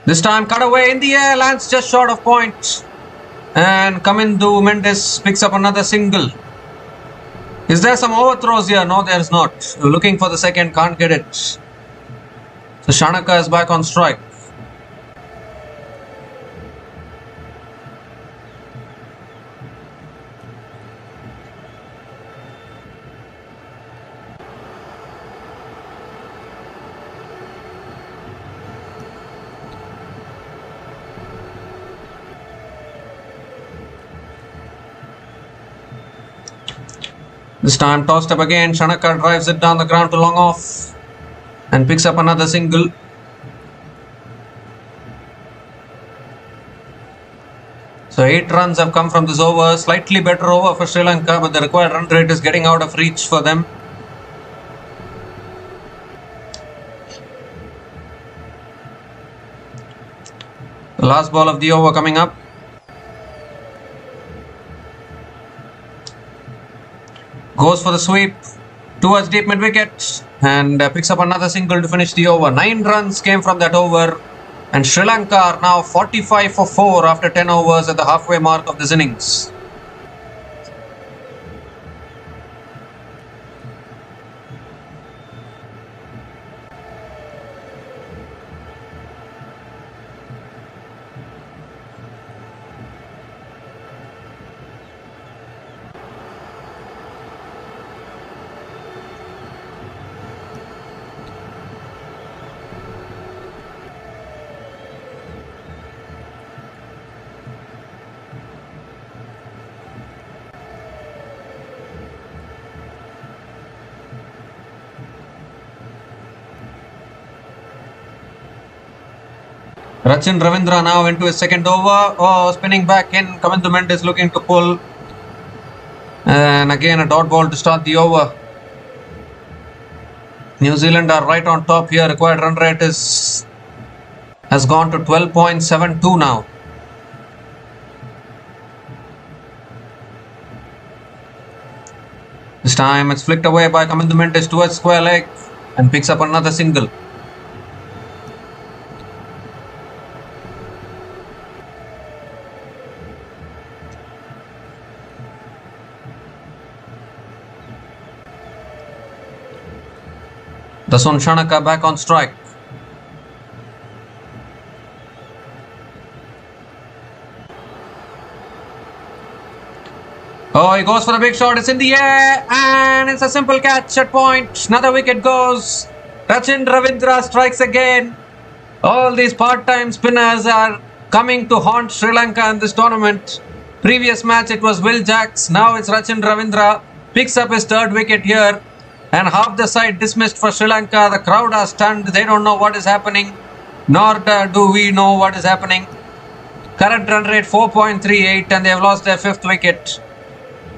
This time cut away in the air, lands just short of point. And Kamindu Mendis picks up another single. Is there some overthrows here? No, there is not. Looking for the second, can't get it. So Shanaka is back on strike. This time tossed up again. Shanaka drives it down the ground to long off and picks up another single. So 8 runs have come from this over. Slightly better over for Sri Lanka, but the required run rate is getting out of reach for them. The last ball of the over coming up. Goes for the sweep towards deep mid wicket and picks up another single to finish the over. 9 runs came from that over, and Sri Lanka are now 45 for 4 after 10 overs at the halfway mark of this innings. Rachin Ravindra now into his second over. Oh, spinning back in. Kamindu Mendes looking to pull. And again a dot ball to start the over. New Zealand are right on top here. Required run rate has gone to 12.72 now. This time it's flicked away by Kamindu Mendes towards square leg and picks up another single. Dasun Shanaka back on strike. Oh, he goes for the big shot. It's in the air and it's a simple catch at point. Another wicket goes. Rachin Ravindra strikes again. All these part-time spinners are coming to haunt Sri Lanka in this tournament. Previous match it was Will Jacks. Now it's Rachin Ravindra. Picks up his third wicket here. And half the side dismissed for Sri Lanka. The crowd are stunned. They don't know what is happening. Nor do we know what is happening. Current run rate 4.38 and they have lost their fifth wicket.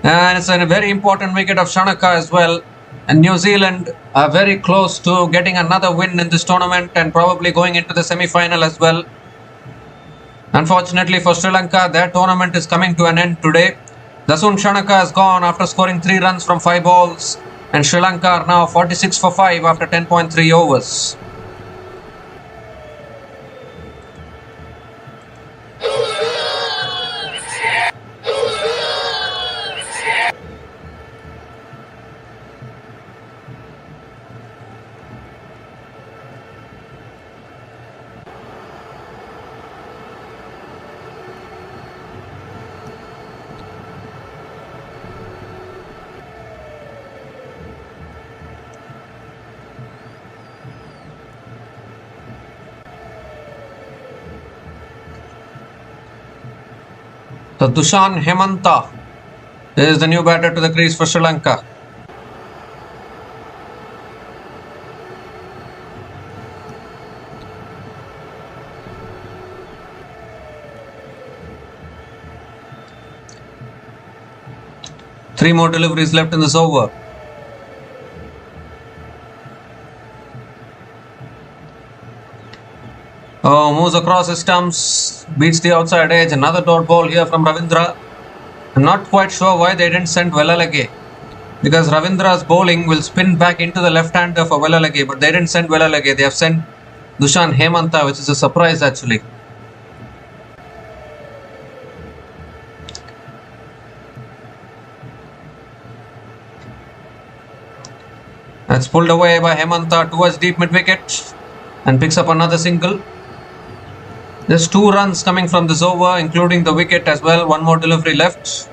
And it's a very important wicket of Shanaka as well. And New Zealand are very close to getting another win in this tournament and probably going into the semi-final as well. Unfortunately for Sri Lanka, their tournament is coming to an end today. Dasun Shanaka has gone after scoring 3 runs from 5 balls. And Sri Lanka are now 46 for 5 after 10.3 overs. So Dushan Hemanta is the new batter to the crease for Sri Lanka. Three more deliveries left in this over. Oh, moves across his stumps, beats the outside edge. Another dot ball here from Ravindra. I'm not quite sure why they didn't send Velalage, because Ravindra's bowling will spin back into the left-hander for Velalage, but they didn't send Velalage. They have sent Dushan Hemanta, which is a surprise actually. That's pulled away by Hemanta towards deep mid-wicket and picks up another single. There's 2 runs coming from this over, including the wicket as well. One more delivery left.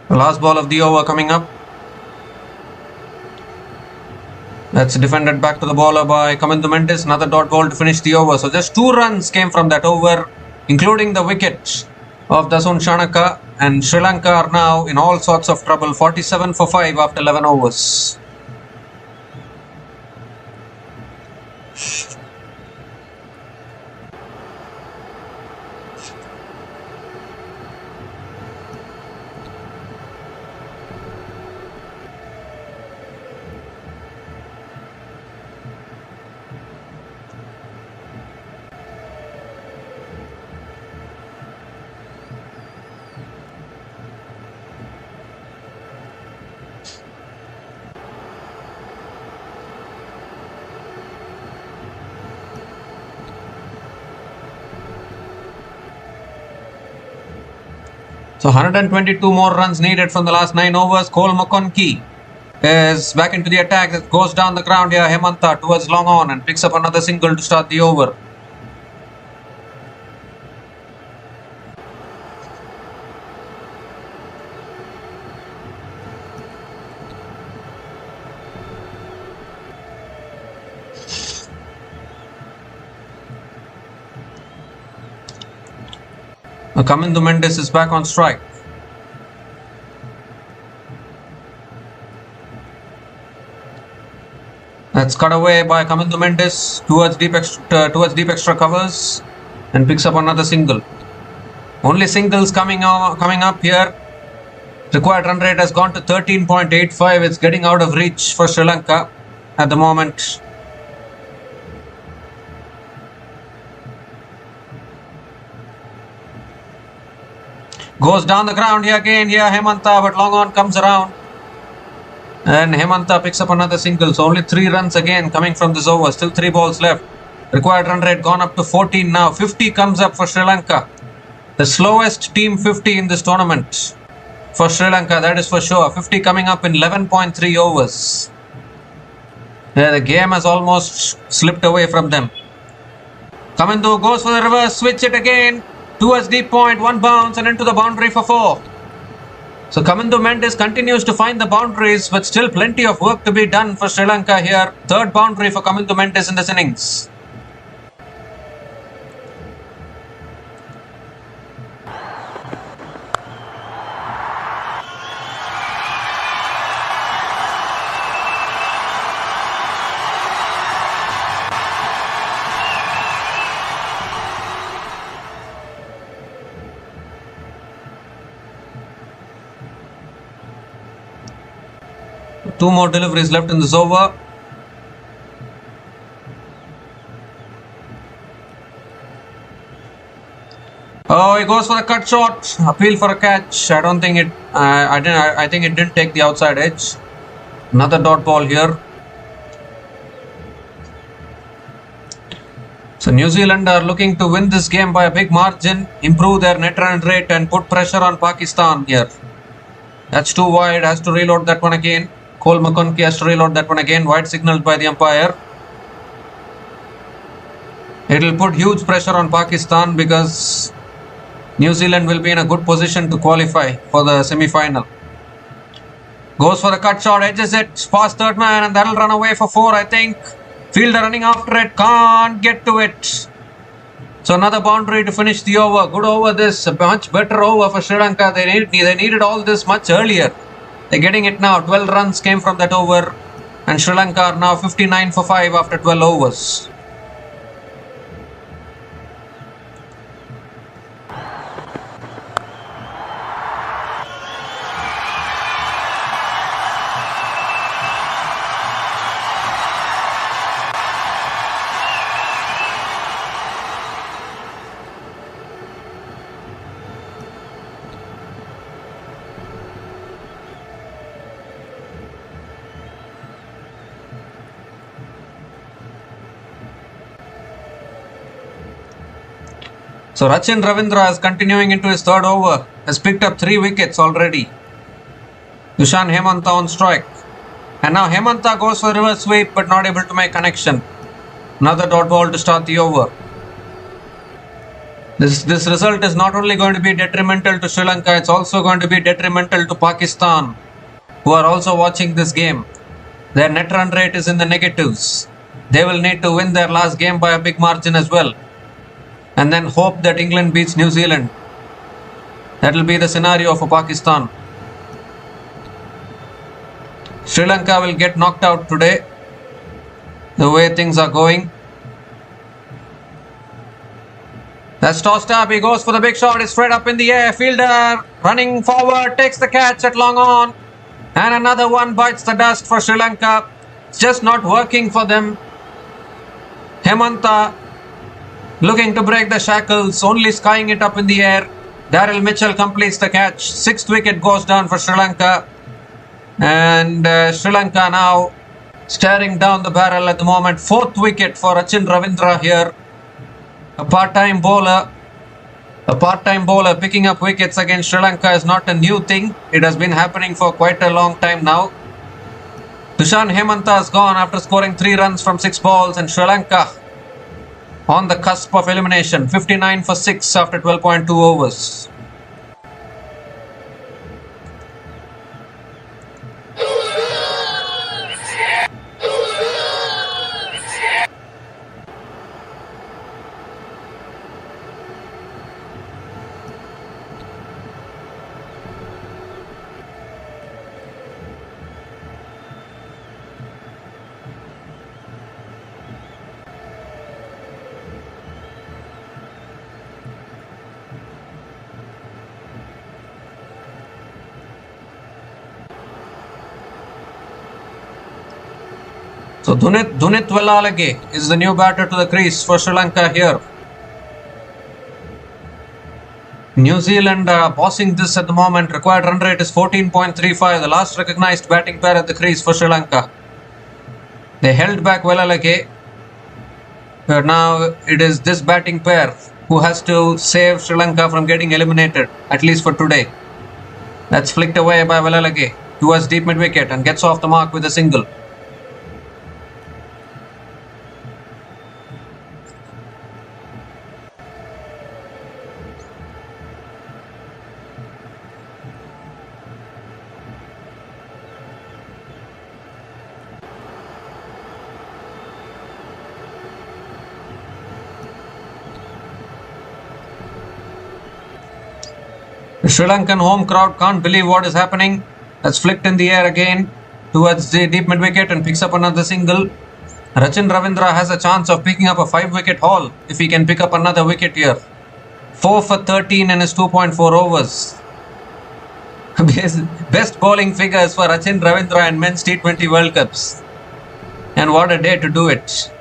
The last ball of the over coming up. That's defended back to the bowler by Kamindu Mendes. Another dot ball to finish the over. So just 2 runs came from that over, including the wicket of Dasun Shanaka, and Sri Lanka are now in all sorts of trouble. 47 for 5 after 11 overs. So 122 more runs needed from the last 9 overs. Cole McConkie is back into the attack. It goes down the ground here. Hemantha towards long on and picks up another single to start the over. Kamindu Mendes is back on strike. That's cut away by Kamindu Mendes towards deep extra covers and picks up another single. Only singles coming up here. Required run rate has gone to 13.85. It's getting out of reach for Sri Lanka at the moment. Goes down the ground here again. Here Hemantha, but long on comes around. And Hemantha picks up another single. So only 3 runs again coming from this over. Still 3 balls left. Required run rate gone up to 14 now. 50 comes up for Sri Lanka. The slowest team 50 in this tournament for Sri Lanka, that is for sure. 50 coming up in 11.3 overs. Yeah, the game has almost slipped away from them. Kamindu goes for the reverse. Switch it again. Towards deep point, 1 bounce and into the boundary for 4. So Kamindu Mendes continues to find the boundaries, but still plenty of work to be done for Sri Lanka here. 3rd boundary for Kamindu Mendes in this innings. Two more deliveries left in this over. Oh, he goes for the cut shot. Appeal for a catch. I don't think it. I think it didn't take the outside edge. Another dot ball here. So New Zealand are looking to win this game by a big margin, improve their net run rate, and put pressure on Pakistan here. That's too wide. Has to reload that one again. Cole McConkie has to reload that one again. Wide signaled by the umpire. It will put huge pressure on Pakistan because New Zealand will be in a good position to qualify for the semi-final. Goes for the cut shot, edges it past 3rd man, and that'll run away for 4, I think. Fielder running after it, can't get to it. So another boundary to finish the over. Good over this, a much better over for Sri Lanka. They needed all this much earlier. They're getting it now. 12 runs came from that over, and Sri Lanka are now 59 for 5 after 12 overs. So Rachin Ravindra is continuing into his 3rd over. Has picked up 3 wickets already. Dushan Hemantha on strike. And now Hemantha goes for reverse sweep but not able to make connection. Another dot ball to start the over. This result is not only going to be detrimental to Sri Lanka, it's also going to be detrimental to Pakistan, who are also watching this game. Their net run rate is in the negatives. They will need to win their last game by a big margin as well, and then hope that England beats New Zealand. That will be the scenario for Pakistan. Sri Lanka will get knocked out today, the way things are going. That's tossed up. He goes for the big shot. It's straight up in the air. Fielder running forward, takes the catch at long on. And another one bites the dust for Sri Lanka. It's just not working for them. Hemantha looking to break the shackles, only skying it up in the air. Daryl Mitchell completes the catch. 6th wicket goes down for Sri Lanka. And Sri Lanka now staring down the barrel at the moment. 4th wicket for Rachin Ravindra here. A part-time bowler. A part-time bowler picking up wickets against Sri Lanka is not a new thing. It has been happening for quite a long time now. Dushan Hemanta has gone after scoring 3 runs from 6 balls, and Sri Lanka on the cusp of elimination, 59 for 6 after 12.2 overs. So Dunit Velalage is the new batter to the crease for Sri Lanka here. New Zealand bossing this at the moment. Required run rate is 14.35. The last recognized batting pair at the crease for Sri Lanka. They held back Velalage. But now it is this batting pair who has to save Sri Lanka from getting eliminated, at least for today. That's flicked away by Velalage towards deep mid wicket and gets off the mark with a single. The Sri Lankan home crowd can't believe what is happening. That's flicked in the air again towards the deep mid wicket and picks up another single. Rachin Ravindra has a chance of picking up a 5-wicket haul if he can pick up another wicket here. 4 for 13 in his 2.4 overs. Best bowling figures for Rachin Ravindra in men's T20 World Cups. And what a day to do it.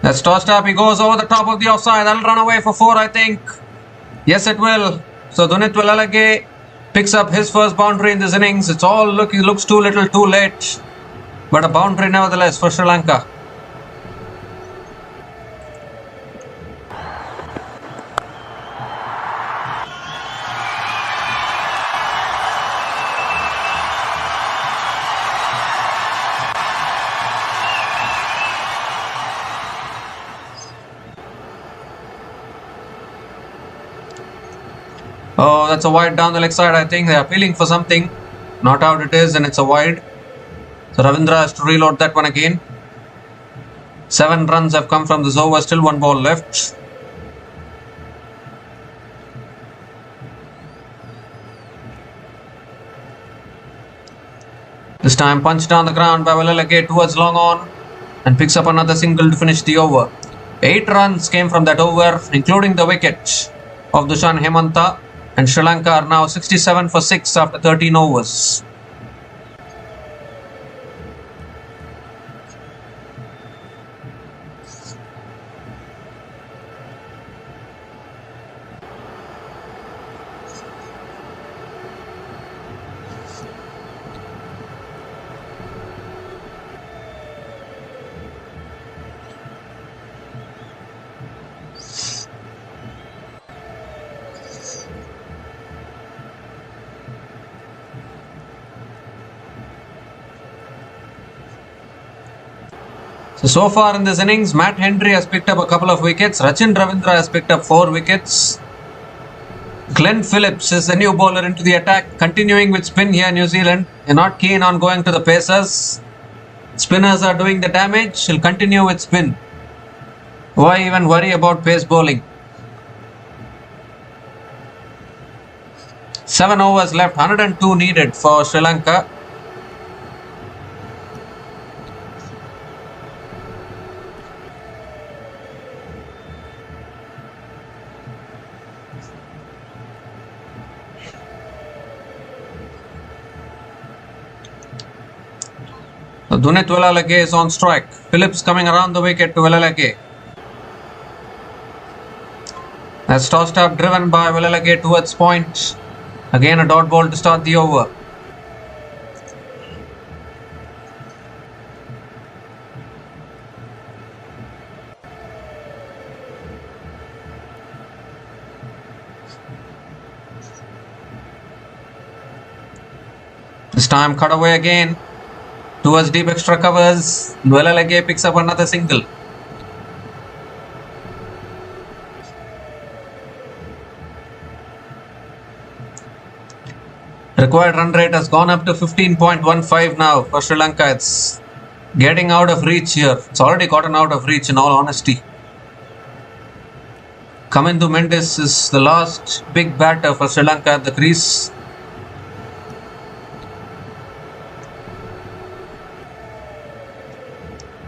That's tossed up. He goes over the top of the offside. That'll run away for 4, I think. Yes, it will. So Dunit Velalage picks up his first boundary in this innings. It's all looks too little, too late. But a boundary nevertheless for Sri Lanka. Oh, that's a wide down the leg side. I think they are appealing for something. Not out it is, and it's a wide. So Ravindra has to reload that one again. 7 runs have come from this over. Still 1 ball left. This time punched down the ground by Velalage towards long on and picks up another single to finish the over. 8 runs came from that over, including the wicket of Dushan Hemanta. And Sri Lanka are now 67 for 6 after 13 overs. So far in this innings, Matt Hendry has picked up a couple of wickets. Rachin Ravindra has picked up 4 wickets. Glenn Phillips is the new bowler into the attack. Continuing with spin here, New Zealand. They're not keen on going to the pacers. Spinners are doing the damage. He'll continue with spin. Why even worry about pace bowling? 7 overs left, 102 needed for Sri Lanka. Dunit Velalage is on strike. Phillips coming around the wicket to Velalage. That's tossed up, driven by Velalage towards point. Again a dot ball to start the over. This time cut away again towards deep extra covers. Newzealand picks up another single. Required run rate has gone up to 15.15 now for Sri Lanka. It's getting out of reach here. It's already gotten out of reach in all honesty. Kamindu Mendes is the last big batter for Sri Lanka at the crease.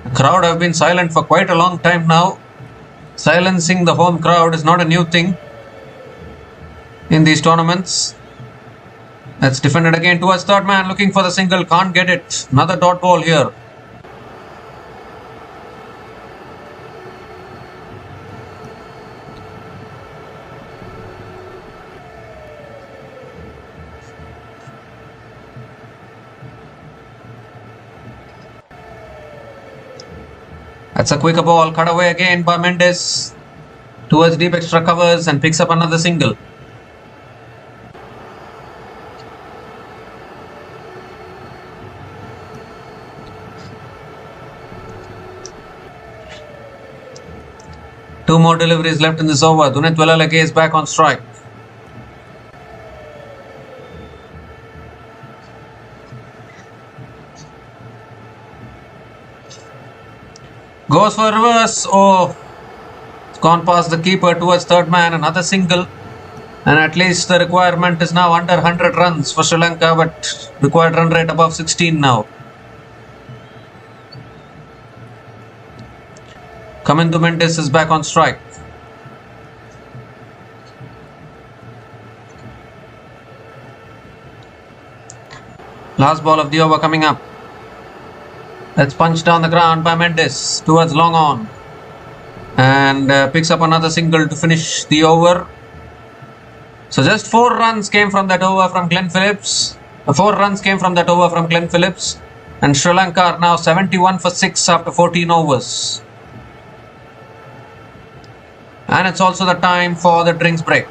The crowd have been silent for quite a long time now. Silencing the home crowd is not a new thing in these tournaments. That's defended again towards third man, looking for the single, can't get it. Another dot ball here. That's a quicker ball, cut away again by Mendes towards deep extra covers and picks up another single. Two more deliveries left in this over. Duneth Welalage is back on strike. Goes for reverse. Oh, it's gone past the keeper towards third man. Another single. And at least the requirement is now under 100 runs for Sri Lanka, but required run rate above 16 now. Kamindu Mendes is back on strike. Last ball of the over coming up. That's punched down the ground by Mendes towards long on. And picks up another single to finish the over. So just 4 runs came from that over from Glenn Phillips. 4 runs came from that over from Glenn Phillips. And Sri Lanka are now 71 for 6 after 14 overs. And it's also the time for the drinks break.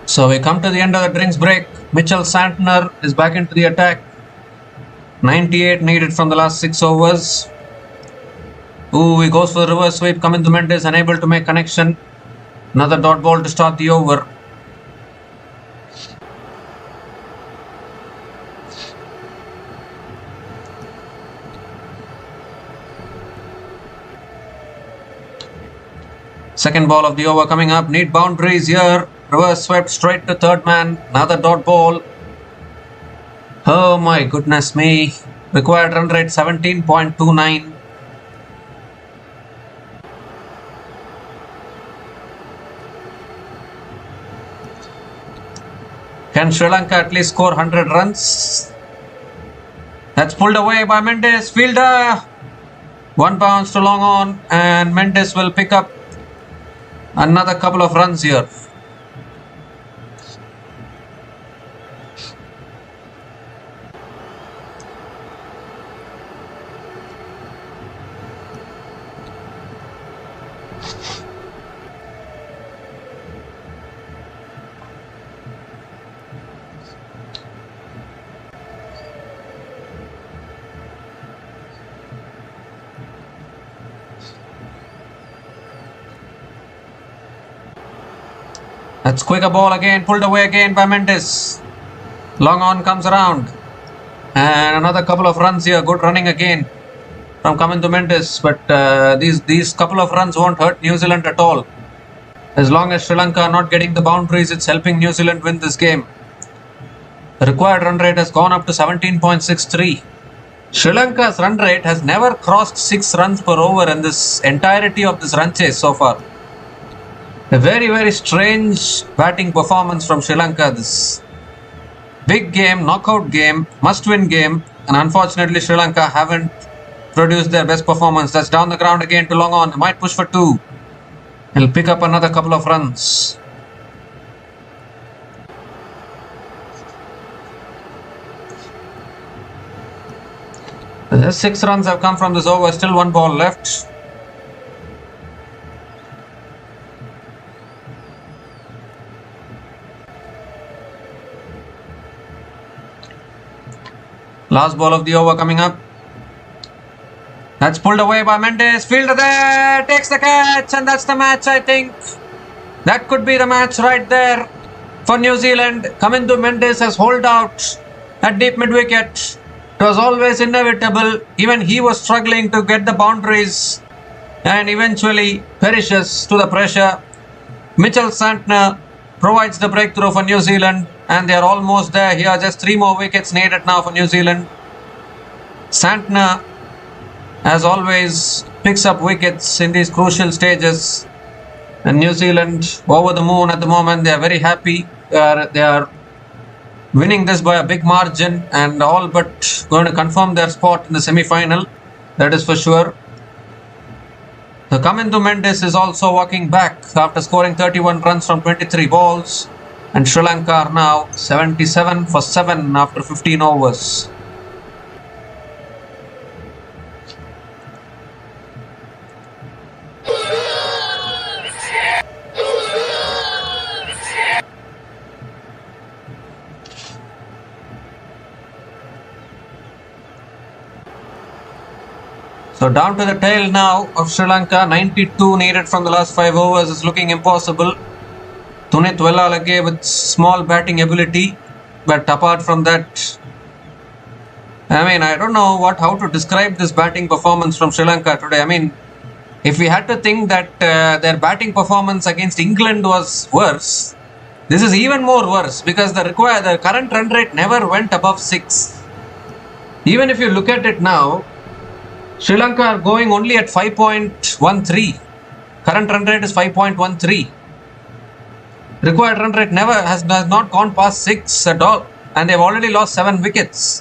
So we come to the end of the drinks break. Mitchell Santner is back into the attack. 98 needed from the last 6 overs. Ooh, he goes for the reverse sweep. Coming to Mendes, unable to make connection. Another dot ball to start the over. Second ball of the over coming up. Need boundaries here. Reverse swept straight to third man. Another dot ball. Oh my goodness me. Required run rate 17.29. Can Sri Lanka at least score 100 runs? That's pulled away by Mendes. Fielder. One bounce to long on, and Mendes will pick up another couple of runs here. That's quicker ball again, pulled away again by Mendes. Long on comes around. And another couple of runs here. Good running again from coming to Mendes. But these couple of runs won't hurt New Zealand at all. As long as Sri Lanka are not getting the boundaries, it's helping New Zealand win this game. The required run rate has gone up to 17.63. Sri Lanka's run rate has never crossed 6 runs per over in this entirety of this run chase so far. A very, very strange batting performance from Sri Lanka. This big game, knockout game, must-win game, and unfortunately Sri Lanka haven't produced their best performance. That's down the ground again to long on. Might push for 2. He'll pick up another couple of runs. There's 6 runs have come from this over. Still 1 ball left. Last ball of the over coming up. That's pulled away by Mendes. Fielder there. Takes the catch. And that's the match, I think. That could be the match right there for New Zealand. Kamindu Mendes has holed out at deep mid-wicket. It was always inevitable. Even he was struggling to get the boundaries. And eventually perishes to the pressure. Mitchell Santner provides the breakthrough for New Zealand. And they are almost there here. Just 3 more wickets needed now for New Zealand. Santner, as always, picks up wickets in these crucial stages. And New Zealand over the moon at the moment. They are very happy. They are winning this by a big margin and all but going to confirm their spot in the semi-final. That is for sure. The Kamindu Mendes is also walking back after scoring 31 runs from 23 balls. And Sri Lanka are now 77 for 7 after 15 overs. So down to the tail now of Sri Lanka. 92 needed from the last 5 overs is looking impossible. Tunith Wellalage with small batting ability, but apart from that, I mean, I don't know how to describe this batting performance from Sri Lanka today. I mean, if we had to think that their batting performance against England was worse, this is even more worse because the current run rate never went above 6. Even if you look at it now, Sri Lanka are going only at 5.13. Current run rate is 5.13. Required run rate has not gone past 6 at all, and they've already lost 7 wickets.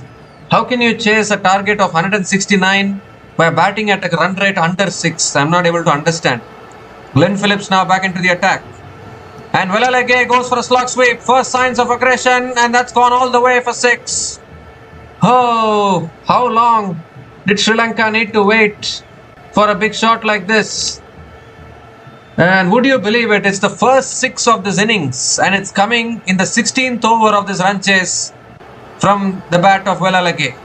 How can you chase a target of 169 by batting at a run rate under 6? I'm not able to understand. Glenn Phillips now back into the attack. And Wellalage goes for a slog sweep. First signs of aggression, and that's gone all the way for 6. Oh, how long did Sri Lanka need to wait for a big shot like this? And would you believe it, it's the first 6 of this innings and it's coming in the 16th over of this run chase from the bat of Wellalage.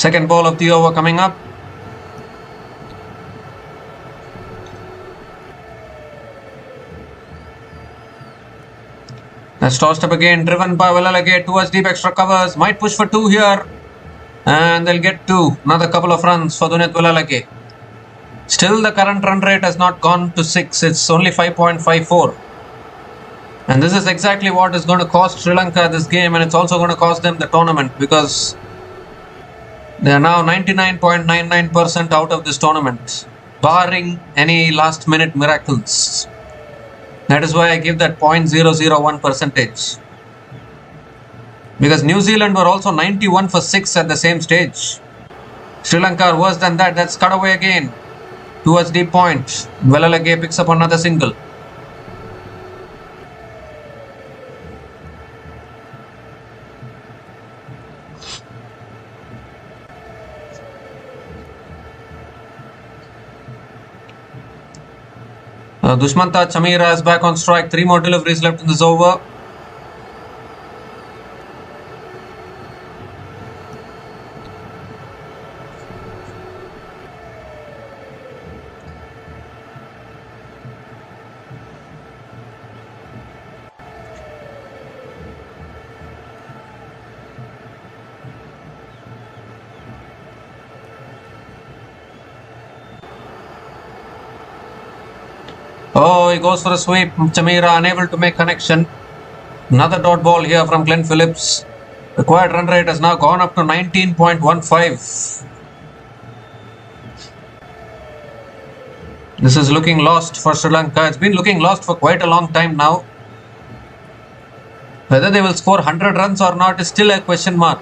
Second ball of the over coming up. That's tossed up again, driven by Velalage towards deep extra covers. Might push for 2 here. And they'll get 2. Another couple of runs for Dunit Velalage. Still the current run rate has not gone to 6. It's only 5.54. And this is exactly what is going to cost Sri Lanka this game, and it's also going to cost them the tournament, because they are now 99.99% out of this tournament, barring any last minute miracles. That is why I give that 0.001 percentage. Because New Zealand were also 91 for 6 at the same stage. Sri Lanka are worse than that. That's cut away again towards deep point. Velalage picks up another single. Dushmanta Chamira is back on strike. 3 more deliveries left in this over. Oh, he goes for a sweep. Chamira unable to make connection. Another dot ball here from Glenn Phillips. The required run rate has now gone up to 19.15. This is looking lost for Sri Lanka. It's been looking lost for quite a long time now. Whether they will score 100 runs or not is still a question mark.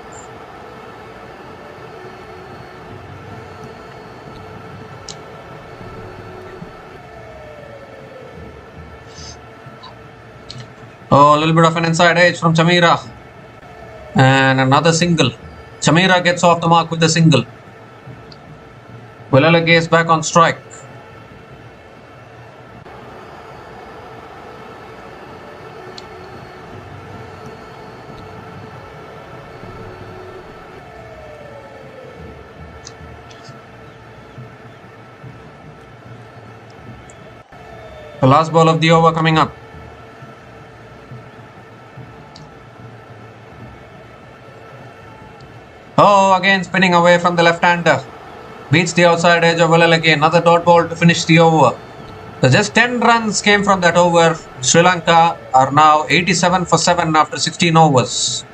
Oh, a little bit of an inside edge from Chamira. And another single. Chamira gets off the mark with a single. Velalage is back on strike. The last ball of the over coming up. Oh, again spinning away from the left-hander. Beats the outside edge of Velalage. Another dot ball to finish the over. So just 10 runs came from that over. Sri Lanka are now 87 for 7 after 16 overs.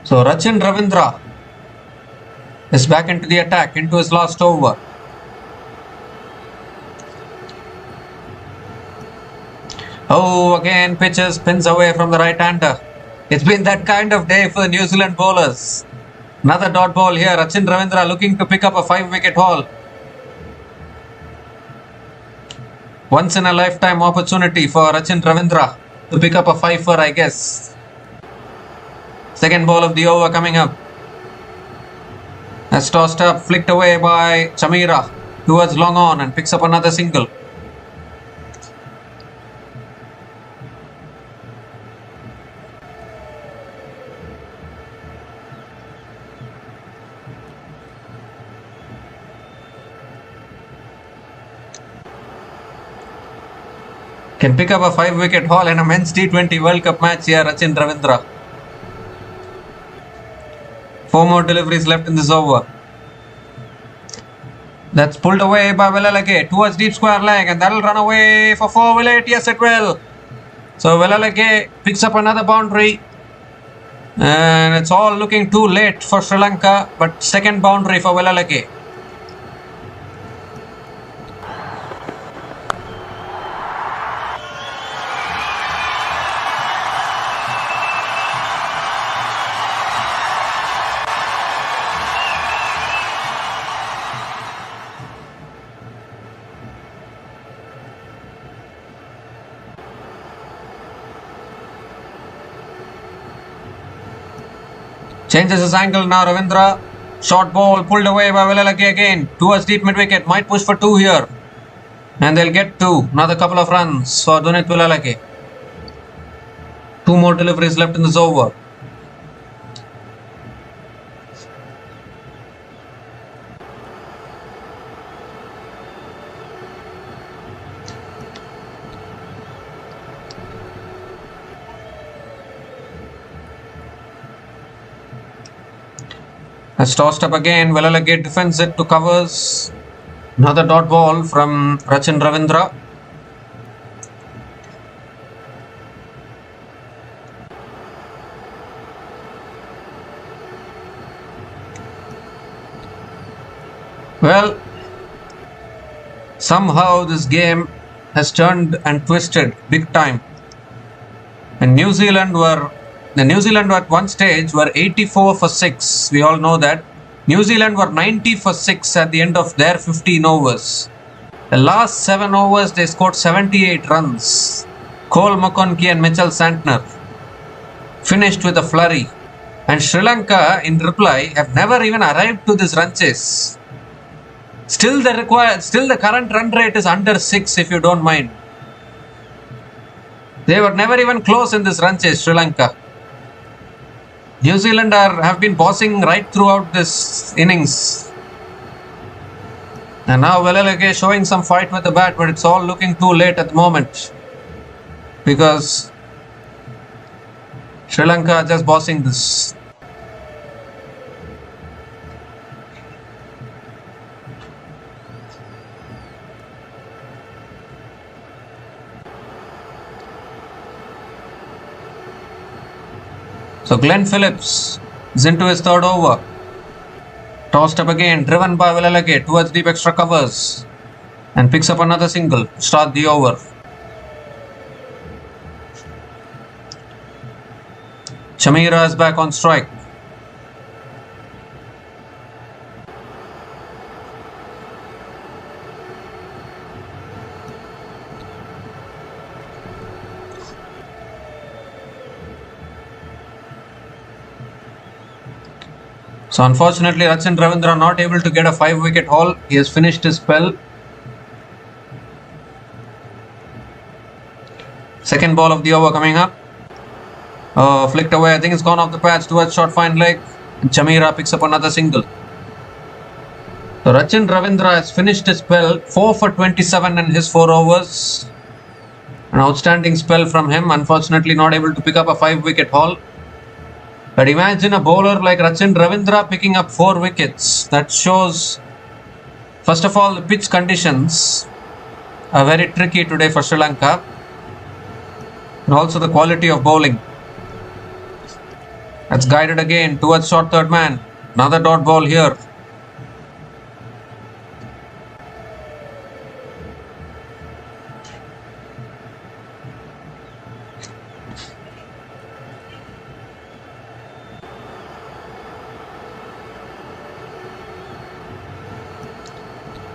So Rachin Ravindra is back into the attack, into his last over. Oh, again pitches, spins away from the right-hander. It's been that kind of day for the New Zealand bowlers. Another dot ball here. Rachin Ravindra looking to pick up a 5-wicket haul. Once in a lifetime opportunity for Rachin Ravindra to pick up a 5-for, I guess. Second ball of the over coming up. That's tossed up, flicked away by Chamira towards long on and picks up another single. Can pick up a 5-wicket haul in a men's T20 World Cup match here, Rachin Ravindra. 4 more deliveries left in this over. That's pulled away by Velalage towards deep square leg, and that'll run away for 4. Will it? Yes, it will. So Velalage picks up another boundary, and it's all looking too late for Sri Lanka, but second boundary for Velalage. Changes his angle now, Ravindra. Short ball pulled away by Velalage again. Towards deep mid wicket. Might push for 2 here. And they'll get 2. Another couple of runs for Dunit Velalage. 2 more deliveries left in this over. Has tossed up again. Velalage defends it to covers. Another dot ball from Rachin Ravindra. Well, somehow this game has turned and twisted big time. And New Zealand at one stage were 84 for 6. We all know that. New Zealand were 90 for 6 at the end of their 15 overs. The last 7 overs they scored 78 runs. Cole McConkie and Mitchell Santner finished with a flurry. And Sri Lanka in reply have never even arrived to this run chase. Still the current run rate is under 6 if you don't mind. They were never even close in this run chase, Sri Lanka. New Zealand have been bossing right throughout this innings. And now Velalage showing some fight with the bat, but it's all looking too late at the moment. Because Sri Lanka are just bossing this. So Glenn Phillips is into his third over. Tossed up again, driven by Velalage towards deep extra covers. And picks up another single to start the over. Chamira is back on strike. So unfortunately, Rachin Ravindra not able to get a 5-wicket haul. He has finished his spell. Second ball of the over coming up. Flicked away. I think it's gone off the patch towards short fine leg. And Chamira picks up another single. So Rachin Ravindra has finished his spell. 4 for 27 in his 4 overs. An outstanding spell from him. Unfortunately, not able to pick up a 5-wicket haul. But imagine a bowler like Rachin Ravindra picking up 4 wickets. That shows, first of all, the pitch conditions are very tricky today for Sri Lanka. And also the quality of bowling. That's guided again towards short third man. Another dot ball here.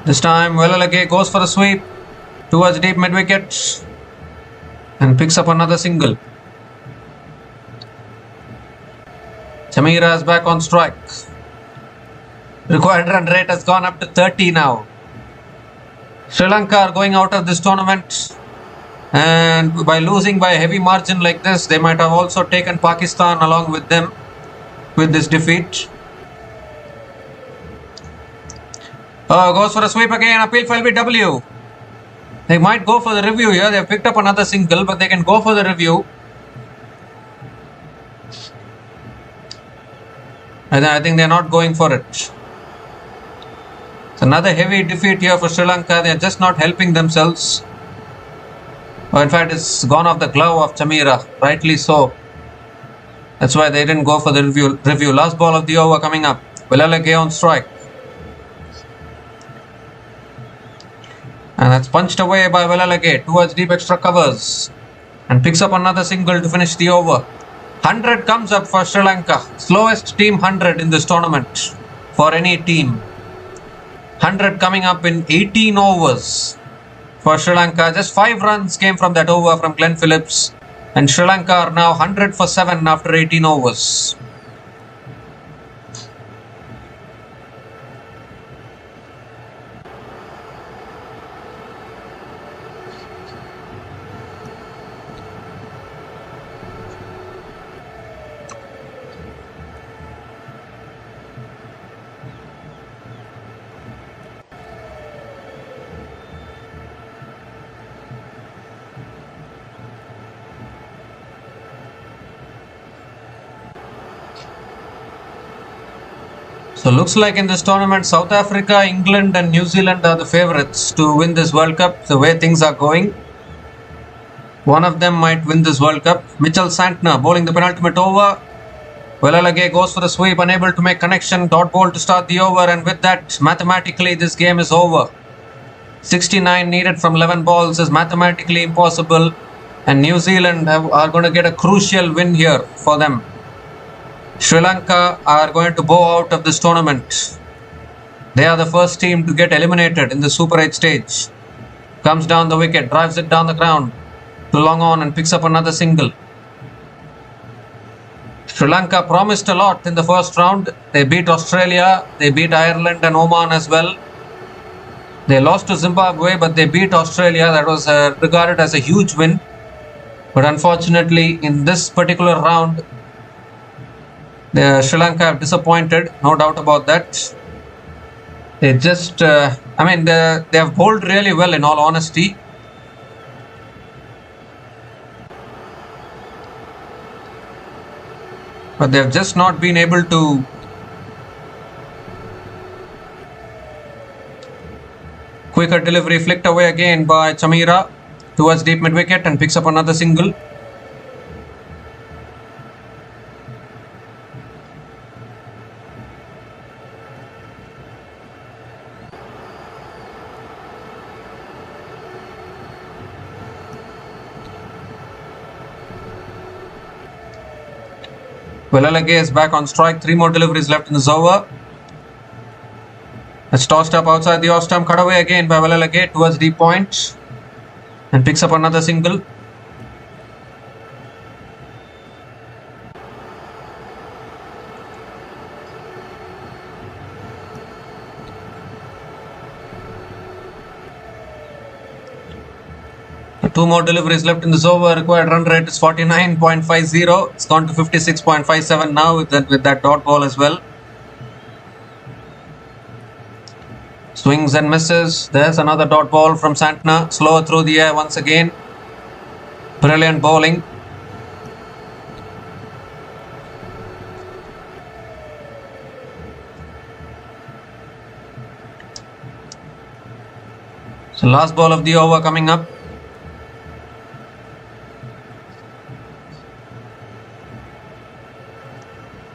This time Velalage goes for a sweep towards deep mid wicket and picks up another single. Chamira is back on strike. Required run rate has gone up to 30 now. Sri Lanka are going out of this tournament, and by losing by a heavy margin like this, they might have also taken Pakistan along with them with this defeat. Goes for a sweep again. Appeal for LBW. They might go for the review here. They have picked up another single, but they can go for the review. I think they are not going for it. It's another heavy defeat here for Sri Lanka. They are just not helping themselves. Oh, in fact, it's gone off the glove of Chamira. Rightly so. That's why they didn't go for the review. Last ball of the over coming up. Velalage on strike. And that's punched away by Velalage towards deep extra covers. And picks up another single to finish the over. 100 comes up for Sri Lanka. Slowest team 100 in this tournament for any team. 100 coming up in 18 overs for Sri Lanka. Just 5 runs came from that over from Glenn Phillips. And Sri Lanka are now 100 for 7 after 18 overs. So looks like in this tournament, South Africa, England and New Zealand are the favourites to win this World Cup, the way things are going. One of them might win this World Cup. Mitchell Santner bowling the penultimate over. Velalage goes for the sweep, unable to make connection. Dot ball to start the over, and with that, mathematically this game is over. 69 needed from 11 balls is mathematically impossible, and New Zealand are going to get a crucial win here for them. Sri Lanka are going to bow out of this tournament. They are the first team to get eliminated in the Super 8 stage. Comes down the wicket, drives it down the ground to long on and picks up another single. Sri Lanka promised a lot in the first round. They beat Australia, they beat Ireland and Oman as well. They lost to Zimbabwe, but they beat Australia. That was regarded as a huge win. But unfortunately, in this particular round, Sri Lanka have disappointed, no doubt about that. They just, they have bowled really well in all honesty. But they have just not been able to quicker delivery flicked away again by Chamira towards deep mid wicket and picks up another single. Velalage is back on strike. 3 more deliveries left in this over. It's tossed up outside the off stump. Cut away again by Velalage towards deep point. And picks up another single. Two more deliveries left in this over. Required run rate is 49.50. It's gone to 56.57 now with that dot ball as well. Swings and misses. There's another dot ball from Santner. Slower through the air once again. Brilliant bowling. So last ball of the over coming up.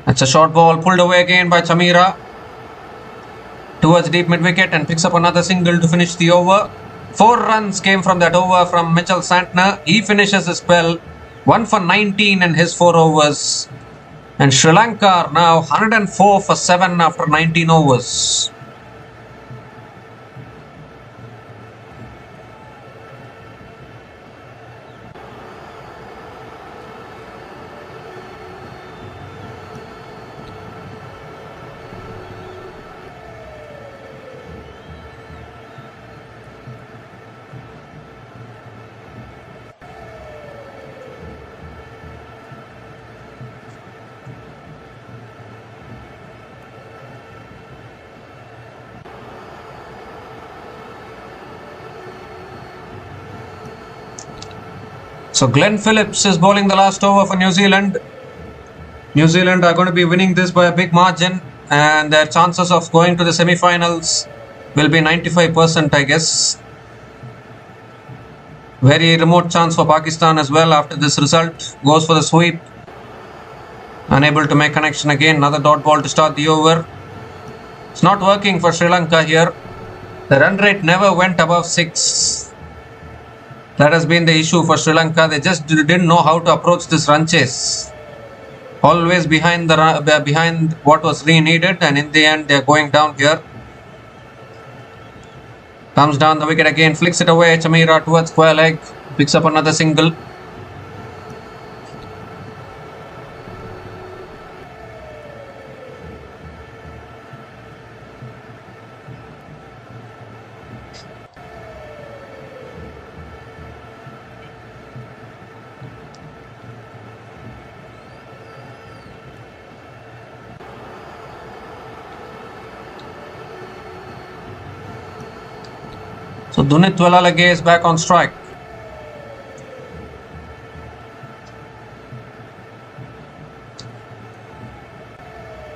That's a short ball pulled away again by Chamira towards deep mid wicket and picks up another single to finish the over. 4 runs came from that over from Mitchell Santner. He finishes his spell 1 for 19 in his 4 overs. And Sri Lanka are now 104 for 7 after 19 overs. So Glenn Phillips is bowling the last over for New Zealand. New Zealand are going to be winning this by a big margin, and their chances of going to the semi-finals will be 95%, I guess. Very remote chance for Pakistan as well after this result. Goes for the sweep. Unable to make connection again. Another dot ball to start the over. It's not working for Sri Lanka here. The run rate never went above 6. That has been the issue for Sri Lanka. They just didn't know how to approach this run chase. Always behind what was needed, and in the end they are going down here. Comes down the wicket again, flicks it away. Chamira towards square leg, picks up another single. So Dunit Walalage is back on strike.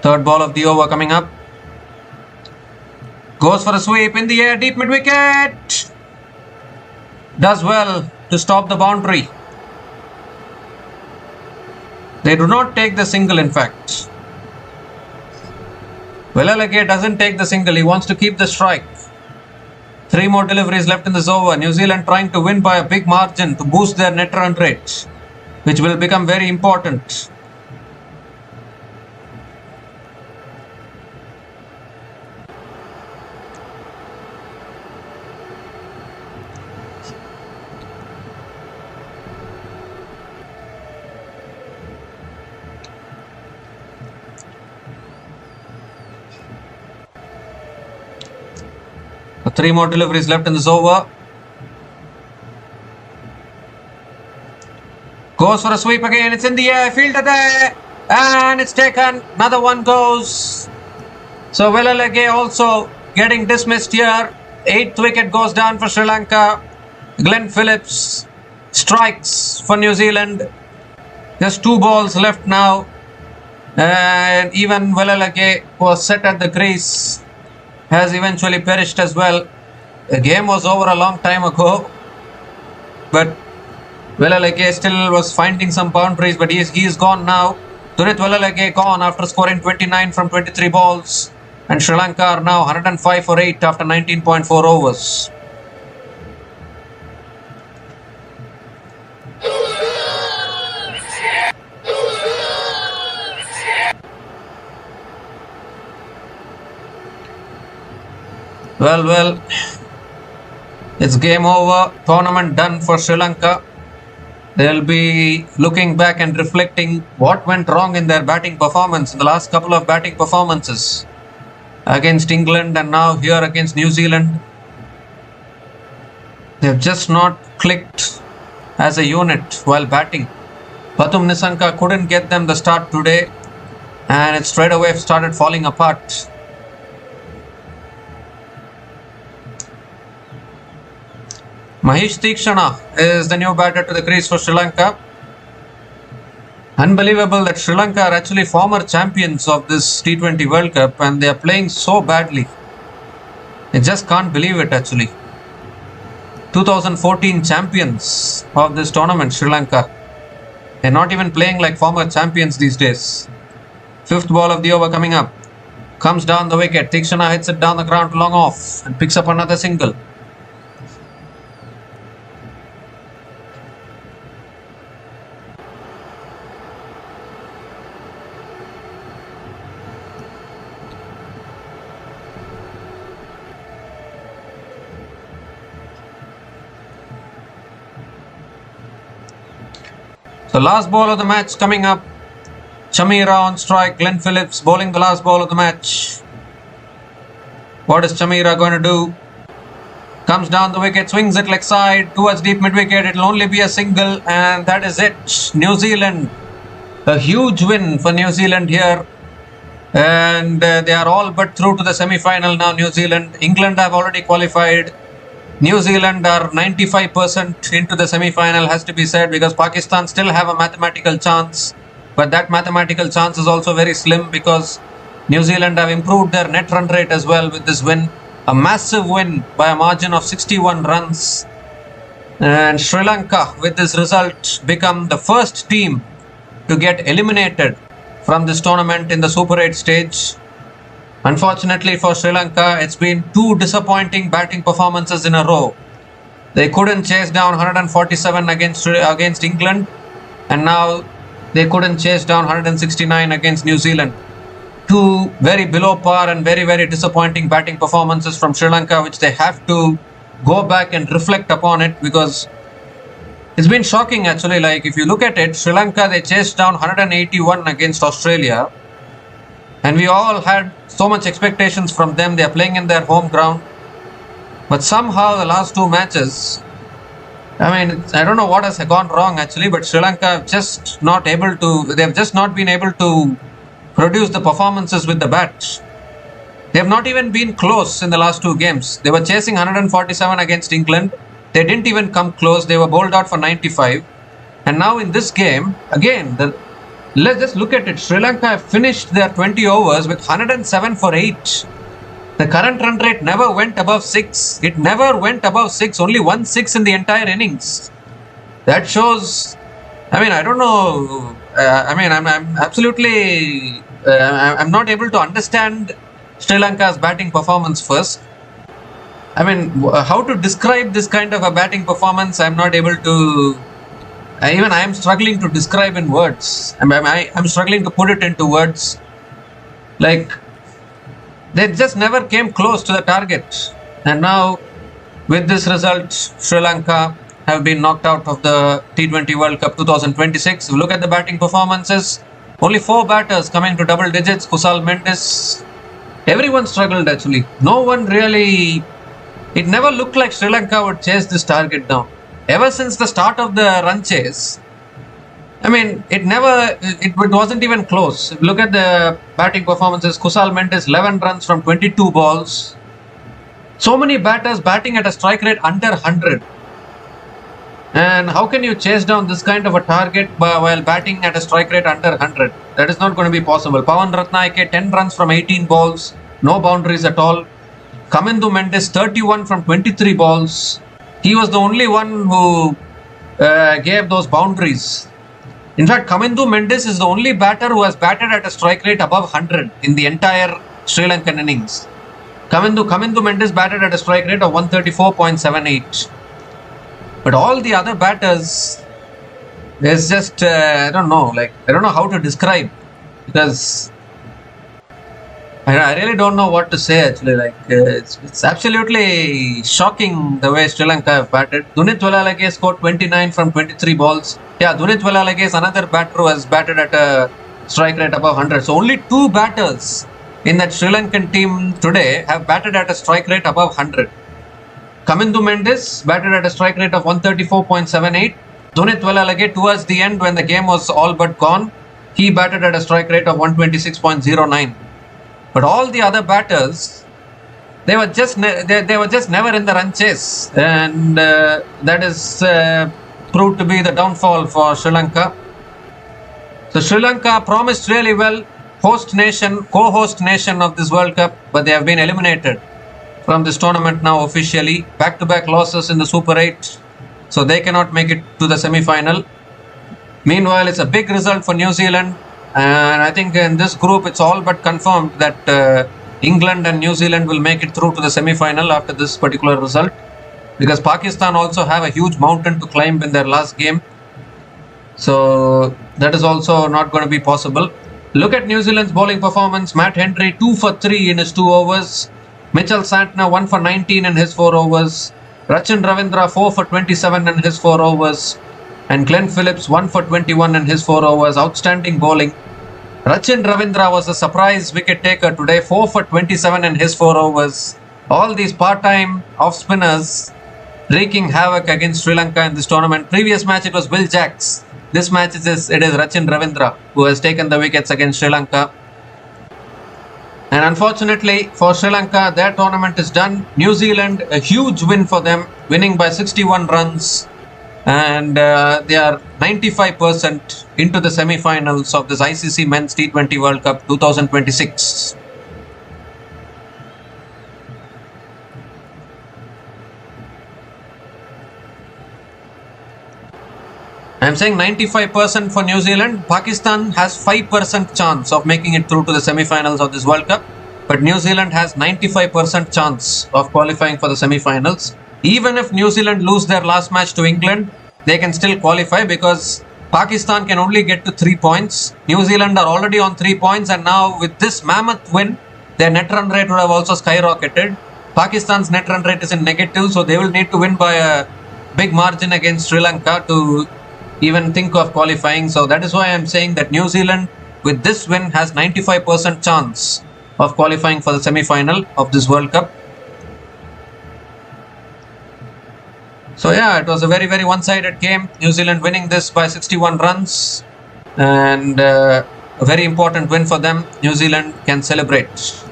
Third ball of the over coming up. Goes for a sweep in the air, deep mid wicket. Does well to stop the boundary. They do not take the single, in fact. Walalage doesn't take the single, he wants to keep the strike. 3 more deliveries left in this over. New Zealand trying to win by a big margin to boost their net run rate, which will become very important. So 3 more deliveries left in this over. Goes for a sweep again. It's in the air. Fielder there. And it's taken. Another one goes. So Walalage also getting dismissed here. 8th wicket goes down for Sri Lanka. Glenn Phillips strikes for New Zealand. Just 2 balls left now. And even Walalage was set at the crease has eventually perished as well. The game was over a long time ago, but Walalage still was finding some boundaries, but he is gone now. Dunit Walalage gone after scoring 29 from 23 balls, and Sri Lanka are now 105 for 8 after 19.4 overs. Well, it's game over. Tournament done for Sri Lanka. They'll be looking back and reflecting what went wrong in their batting performance in the last couple of batting performances against England and now here against New Zealand. They've just not clicked as a unit while batting. Pathum Nissanka couldn't get them the start today, and it straight away started falling apart. Mahesh Theekshana is the new batter to the crease for Sri Lanka. Unbelievable that Sri Lanka are actually former champions of this T20 World Cup and they are playing so badly. I just can't believe it actually. 2014 champions of this tournament, Sri Lanka. They're not even playing like former champions these days. 5th ball of the over coming up. Comes down the wicket. Theekshana hits it down the ground long off and picks up another single. So last ball of the match coming up. Chamira on strike. Glenn Phillips bowling the last ball of the match. What is Chamira going to do? Comes down the wicket, swings it leg side towards deep mid wicket. It will only be a single and that is it. New Zealand. A huge win for New Zealand here. And they are all but through to the semi-final now, New Zealand. England have already qualified. New Zealand are 95% into the semi-final, has to be said, because Pakistan still have a mathematical chance. But that mathematical chance is also very slim because New Zealand have improved their net run rate as well with this win. A massive win by a margin of 61 runs. And Sri Lanka, with this result, become the first team to get eliminated from this tournament in the Super 8 stage. Unfortunately for Sri Lanka, it's been two disappointing batting performances in a row. They couldn't chase down 147 against England, and now they couldn't chase down 169 against New Zealand. Two very below par and very, very disappointing batting performances from Sri Lanka, which they have to go back and reflect upon it, because it's been shocking actually. Like, if you look at it, Sri Lanka, they chased down 181 against Australia, and we all had so much expectations from them. They are playing in their home ground, but somehow the last two matches, I don't know what has gone wrong actually, but Sri Lanka have just not been able to produce the performances with the bat. They have not even been close in the last two games. They were chasing 147 against England. They didn't even come close. They were bowled out for 95. And now in this game, again, let's just look at it. Sri Lanka have finished their 20 overs with 107 for 8. The current run rate never went above 6. It never went above 6. Only 1 6 in the entire innings. That shows, I don't know. I'm absolutely, I'm not able to understand Sri Lanka's batting performance first. How to describe this kind of a batting performance, I'm not able to. I am struggling to describe in words. I'm struggling to put it into words. Like, they just never came close to the target. And now, with this result, Sri Lanka have been knocked out of the T20 World Cup 2026. If you look at the batting performances, only 4 batters coming to double digits. Kusal Mendes. Everyone struggled actually. No one really. It never looked like Sri Lanka would chase this target down. Ever since the start of the run chase, it wasn't even close. If you look at the batting performances, Kusal Mendes 11 runs from 22 balls. So many batters batting at a strike rate under 100. And how can you chase down this kind of a target while batting at a strike rate under 100? That is not going to be possible. Pawan Ratnayake 10 runs from 18 balls, no boundaries at all. Kamindu Mendes 31 from 23 balls. He was the only one who gave those boundaries. In fact, Kamindu Mendes is the only batter who has batted at a strike rate above 100 in the entire Sri Lankan innings. Kamindu Mendes batted at a strike rate of 134.78. But all the other batters, there's just, I don't know how to describe, because I really don't know what to say actually. It's absolutely shocking the way Sri Lanka have batted. Dunith Welalage scored 29 from 23 balls. Yeah, Dunith Welalage is another batter who has batted at a strike rate above 100. So only 2 batters in that Sri Lankan team today have batted at a strike rate above 100. Kamindu Mendes batted at a strike rate of 134.78. Dunith Welalage, towards the end when the game was all but gone, he batted at a strike rate of 126.09. But all the other batters, they were just never in the run chase, and that is proved to be the downfall for Sri Lanka. So Sri Lanka promised really well, co-host nation of this World Cup, but they have been eliminated from this tournament now officially. Back-to-back losses in the Super 8, so they cannot make it to the semi-final. Meanwhile, it's a big result for New Zealand. And I think in this group, it's all but confirmed that England and New Zealand will make it through to the semi-final after this particular result, because Pakistan also have a huge mountain to climb in their last game. So that is also not going to be possible. Look at New Zealand's bowling performance. Matt Henry 2 for 3 in his 2 overs. Mitchell Santner 1 for 19 in his 4 overs. Rachin Ravindra 4 for 27 in his 4 overs. And Glenn Phillips 1 for 21 in his 4 overs. Outstanding bowling. Rachin Ravindra was a surprise wicket taker today, 4 for 27 in his 4 overs. All these part-time off-spinners wreaking havoc against Sri Lanka in this tournament. Previous match it was Will Jacks. This match it is Rachin Ravindra who has taken the wickets against Sri Lanka. And unfortunately for Sri Lanka, their tournament is done. New Zealand, a huge win for them, winning by 61 runs. And they are 95% into the semi-finals of this ICC Men's T20 World Cup 2026. I'm saying 95% for New Zealand. Pakistan has 5% chance of making it through to the semi-finals of this World Cup. But New Zealand has 95% chance of qualifying for the semi-finals. Even if New Zealand lose their last match to England, they can still qualify because Pakistan can only get to 3 points. New Zealand are already on 3 points, and now with this mammoth win, their net run rate would have also skyrocketed. Pakistan's net run rate is in negative, so they will need to win by a big margin against Sri Lanka to even think of qualifying. So that is why I'm saying that New Zealand with this win has 95% chance of qualifying for the semi-final of this World Cup. So yeah, it was a very one-sided game. New Zealand winning this by 61 runs, and a very important win for them. New Zealand can celebrate.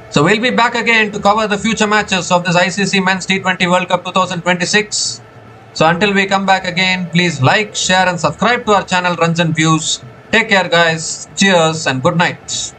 So we'll be back again to cover the future matches of this ICC Men's T20 World Cup 2026. So until we come back again, please like, share and subscribe to our channel Runs and Views. Take care guys, cheers and good night.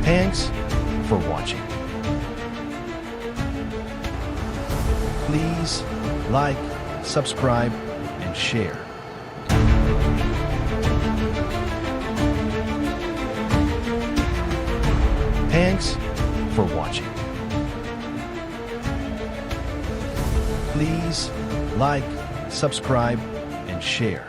Thanks for watching. Please like, subscribe, and share. Thanks for watching. Please like, subscribe, and share.